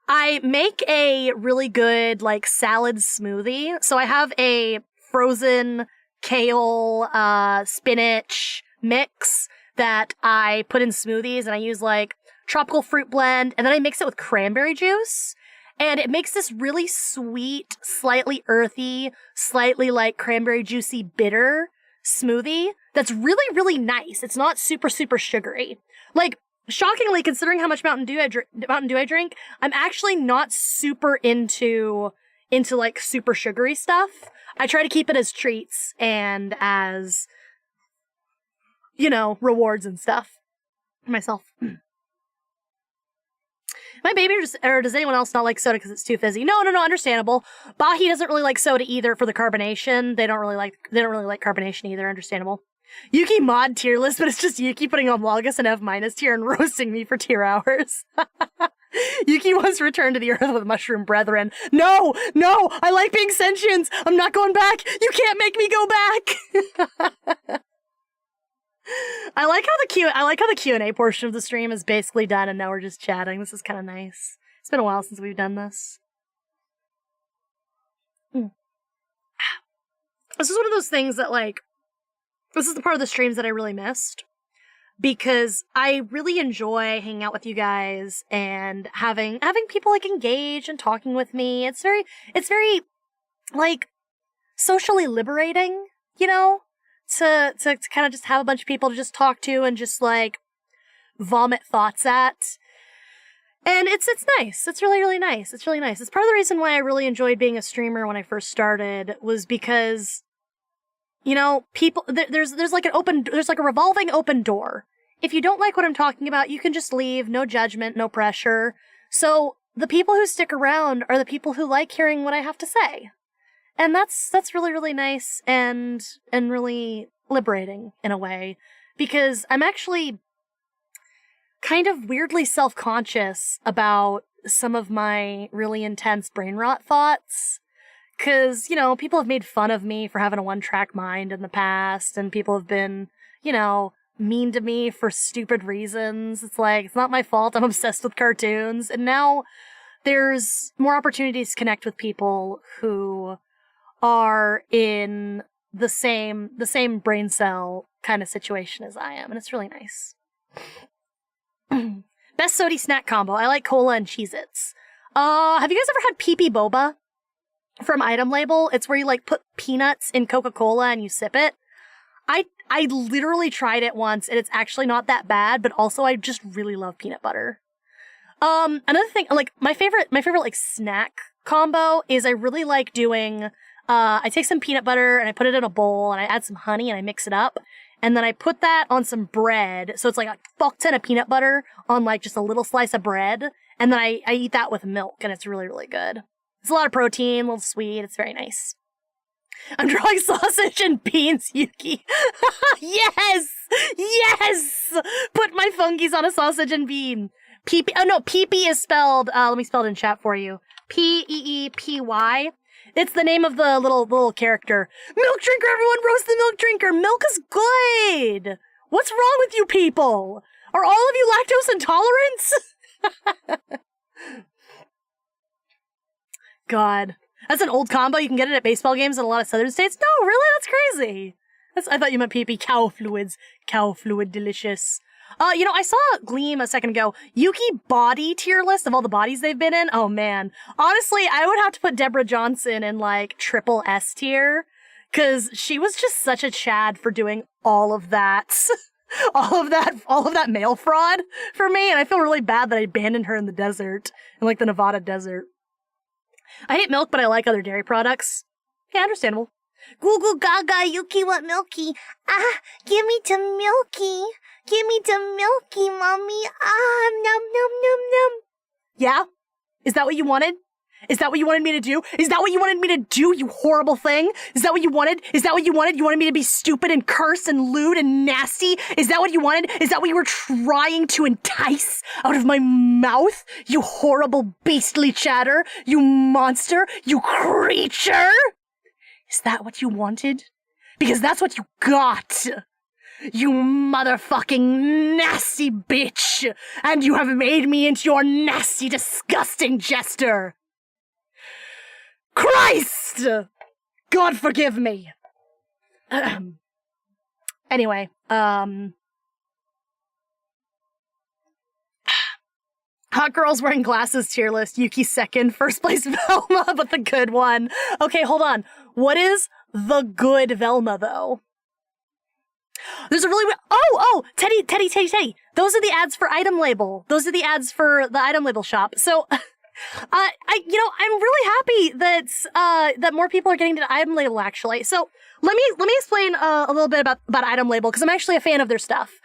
I make a really good, like, salad smoothie. So I have a frozen kale, spinach mix that I put in smoothies, and I use, like, tropical fruit blend, and then I mix it with cranberry juice. And it makes this really sweet, slightly earthy, slightly like cranberry juicy bitter smoothie that's really, really nice. It's not super, super sugary. Like, shockingly, considering how much Mountain Dew I drink, I'm actually not super into like super sugary stuff. I try to keep it as treats and as, you know, rewards and stuff for myself. My baby, or does anyone else not like soda because it's too fizzy? No, understandable. Bahi doesn't really like soda either for the carbonation. They don't really like carbonation either, understandable. Yuki mod tier list, but it's just Yuki putting on Logos and F- tier and roasting me for tier hours. Yuki wants to return to the earth with mushroom brethren. No, I like being sentient. I'm not going back. You can't make me go back. I like how the Q&A portion of the stream is basically done and now we're just chatting. This is kind of nice. It's been a while since we've done this. This is one of those things that, like, this is the part of the streams that I really missed because I really enjoy hanging out with you guys and having people like engage and talking with me. It's very like socially liberating, you know? To kind of just have a bunch of people to just talk to and just like vomit thoughts at. And it's nice. It's really, really nice. It's really nice. It's part of the reason why I really enjoyed being a streamer when I first started was because, you know, people, there's like a revolving open door. If you don't like what I'm talking about, you can just leave. No judgment, no pressure. So the people who stick around are the people who like hearing what I have to say. And that's really, really nice and really liberating in a way, because I'm actually kind of weirdly self-conscious about some of my really intense brain rot thoughts. Cause, you know, people have made fun of me for having a one-track mind in the past, and people have been, you know, mean to me for stupid reasons. It's like, it's not my fault. I'm obsessed with cartoons. And now there's more opportunities to connect with people who are in the same brain cell kind of situation as I am, and it's really nice. Best sody snack combo. I like cola and Cheez-Its. Have you guys ever had Pee Pee Boba from Item Label? It's where you like put peanuts in Coca-Cola and you sip it. I literally tried it once and it's actually not that bad, but also I just really love peanut butter. Another thing, like my favorite like snack combo is I really like doing I take some peanut butter and I put it in a bowl and I add some honey and I mix it up. And then I put that on some bread. So it's like a fuck ton of peanut butter on like just a little slice of bread. And then I eat that with milk and it's really, really good. It's a lot of protein, a little sweet. It's very nice. I'm drawing sausage and beans, Yuki. Yes! Put my fungies on a sausage and bean. Pee-pee. Oh no, pee-pee is spelled, let me spell it in chat for you. P-E-E-P-Y. It's the name of the little character. Milk drinker, everyone, roast the milk drinker. Milk is good. What's wrong with you people? Are all of you lactose intolerant? God. That's an old combo. You can get it at baseball games in a lot of southern states. No, really? That's crazy. I thought you meant pee-pee. Cow fluids. Cow fluid delicious. You know, I saw Gleam a second ago. Yuki body tier list of all the bodies they've been in. Oh man. Honestly, I would have to put Deborah Johnson in like triple S tier. Cause she was just such a Chad for doing all of that. all of that mail fraud for me. And I feel really bad that I abandoned her in the desert. In like the Nevada desert. I hate milk, but I like other dairy products. Yeah, understandable. Goo goo gaga, Yuki want milky. Ah, give me to milky. Give me to milky, mommy. Ah, num num num num. Yeah? Is that what you wanted? Is that what you wanted me to do? Is that what you wanted me to do, you horrible thing? Is that what you wanted? Is that what you wanted? You wanted me to be stupid and curse and lewd and nasty? Is that what you wanted? Is that what you were trying to entice out of my mouth? You horrible beastly chatter? You monster? You creature? Is that what you wanted? Because that's what you got! You motherfucking nasty bitch! And you have made me into your nasty, disgusting jester! Christ! God forgive me! Anyway, Hot girls wearing glasses tier list. Yuki second. First place Velma, but the good one. Okay, hold on. What is the good Velma, though? There's a really... Teddy. Those are the ads for item label. Those are the ads for the item label shop. So, I'm really happy that more people are getting to item label, actually. So, let me explain a little bit about item label, because I'm actually a fan of their stuff.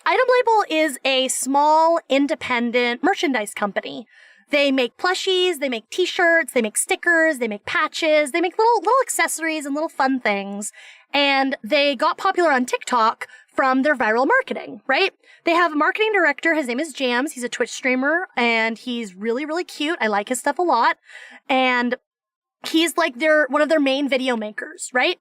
Item Label is a small, independent merchandise company. They make plushies, they make t-shirts, they make stickers, they make patches, they make little accessories and little fun things. And they got popular on TikTok from their viral marketing, right? They have a marketing director. His name is Jams. He's a Twitch streamer, and he's really, really cute. I like his stuff a lot. And he's like one of their main video makers, right?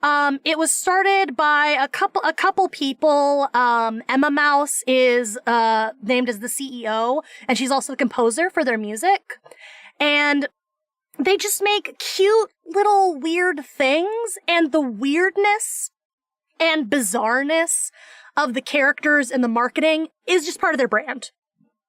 It was started by a couple people. Emma Mouse is, named as the CEO, and she's also the composer for their music. And they just make cute little weird things, and the weirdness and bizarreness of the characters and the marketing is just part of their brand.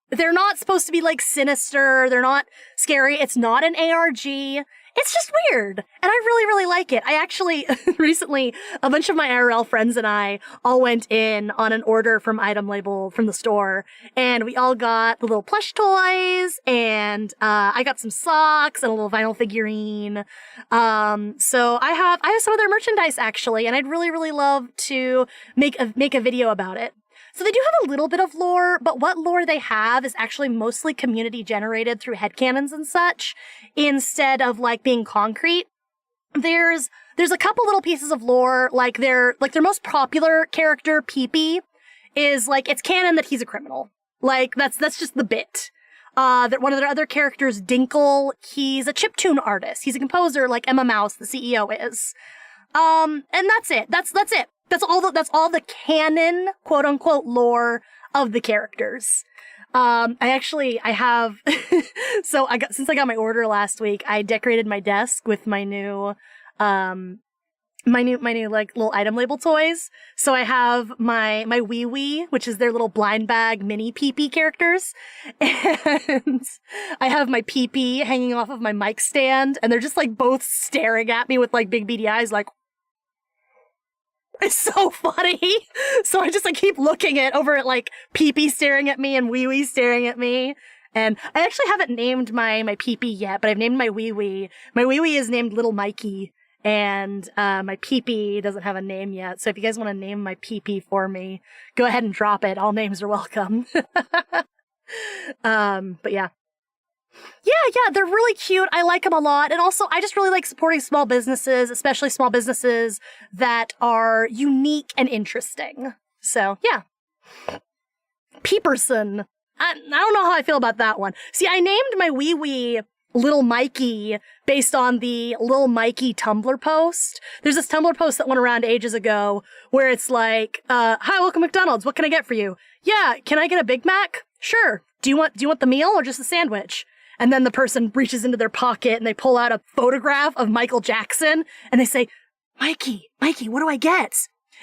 They're not supposed to be like sinister. They're not scary. It's not an ARG. It's just weird. And I really, really like it. I actually, recently, a bunch of my IRL friends and I all went in on an order from Item Label from the store, and we all got the little plush toys, and I got some socks and a little vinyl figurine. So I have some of their merchandise, actually, and I'd really, really love to make a video about it. So they do have a little bit of lore, but what lore they have is actually mostly community generated through headcanons and such, instead of like being concrete. There's a couple little pieces of lore, like their most popular character, Pee-Pee, is like, it's canon that he's a criminal. Like, that's just the bit. That one of their other characters, Dinkle, he's a chiptune artist. He's a composer like Emma Mouse, the CEO, is. And that's it. That's it. That's all the canon, quote unquote, lore of the characters. I have, since I got my order last week, I decorated my desk with my new like little item label toys. So I have my wee wee, which is their little blind bag mini pee-pee characters. And I have my pee-pee hanging off of my mic stand, and they're just like both staring at me with like big beady eyes, like, it's so funny. So I keep looking over at like Pee-Pee staring at me and Wee Wee staring at me. And I actually haven't named my Pee-Pee yet, but I've named my Wee Wee. My Wee Wee is named Little Mikey, and my Pee-Pee doesn't have a name yet. So if you guys want to name my Pee-Pee for me, go ahead and drop it. All names are welcome. But yeah. Yeah, they're really cute. I like them a lot. And also, I just really like supporting small businesses, especially small businesses that are unique and interesting. So, yeah. Peeperson. I don't know how I feel about that one. See, I named my wee wee Little Mikey based on the Little Mikey Tumblr post. There's this Tumblr post that went around ages ago where it's like, hi, welcome to McDonald's. What can I get for you? Yeah, can I get a Big Mac? Sure. Do you want the meal or just a sandwich? And then the person reaches into their pocket and they pull out a photograph of Michael Jackson and they say, Mikey, what do I get?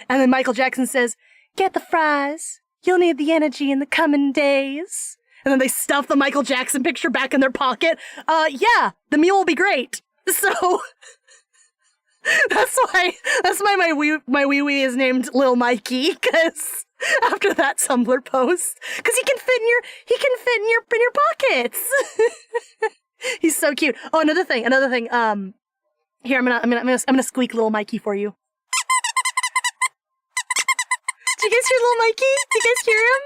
And then Michael Jackson says, get the fries. You'll need the energy in the coming days. And then they stuff the Michael Jackson picture back in their pocket. Yeah, the meal will be great. So that's why my wee wee is named Lil Mikey, because after that Tumblr post, because he can fit in your pockets. He's so cute. Oh, another thing. Here, I'm gonna squeak Little Mikey for you. Did you guys hear Little Mikey? Did you guys hear him?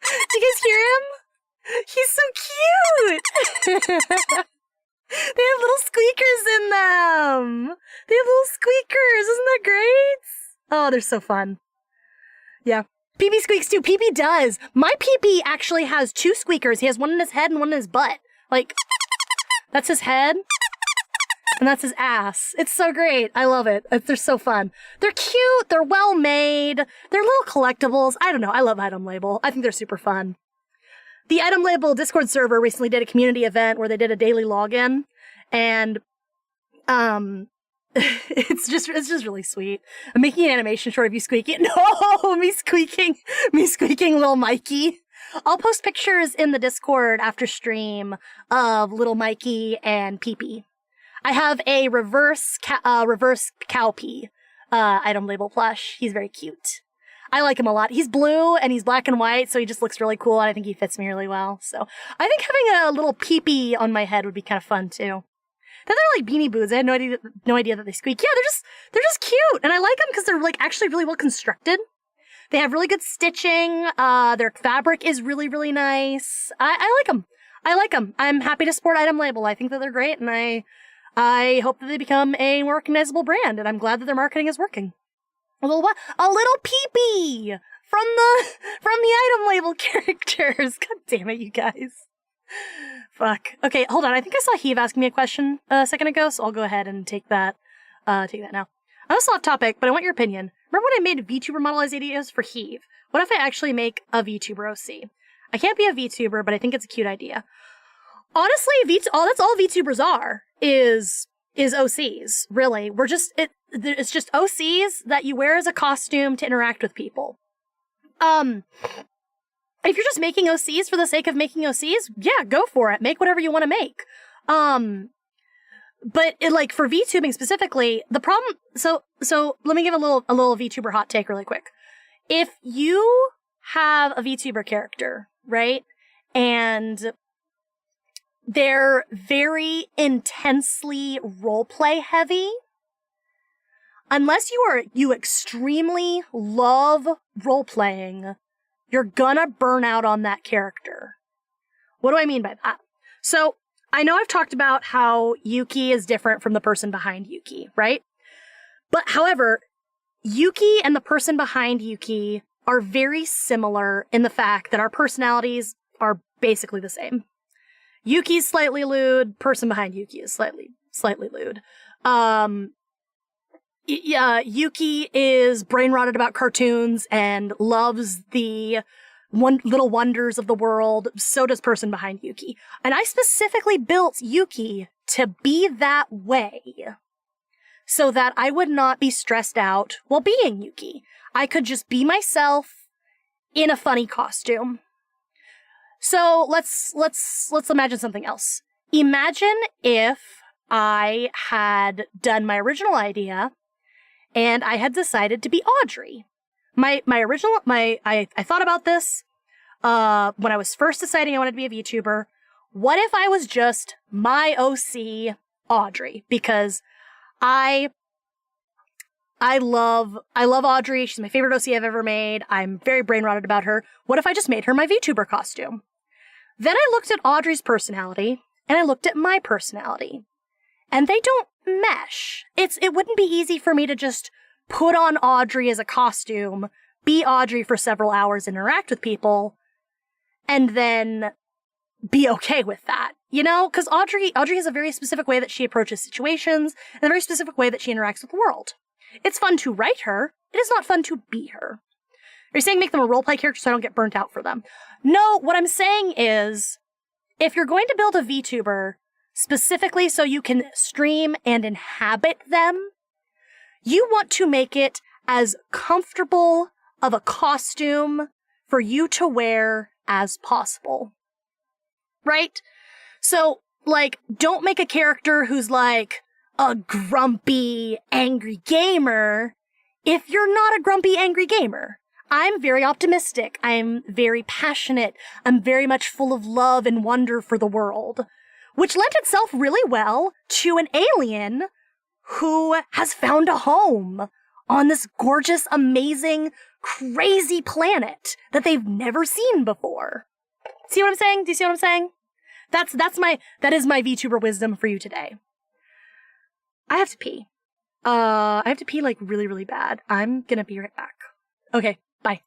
Did you guys hear him? He's so cute. They have little squeakers in them. They have little squeakers. Isn't that great? Oh, they're so fun. Yeah. Pee-Pee squeaks too. Pee-Pee does. My Pee-Pee actually has two squeakers. He has one in his head and one in his butt. Like, that's his head. And that's his ass. It's so great. I love it. They're so fun. They're cute. They're well made. They're little collectibles. I don't know. I love Item Label. I think they're super fun. The Item Label Discord server recently did a community event where they did a daily login, and it's just really sweet. I'm making an animation short of you squeaking. No, me squeaking Little Mikey. I'll post pictures in the Discord after stream of little Mikey and Pee-Pee. I have a reverse Cowpea item label plush. He's very cute. I like him a lot. He's blue and he's black and white, so he just looks really cool, and I think he fits me really well. So I think having a little Pee-Pee on my head would be kind of fun too. They're like Beanie Boots. I had no idea that they squeak. Yeah, they're just cute, and I like them because they're like actually really well constructed. They have really good stitching. Their fabric is really, really nice. I like them. I like them. I'm happy to support Item Label. I think that they're great, and I hope that they become a more recognizable brand, and I'm glad that their marketing is working. A little Pee-Pee from the Item Label characters. God damn it, you guys. Fuck. Okay, hold on. I think I saw Heave asking me a question a second ago, so I'll go ahead and take that now. I'm still off topic, but I want your opinion. Remember when I made VTuber modelized videos for Heave? What if I actually make a VTuber OC? I can't be a VTuber, but I think it's a cute idea. Honestly, that's all VTubers are, is OCs, really. It's just OCs that you wear as a costume to interact with people. If you're just making OCs for the sake of making OCs, yeah, go for it. Make whatever you want to make. But like for VTubing specifically, the problem, so let me give a little VTuber hot take really quick. If you have a VTuber character, right? And they're very intensely roleplay heavy, unless you extremely love roleplaying, you're gonna burn out on that character. What do I mean by that? So, I know I've talked about how Yuki is different from the person behind Yuki, right? But however, Yuki and the person behind Yuki are very similar in the fact that our personalities are basically the same. Yuki's slightly lewd, person behind Yuki is slightly lewd. Yuki is brain-rotted about cartoons and loves the little wonders of the world. So does person behind Yuki. And I specifically built Yuki to be that way so that I would not be stressed out while being Yuki. I could just be myself in a funny costume. So let's imagine something else. Imagine if I had done my original idea and I had decided to be Audrey. I thought about this when I was first deciding I wanted to be a VTuber. What if I was just my OC Audrey? Because I love Audrey. She's my favorite OC I've ever made. I'm very brain rotted about her. What if I just made her my VTuber costume? Then I looked at Audrey's personality and I looked at my personality, and they don't mesh. It wouldn't be easy for me to just put on Audrey as a costume, be Audrey for several hours, interact with people, and then be okay with that, you know? Because Audrey has a very specific way that she approaches situations and a very specific way that she interacts with the world. It's fun to write her. It is not fun to be her. Are you saying make them a roleplay character so I don't get burnt out for them? No, what I'm saying is, if you're going to build a VTuber specifically so you can stream and inhabit them, you want to make it as comfortable of a costume for you to wear as possible. Right? So, like, don't make a character who's like a grumpy, angry gamer if you're not a grumpy, angry gamer. I'm very optimistic. I'm very passionate. I'm very much full of love and wonder for the world, which lent itself really well to an alien who has found a home on this gorgeous, amazing, crazy planet that they've never seen before. See what I'm saying? Do you see what I'm saying? That is my VTuber wisdom for you today. I have to pee. I have to pee like really, really bad. I'm gonna be right back. Okay, bye.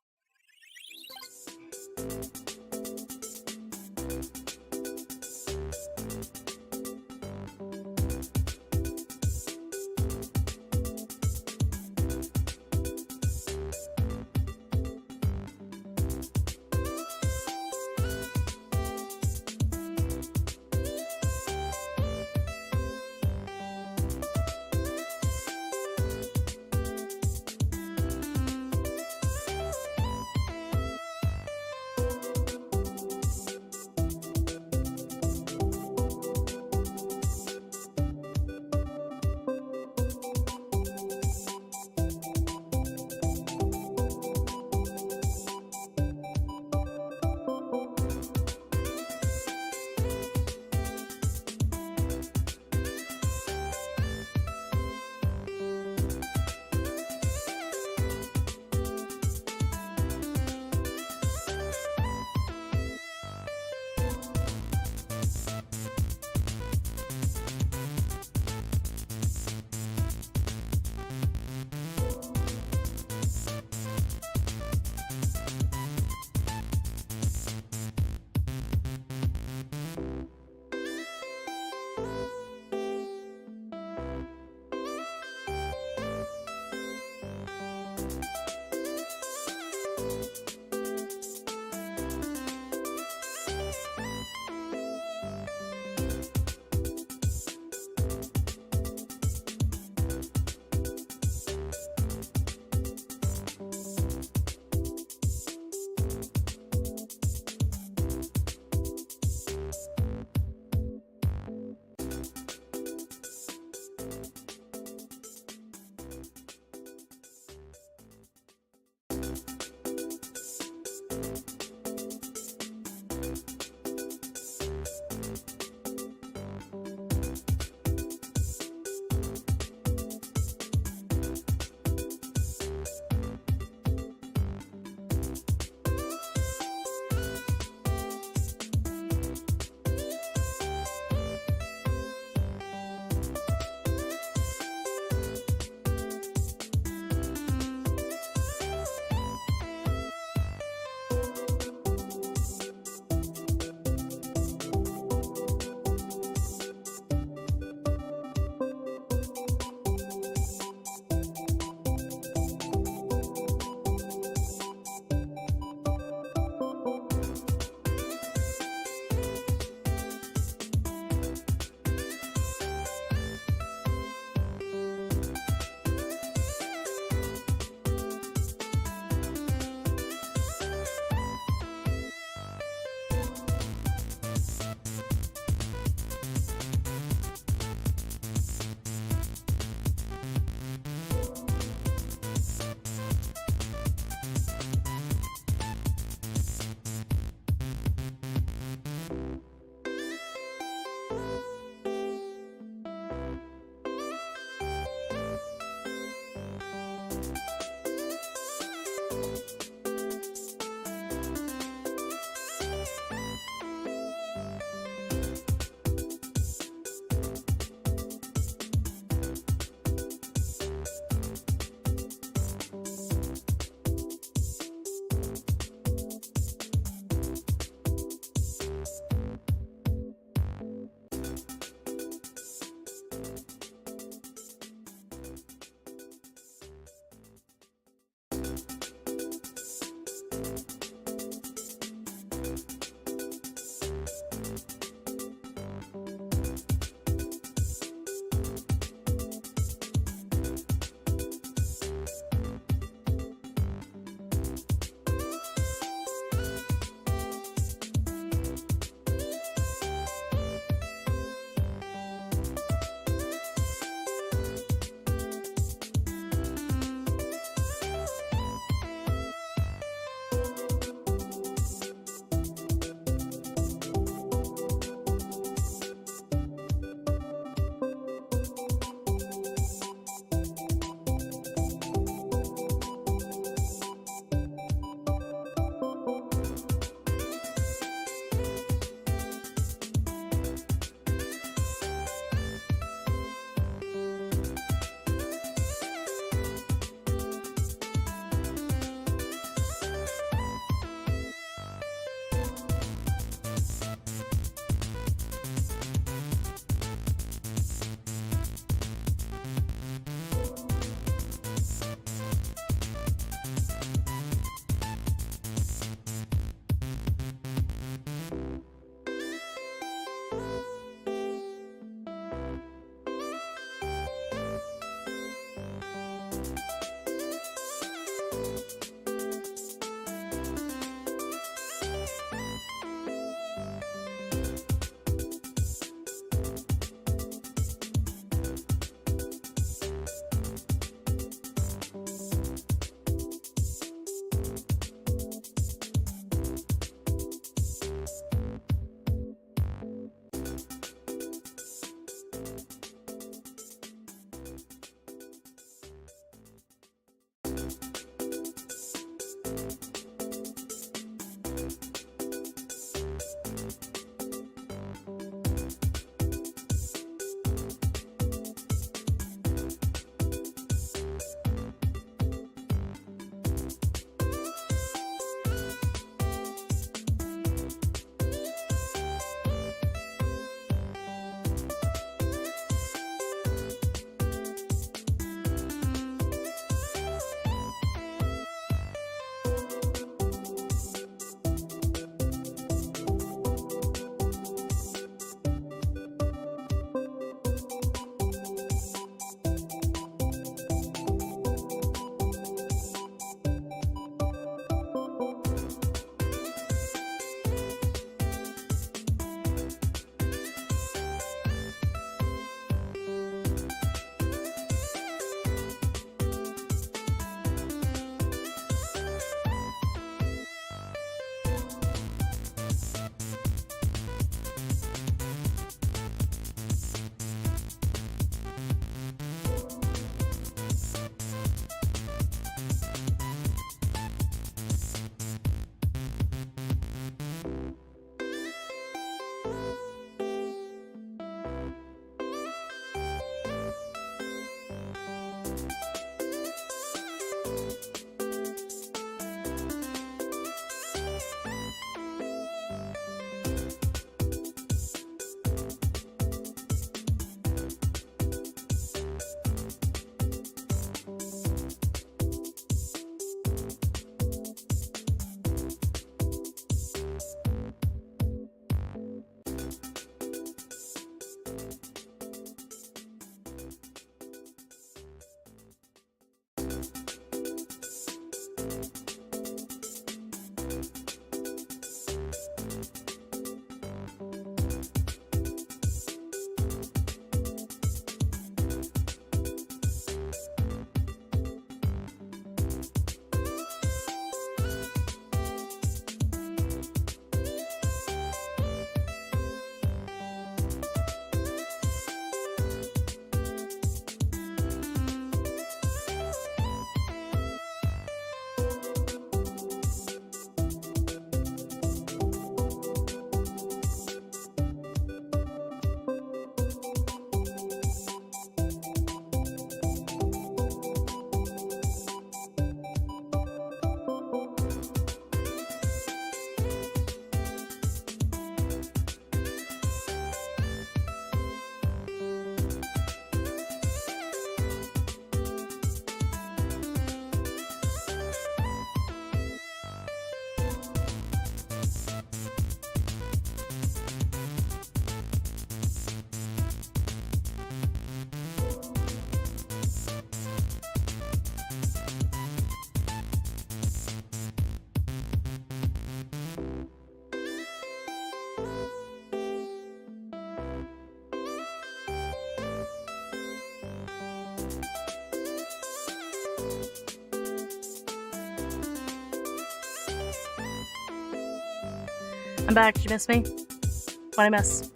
I'm back. Did you miss me? What'd I miss?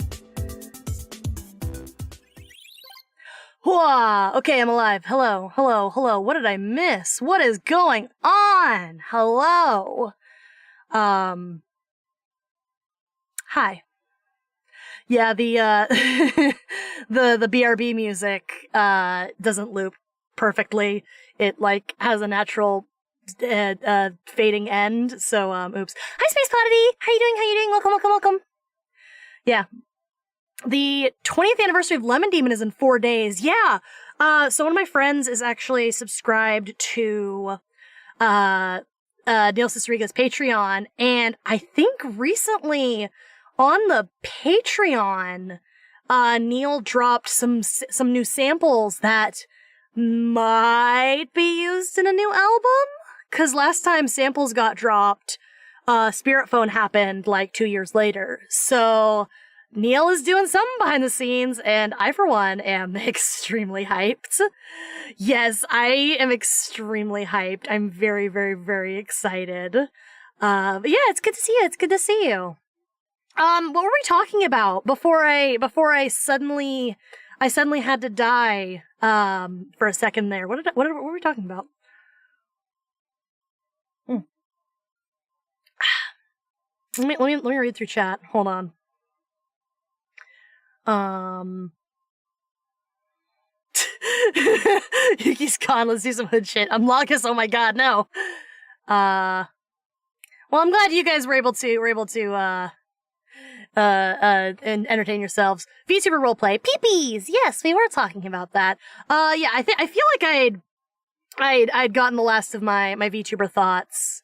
Whoa! Okay, I'm alive. Hello, hello, hello. What did I miss? What is going on? Hello. Hi. Yeah, the the BRB music doesn't loop perfectly. It like has a natural fading end. So oops. Hi, Space Oddity. How you doing? How you doing? Welcome, welcome, welcome. Yeah. The 20th anniversary of Lemon Demon is in 4 days. Yeah. So one of my friends is actually subscribed to Neil Ciceriga's Patreon, and I think recently on the Patreon, Neil dropped some new samples that might be used in a new album. Because last time samples got dropped, Spirit Phone happened like 2 years later. So Neil is doing something behind the scenes, and I, for one, am extremely hyped. Yes, I am extremely hyped. I'm very, very, very excited. But yeah, it's good to see you. It's good to see you. What were we talking about before I suddenly had to die, for a second there? What were we talking about? Let me read through chat. Hold on. Yuki's gone. Let's do some hood shit. I'm Locus. Oh my god, no. Well, I'm glad you guys were able to and entertain yourselves. VTuber roleplay. Peepees! Yes, we were talking about that. Yeah, I feel like I'd gotten the last of my VTuber thoughts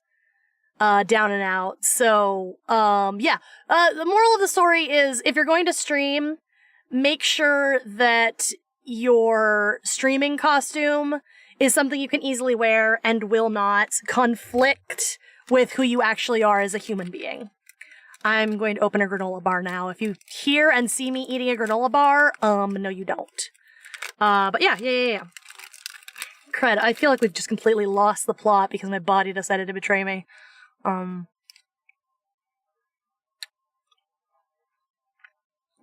down and out. So, yeah. The moral of the story is, if you're going to stream, make sure that your streaming costume is something you can easily wear and will not conflict with who you actually are as a human being. I'm going to open a granola bar now. If you hear and see me eating a granola bar, no you don't. But yeah. Cred, I feel like we've just completely lost the plot because my body decided to betray me.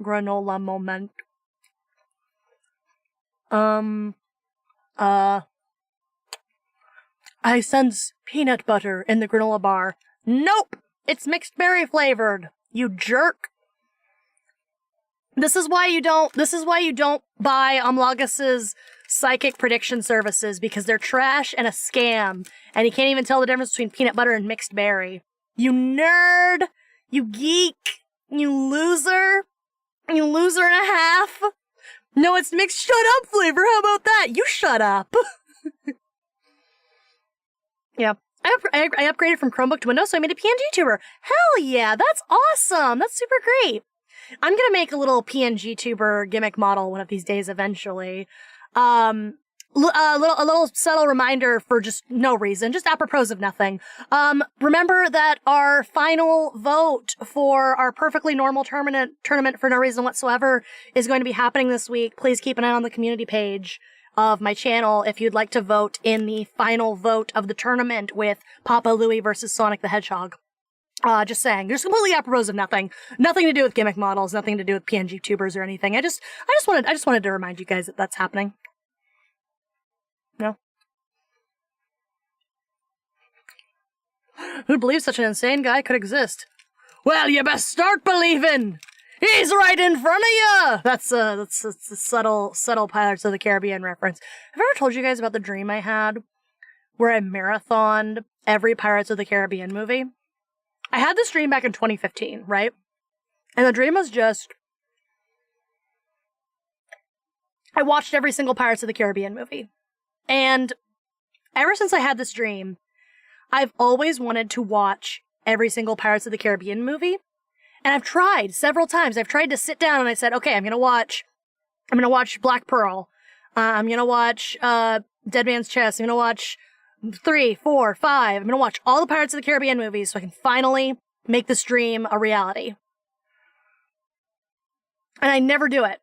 Granola moment. I sense peanut butter in the granola bar. Nope! It's mixed berry flavored, you jerk. This is why you don't buy Amlagus's psychic prediction services, because they're trash and a scam, and you can't even tell the difference between peanut butter and mixed berry. You nerd! You geek! You loser! You loser and a half! No, it's mixed shut up flavor, how about that? You shut up! Yeah. I upgraded from Chromebook to Windows, so I made a PNG tuber. Hell yeah, that's awesome! That's super great! I'm gonna make a little PNG tuber gimmick model one of these days eventually. A little subtle reminder for just no reason, just apropos of nothing. Remember that our final vote for our perfectly normal tournament for no reason whatsoever is going to be happening this week. Please keep an eye on the community page of my channel if you'd like to vote in the final vote of the tournament with Papa Louie versus Sonic the Hedgehog. Just saying. There's completely apropos of nothing. Nothing to do with gimmick models, nothing to do with PNG tubers or anything. I just wanted to remind you guys that that's happening. No? Who'd believe such an insane guy could exist? Well, you best start believing! He's right in front of you! That's a subtle Pirates of the Caribbean reference. Have I ever told you guys about the dream I had where I marathoned every Pirates of the Caribbean movie? I had this dream back in 2015, right? And the dream was just, I watched every single Pirates of the Caribbean movie. And ever since I had this dream, I've always wanted to watch every single Pirates of the Caribbean movie. And I've tried several times. I've tried to sit down and I said, okay, I'm gonna watch Black Pearl. I'm gonna watch, Dead Man's Chest. I'm gonna watch 3, 4, 5. I'm gonna watch all the Pirates of the Caribbean movies so I can finally make this dream a reality. And I never do it.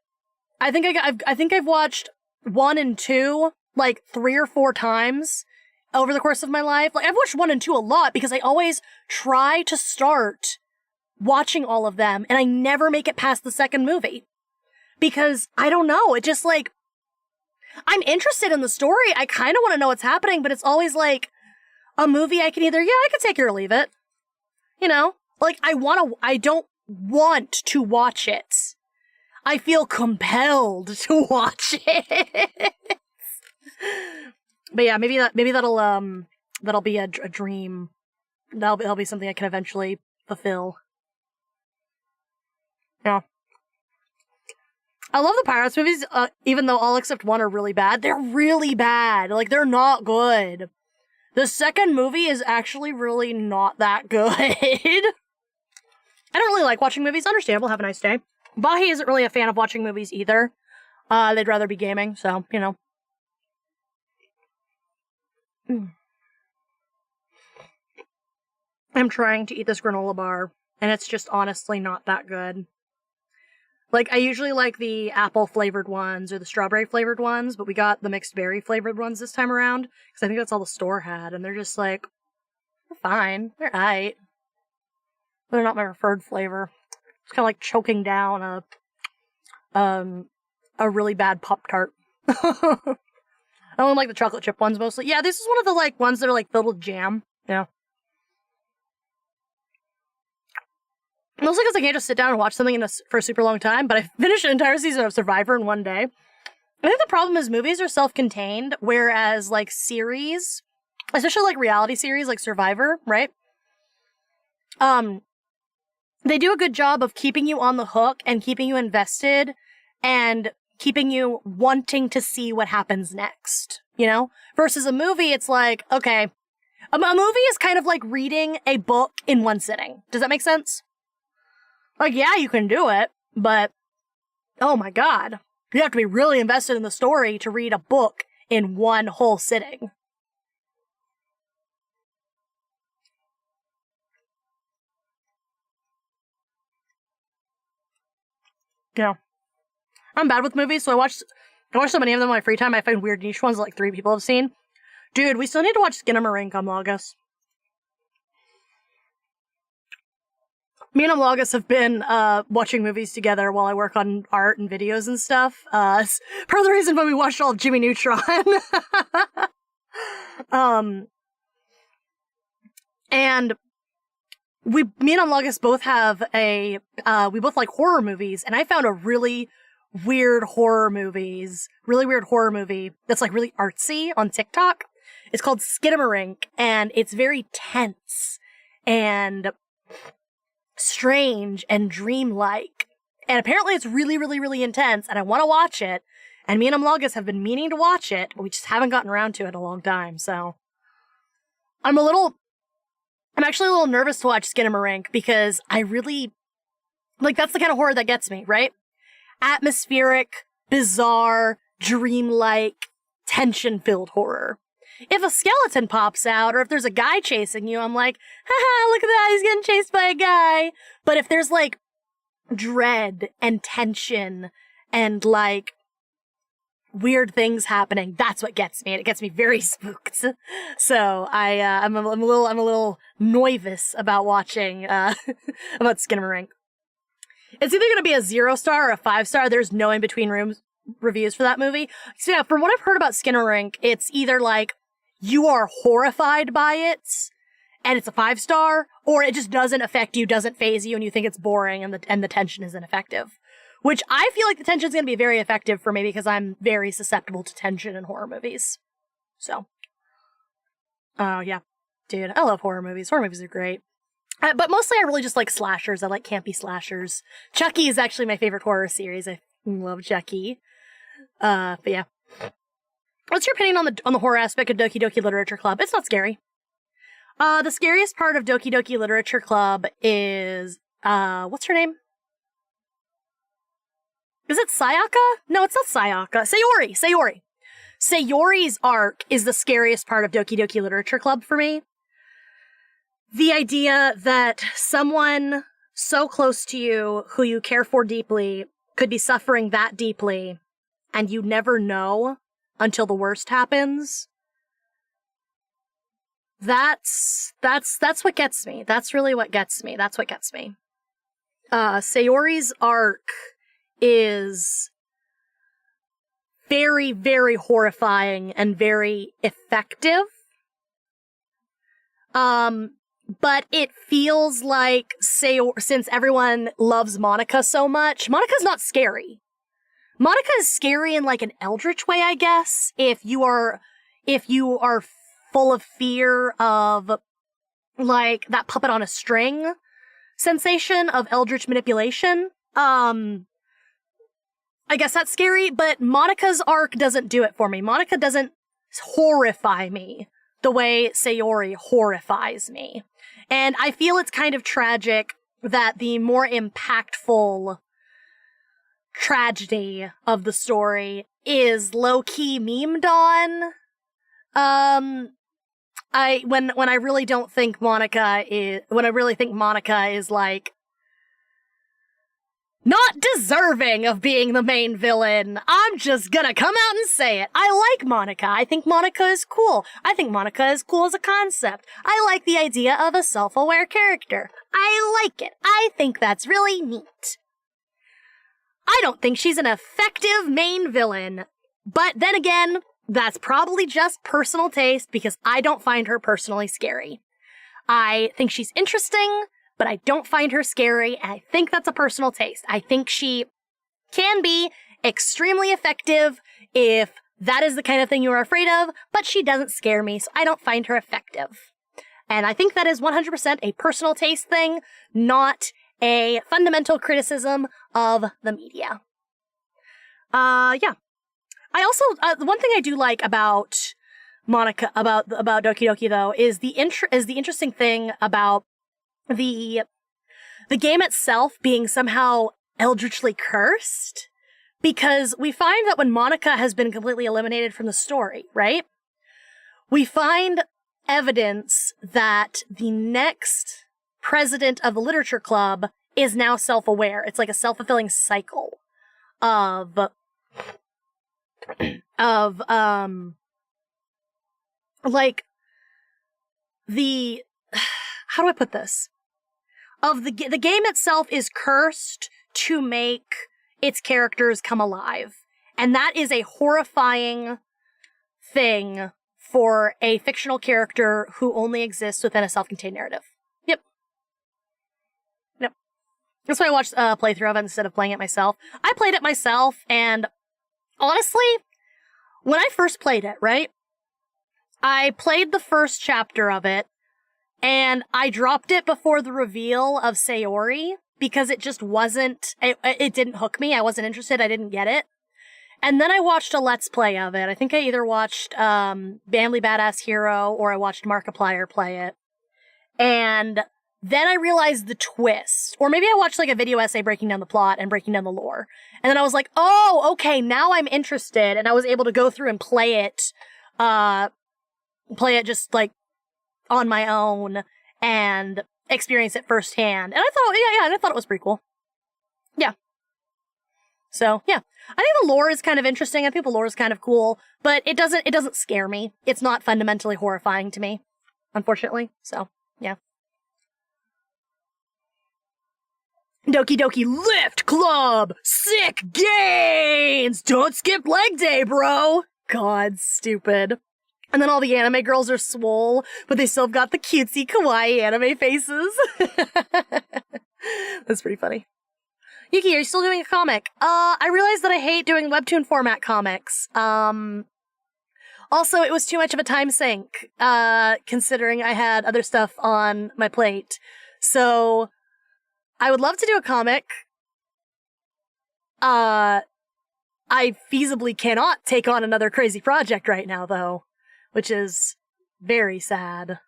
I think I've watched 1 and 2 like 3 or 4 times over the course of my life. Like, I've watched 1 and 2 a lot because I always try to start watching all of them and I never make it past the second movie. Because, I don't know, it just like, I'm interested in the story. I kind of want to know what's happening, but it's always like a movie I can either, I can take it or leave it. You know? Like, I don't want to watch it. I feel compelled to watch it. But yeah, maybe that'll be a dream. That'll be something I can eventually fulfill. Yeah. I love the Pirates movies, even though all except 1 are really bad. They're really bad. Like, they're not good. The second movie is actually really not that good. I don't really like watching movies. Understandable. Have a nice day. Bahi isn't really a fan of watching movies either. They'd rather be gaming, so, you know. I'm trying to eat this granola bar, and it's just honestly not that good. Like, I usually like the apple-flavored ones or the strawberry-flavored ones, but we got the mixed berry-flavored ones this time around, because I think that's all the store had, and they're just like, they're fine. They're aight. They're not my preferred flavor. It's kind of like choking down a really bad Pop-Tart. I only like the chocolate chip ones mostly. Yeah, this is one of the, like, ones that are, like, filled with jam. Yeah. Mostly because I can't just sit down and watch something for a super long time, but I finished an entire season of Survivor in one day. I think the problem is movies are self-contained, whereas, like, series, especially, like, reality series like Survivor, right? They do a good job of keeping you on the hook and keeping you invested and keeping you wanting to see what happens next, you know? Versus a movie, it's like, okay, a movie is kind of like reading a book in one sitting. Does that make sense? Like, yeah, you can do it, but, oh my god, you have to be really invested in the story to read a book in one whole sitting. Yeah. I'm bad with movies, so I watch so many of them in my free time, I find weird niche ones that, like, 3 people have seen. Dude, we still need to watch Skinamarink on Logos. Me and Amlagus have been watching movies together while I work on art and videos and stuff. It's part of the reason why we watched all of Jimmy Neutron. And me and Amlagus both have we both like horror movies, and I found a really weird horror movie that's like really artsy on TikTok. It's called Skinamarink, and it's very tense and strange and dreamlike. And apparently it's really, really, really intense, and I want to watch it. And me and Amlagus have been meaning to watch it, but we just haven't gotten around to it in a long time, so. I'm actually a little nervous to watch Skinamarink because I really, like, that's the kind of horror that gets me, right? Atmospheric, bizarre, dreamlike, tension-filled horror. If a skeleton pops out, or if there's a guy chasing you, I'm like, haha, look at that, he's getting chased by a guy. But if there's, like, dread and tension and, like, weird things happening, that's what gets me. And it gets me very spooked. So I'm a little nervous about watching, about Skinamarink. It's either going to be a 0-star or a 5-star. There's no in-between reviews for that movie. So yeah, from what I've heard about Skinamarink, it's either, like, you are horrified by it, and it's a 5-star, or it just doesn't affect you, doesn't faze you, and you think it's boring, and the tension is ineffective. Which I feel like the tension's gonna be very effective for me because I'm very susceptible to tension in horror movies. So. Oh, yeah. Dude, I love horror movies. Horror movies are great. But mostly I really just like slashers. I like campy slashers. Chucky is actually my favorite horror series. I love Chucky. But yeah. What's your opinion on the horror aspect of Doki Doki Literature Club? It's not scary. The scariest part of Doki Doki Literature Club is, what's her name? Is it Sayaka? No, it's not Sayaka. Sayori. Sayori's arc is the scariest part of Doki Doki Literature Club for me. The idea that someone so close to you, who you care for deeply, could be suffering that deeply, and you never know until the worst happens. That's what gets me. That's really what gets me. That's what gets me. Sayori's arc is very, very horrifying and very effective. But it feels like, since everyone loves Monica so much, Monica's not scary. Monica is scary in, like, an eldritch way, I guess, if you are full of fear of, like, that puppet on a string sensation of eldritch manipulation. I guess that's scary, but Monica's arc doesn't do it for me. Monica doesn't horrify me the way Sayori horrifies me. And I feel it's kind of tragic that the more impactful tragedy of the story is low-key memed on. when I really don't think Monica is like not deserving of being the main villain. I'm just gonna come out and say it. I like Monica. I think Monica is cool. I think Monica is cool as a concept. I like the idea of a self-aware character. I like it. I think that's really neat. I don't think she's an effective main villain. But then again, that's probably just personal taste because I don't find her personally scary. I think she's interesting, but I don't find her scary, and I think that's a personal taste. I think she can be extremely effective if that is the kind of thing you are afraid of, but she doesn't scare me, so I don't find her effective. And I think that is 100% a personal taste thing, not a fundamental criticism of the media. Yeah. I also, the one thing I do like about Monica, about Doki Doki though, is the interesting thing about the game itself being somehow eldritchly cursed, because we find that when Monica has been completely eliminated from the story, right? We find evidence that the next president of the literature club is now self-aware. It's like a self-fulfilling cycle of like the, how do I put this? The game itself is cursed to make its characters come alive. And that is a horrifying thing for a fictional character who only exists within a self-contained narrative. Yep. That's why I watched a playthrough of it instead of playing it myself. I played it myself, and honestly, when I first played it, right? I played the first chapter of it, and I dropped it before the reveal of Sayori because it just wasn't, it didn't hook me. I wasn't interested. I didn't get it. And then I watched a Let's Play of it. I think I either watched Family Badass Hero or I watched Markiplier play it. And then I realized the twist. Or maybe I watched like a video essay breaking down the plot and breaking down the lore. And then I was like, oh, okay, now I'm interested. And I was able to go through and play it just like on my own and experience it firsthand. And I thought, and I thought it was pretty cool. Yeah. So, yeah. I think the lore is kind of interesting. I think the lore is kind of cool, but it doesn't scare me. It's not fundamentally horrifying to me, unfortunately. So, yeah. Doki Doki Lift Club! Sick gains! Don't skip leg day, bro! God, stupid. And then all the anime girls are swole, but they still have got the cutesy kawaii anime faces. That's pretty funny. Yuki, are you still doing a comic? I realized that I hate doing webtoon format comics. Also, it was too much of a time sink, considering I had other stuff on my plate. So, I would love to do a comic. I feasibly cannot take on another crazy project right now, though, which is very sad.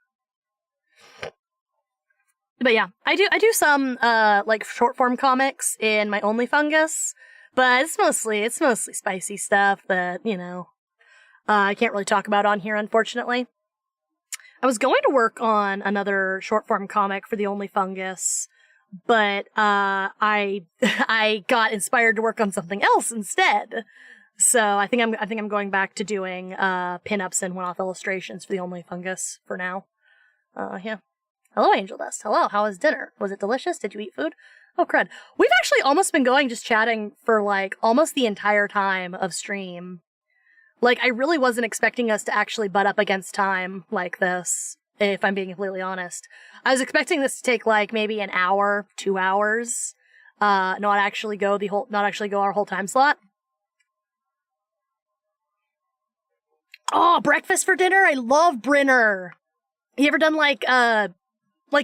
But yeah, I do some like short form comics in my Only Fungus, but it's mostly spicy stuff that, you know, I can't really talk about on here, unfortunately. I was going to work on another short form comic for the Only Fungus, but I got inspired to work on something else instead. So I think I'm going back to doing pinups and one-off illustrations for the Only Fungus for now. Yeah. Hello, Angel Dust. Hello, how was dinner? Was it delicious? Did you eat food? Oh, crud. We've actually almost been going just chatting for, like, almost the entire time of stream. Like, I really wasn't expecting us to actually butt up against time like this, if I'm being completely honest. I was expecting this to take, like, maybe an hour, 2 hours, not actually go our whole time slot. Oh, breakfast for dinner? I love Brinner. You ever done, like,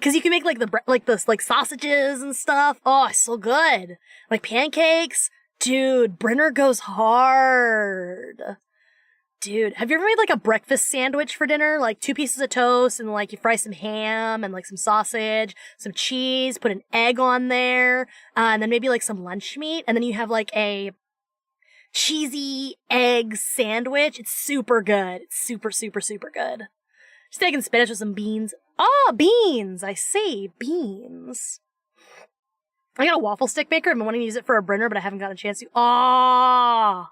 cause you can make, like, sausages and stuff. Oh, it's so good. Like, pancakes. Dude, Brinner goes hard. Dude, have you ever made, like, a breakfast sandwich for dinner? Like, 2 pieces of toast, and, like, you fry some ham, and, like, some sausage, some cheese, put an egg on there, and then maybe, like, some lunch meat, and then you have, like, a cheesy egg sandwich. It's super good. It's super, super, super good. Steak and spinach with some beans. Oh, beans! I see. Beans. I got a waffle stick maker. I've been wanting to use it for a brinner, but I haven't gotten a chance to. Oh!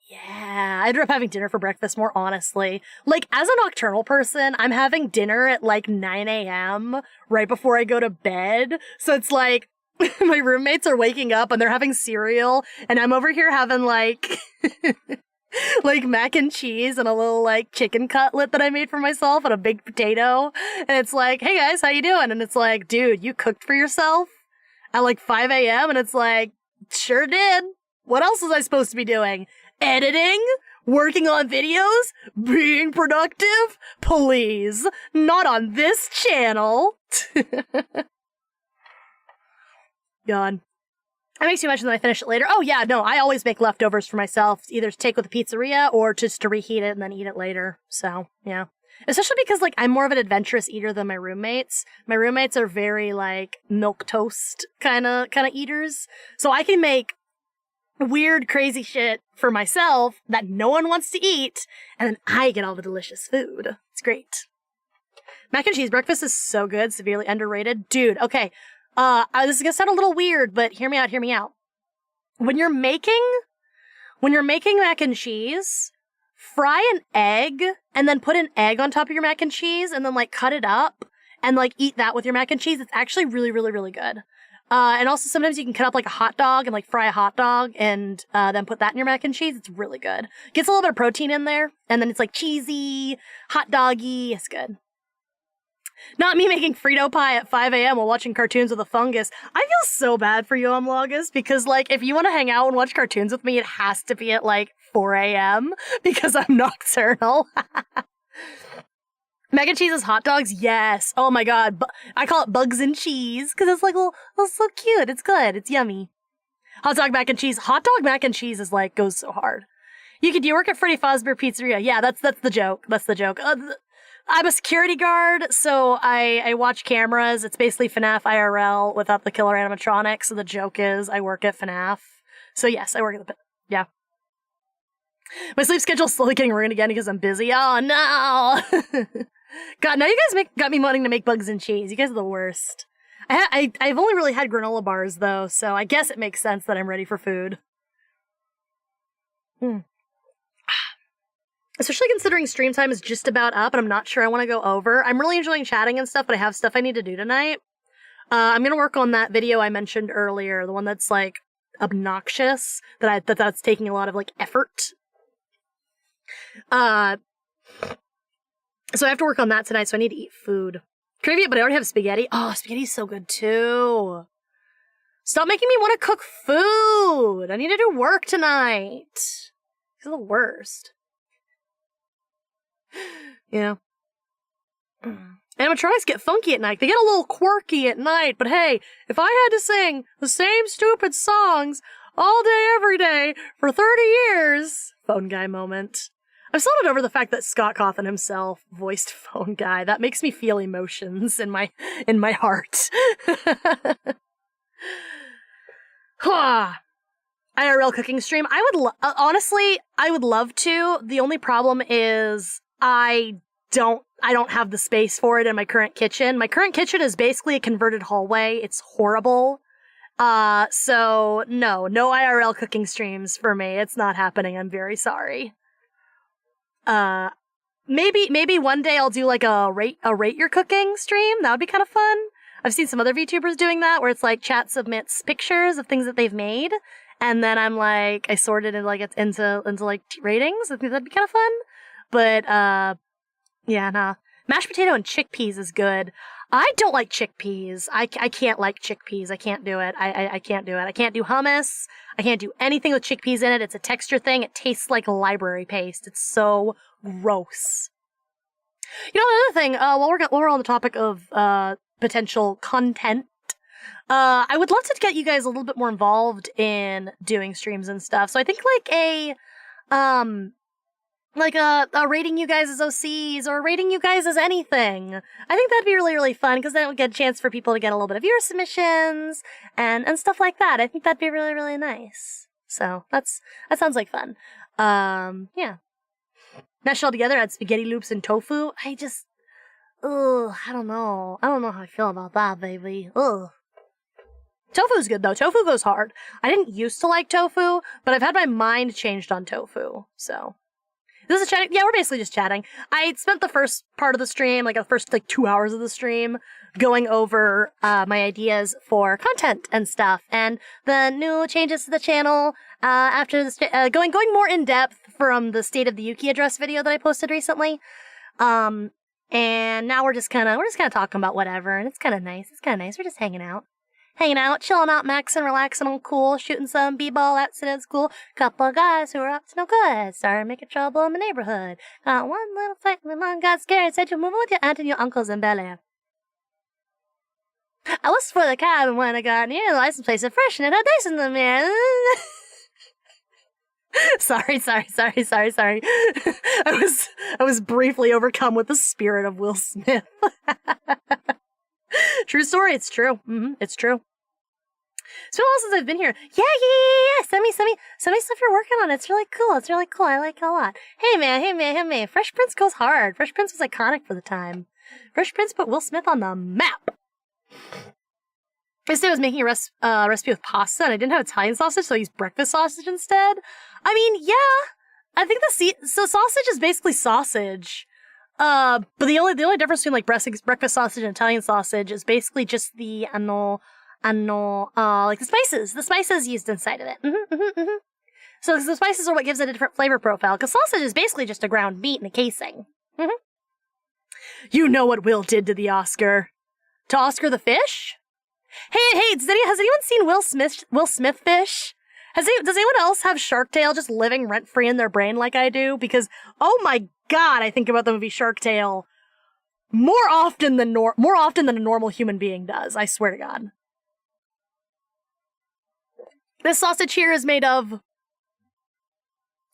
Yeah, I ended up having dinner for breakfast, more honestly. Like, as a nocturnal person, I'm having dinner at like 9 a.m. right before I go to bed. So it's like, my roommates are waking up and they're having cereal, and I'm over here having like, like mac and cheese and a little like chicken cutlet that I made for myself and a big potato. And it's like, hey guys, how you doing? And it's like, dude, you cooked for yourself at like 5 a.m.? And it's like, sure did. What else was I supposed to be doing? Editing? Working on videos? Being productive? Please, not on this channel. God. I make too much and then I finish it later. Oh yeah, no, I always make leftovers for myself, either to take with the pizzeria or just to reheat it and then eat it later. So, yeah. Especially because, like, I'm more of an adventurous eater than my roommates. My roommates are very, like, milk toast kind of eaters. So I can make weird, crazy shit for myself that no one wants to eat, and then I get all the delicious food. It's great. Mac and cheese breakfast is so good, severely underrated. Dude, okay. This is gonna sound a little weird, but hear me out. When you're making mac and cheese, fry an egg, and then put an egg on top of your mac and cheese, and then, like, cut it up, and, like, eat that with your mac and cheese. It's actually really, really, really good. And also sometimes you can cut up like a hot dog and like fry a hot dog and then put that in your mac and cheese. It's really good. Gets a little bit of protein in there, and then it's like cheesy, hot doggy. It's good. Not me making Frito pie at 5 a.m. while watching cartoons with a fungus. I feel so bad for you, Omlogus, because, like, if you want to hang out and watch cartoons with me, it has to be at like 4 a.m. because I'm nocturnal. Mac and cheese is hot dogs? Yes. Oh my god. I call it bugs and cheese because it's like, oh, so cute. It's good. It's yummy. Hot dog mac and cheese. Hot dog mac and cheese is like, goes so hard. Do you work at Freddy Fazbear Pizzeria? Yeah, that's the joke. That's the joke. I'm a security guard, so I watch cameras. It's basically FNAF IRL without the killer animatronics. So the joke is I work at FNAF. So yes, I work at yeah. My sleep schedule's slowly getting ruined again because I'm busy. Oh no! God, now you guys got me wanting to make bugs and cheese. You guys are the worst. I've only really had granola bars, though, so I guess it makes sense that I'm ready for food. Especially considering stream time is just about up, and I'm not sure I want to go over. I'm really enjoying chatting and stuff, but I have stuff I need to do tonight. I'm gonna work on that video I mentioned earlier, the one that's, like, obnoxious, that's taking a lot of, like, effort. So I have to work on that tonight, so I need to eat food. Crave it, but I already have spaghetti. Oh, spaghetti's so good, too. Stop making me want to cook food. I need to do work tonight. These are the worst. Yeah. Animatronics get funky at night. They get a little quirky at night, but hey, if I had to sing the same stupid songs all day, every day, for 30 years... Phone guy moment. I've slotted over the fact that Scott Cawthon himself voiced Phone Guy. That makes me feel emotions in my heart. IRL cooking stream. I would honestly, I would love to. The only problem is I don't have the space for it in my current kitchen. My current kitchen is basically a converted hallway. It's horrible. So no IRL cooking streams for me. It's not happening. I'm very sorry. Maybe one day I'll do like a rate your cooking stream. That would be kind of fun. I've seen some other VTubers doing that, where it's like chat submits pictures of things that they've made, and then I'm like, I sort it into like ratings. I think that'd be kind of fun. But yeah, nah. Mashed potato and chickpeas is good. I don't like chickpeas. I can't like chickpeas. I can't do it. I can't do it. I can't do hummus. I can't do anything with chickpeas in it. It's a texture thing. It tastes like library paste. It's so gross. You know, another thing, while we're on the topic of potential content, I would love to get you guys a little bit more involved in doing streams and stuff. So I think like a rating you guys as OCs or rating you guys as anything. I think that'd be really, really fun, because then it would get a chance for people to get a little bit of viewer submissions and stuff like that. I think that'd be really, really nice. So that sounds like fun. Yeah. Mashed all together, add spaghetti loops and tofu. ugh, I don't know. I don't know how I feel about that, baby. Ugh. Tofu's good though. Tofu goes hard. I didn't used to like tofu, but I've had my mind changed on tofu. So, this is chatting. Yeah, we're basically just chatting. I spent the first part of the stream, like the first 2 hours of the stream, going over my ideas for content and stuff, and the new changes to the channel. After the going more in depth from the State of the Yuki address video that I posted recently. And now we're just kind of talking about whatever, and it's kind of nice. It's kind of nice. We're just hanging out, chilling out, maxing, relaxing on cool, shooting some b-ball at City School. Couple of guys who were up to no good started making trouble in the neighborhood. Got one little fight, my mom got scared, said you're moving with your aunt and your uncles in Bel Air. I was for the cabin when I got near the license plate said fresh and it had dice in the mirror. Sorry. I was briefly overcome with the spirit of Will Smith. True story. It's true. It's true. It's been a while since I've been here. Yeah. Send me stuff you're working on. It's really cool. I like it a lot. Hey man. Fresh Prince goes hard. Fresh Prince was iconic for the time. Fresh Prince put Will Smith on the map. Yesterday I was making a recipe with pasta, and I didn't have Italian sausage, so I used breakfast sausage instead. I mean, yeah, I think so sausage is basically sausage. But the only difference between like breakfast sausage and Italian sausage is basically just the like the spices used inside of it. So the spices are what gives it a different flavor profile. Because sausage is basically just a ground meat in a casing. You know what Will did to the Oscar? To Oscar the fish? Hey, has anyone seen Will Smith fish? Does anyone else have Shark Tale just living rent-free in their brain like I do? Because, oh my god, I think about the movie Shark Tale more often than a normal human being does, I swear to god. This sausage here is made of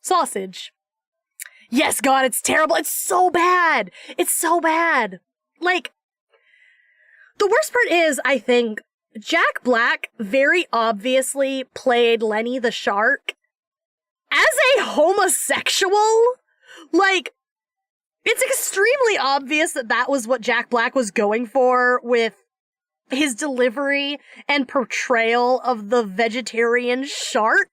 sausage. Yes, god, it's terrible. It's so bad. Like, the worst part is, I think, Jack Black very obviously played Lenny the Shark as a homosexual. Like, it's extremely obvious that was what Jack Black was going for with his delivery and portrayal of the vegetarian shark.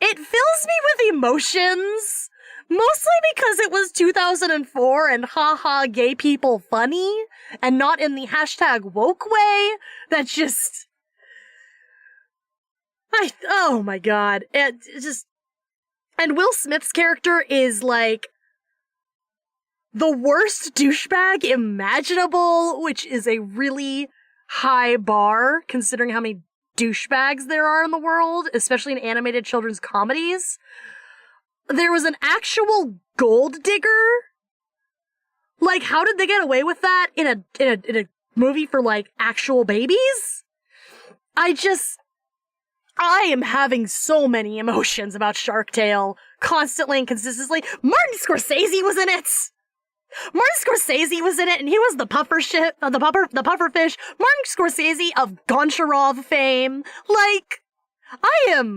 It fills me with emotions. Mostly because it was 2004 and haha gay people funny, and not in the hashtag woke way. That just... oh my god. It just... And Will Smith's character is like the worst douchebag imaginable, which is a really high bar considering how many douchebags there are in the world, especially in animated children's comedies. There was an actual gold digger. Like, how did they get away with that in a movie for like actual babies? I am having so many emotions about Shark Tale constantly and consistently. Martin Scorsese was in it. And he was the puffer fish. Martin Scorsese of Goncharov fame. Like, I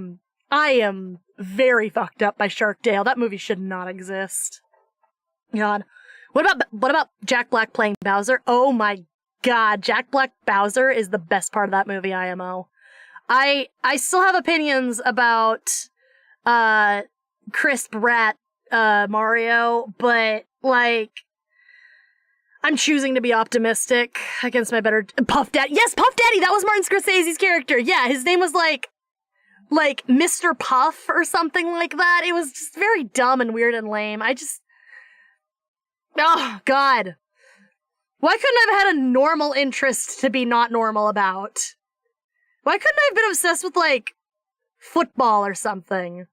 am very fucked up by Shark Tale. That movie should not exist. God. What about Jack Black playing Bowser? Oh my god, Jack Black Bowser is the best part of that movie, IMO. I still have opinions about Crisp Rat Mario, but like I'm choosing to be optimistic against my better Puff Daddy. Yes, Puff Daddy, that was Martin Scorsese's character. Yeah, his name was like Mr. Puff or something like that. It was just very dumb and weird and lame. Oh, God. Why couldn't I have had a normal interest to be not normal about? Why couldn't I have been obsessed with, like, football or something?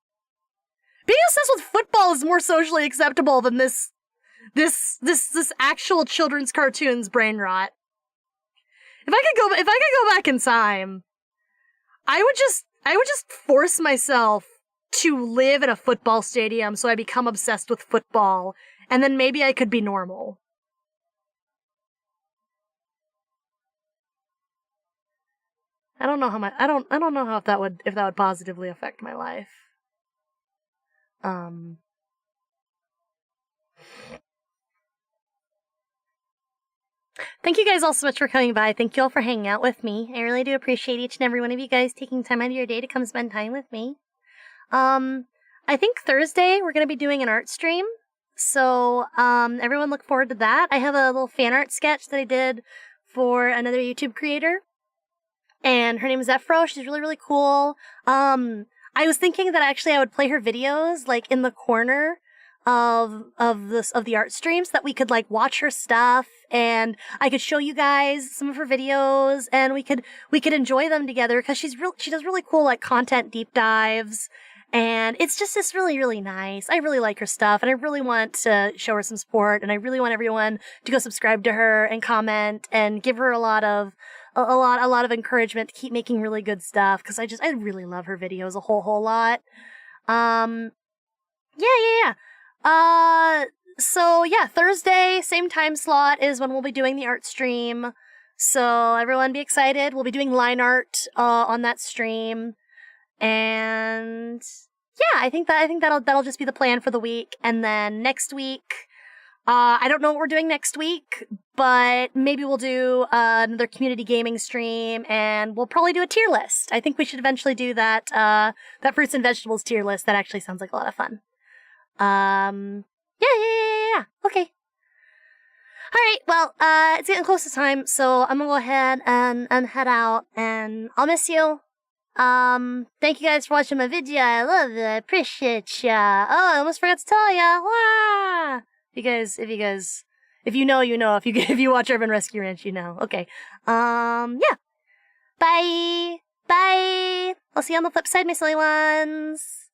Being obsessed with football is more socially acceptable than this actual children's cartoons brain rot. If I could go back in time, I would just force myself to live in a football stadium so I become obsessed with football, and then maybe I could be normal. I don't know how if that would positively affect my life. Thank you guys all so much for coming by. Thank you all for hanging out with me. I really do appreciate each and every one of you guys taking time out of your day to come spend time with me. I think Thursday we're going to be doing an art stream. So, everyone look forward to that. I have a little fan art sketch that I did for another YouTube creator. And her name is Ephro. She's really, really cool. I was thinking that actually I would play her videos, like, in the corner of the art stream so that we could, like, watch her stuff and I could show you guys some of her videos and we could enjoy them together because she does really cool, like, content deep dives. And it's just really, really nice. I really like her stuff and I really want to show her some support and I really want everyone to go subscribe to her and comment and give her a lot of encouragement to keep making really good stuff because I really love her videos a whole lot. Yeah. So yeah, Thursday, same time slot is when we'll be doing the art stream. So everyone be excited. We'll be doing line art on that stream. And yeah, I think that'll just be the plan for the week. And then next week, I don't know what we're doing next week, but maybe we'll do another community gaming stream and we'll probably do a tier list. I think we should eventually do that fruits and vegetables tier list. That actually sounds like a lot of fun. Yeah. Okay. Alright, well, it's getting close to time, so I'm gonna go ahead and head out, and I'll miss you. Thank you guys for watching my video. I love it. I appreciate ya. Oh, I almost forgot to tell ya. Wah! If you know, you know. If you watch Urban Rescue Ranch, you know. Okay. Yeah. Bye. I'll see you on the flip side, my silly ones.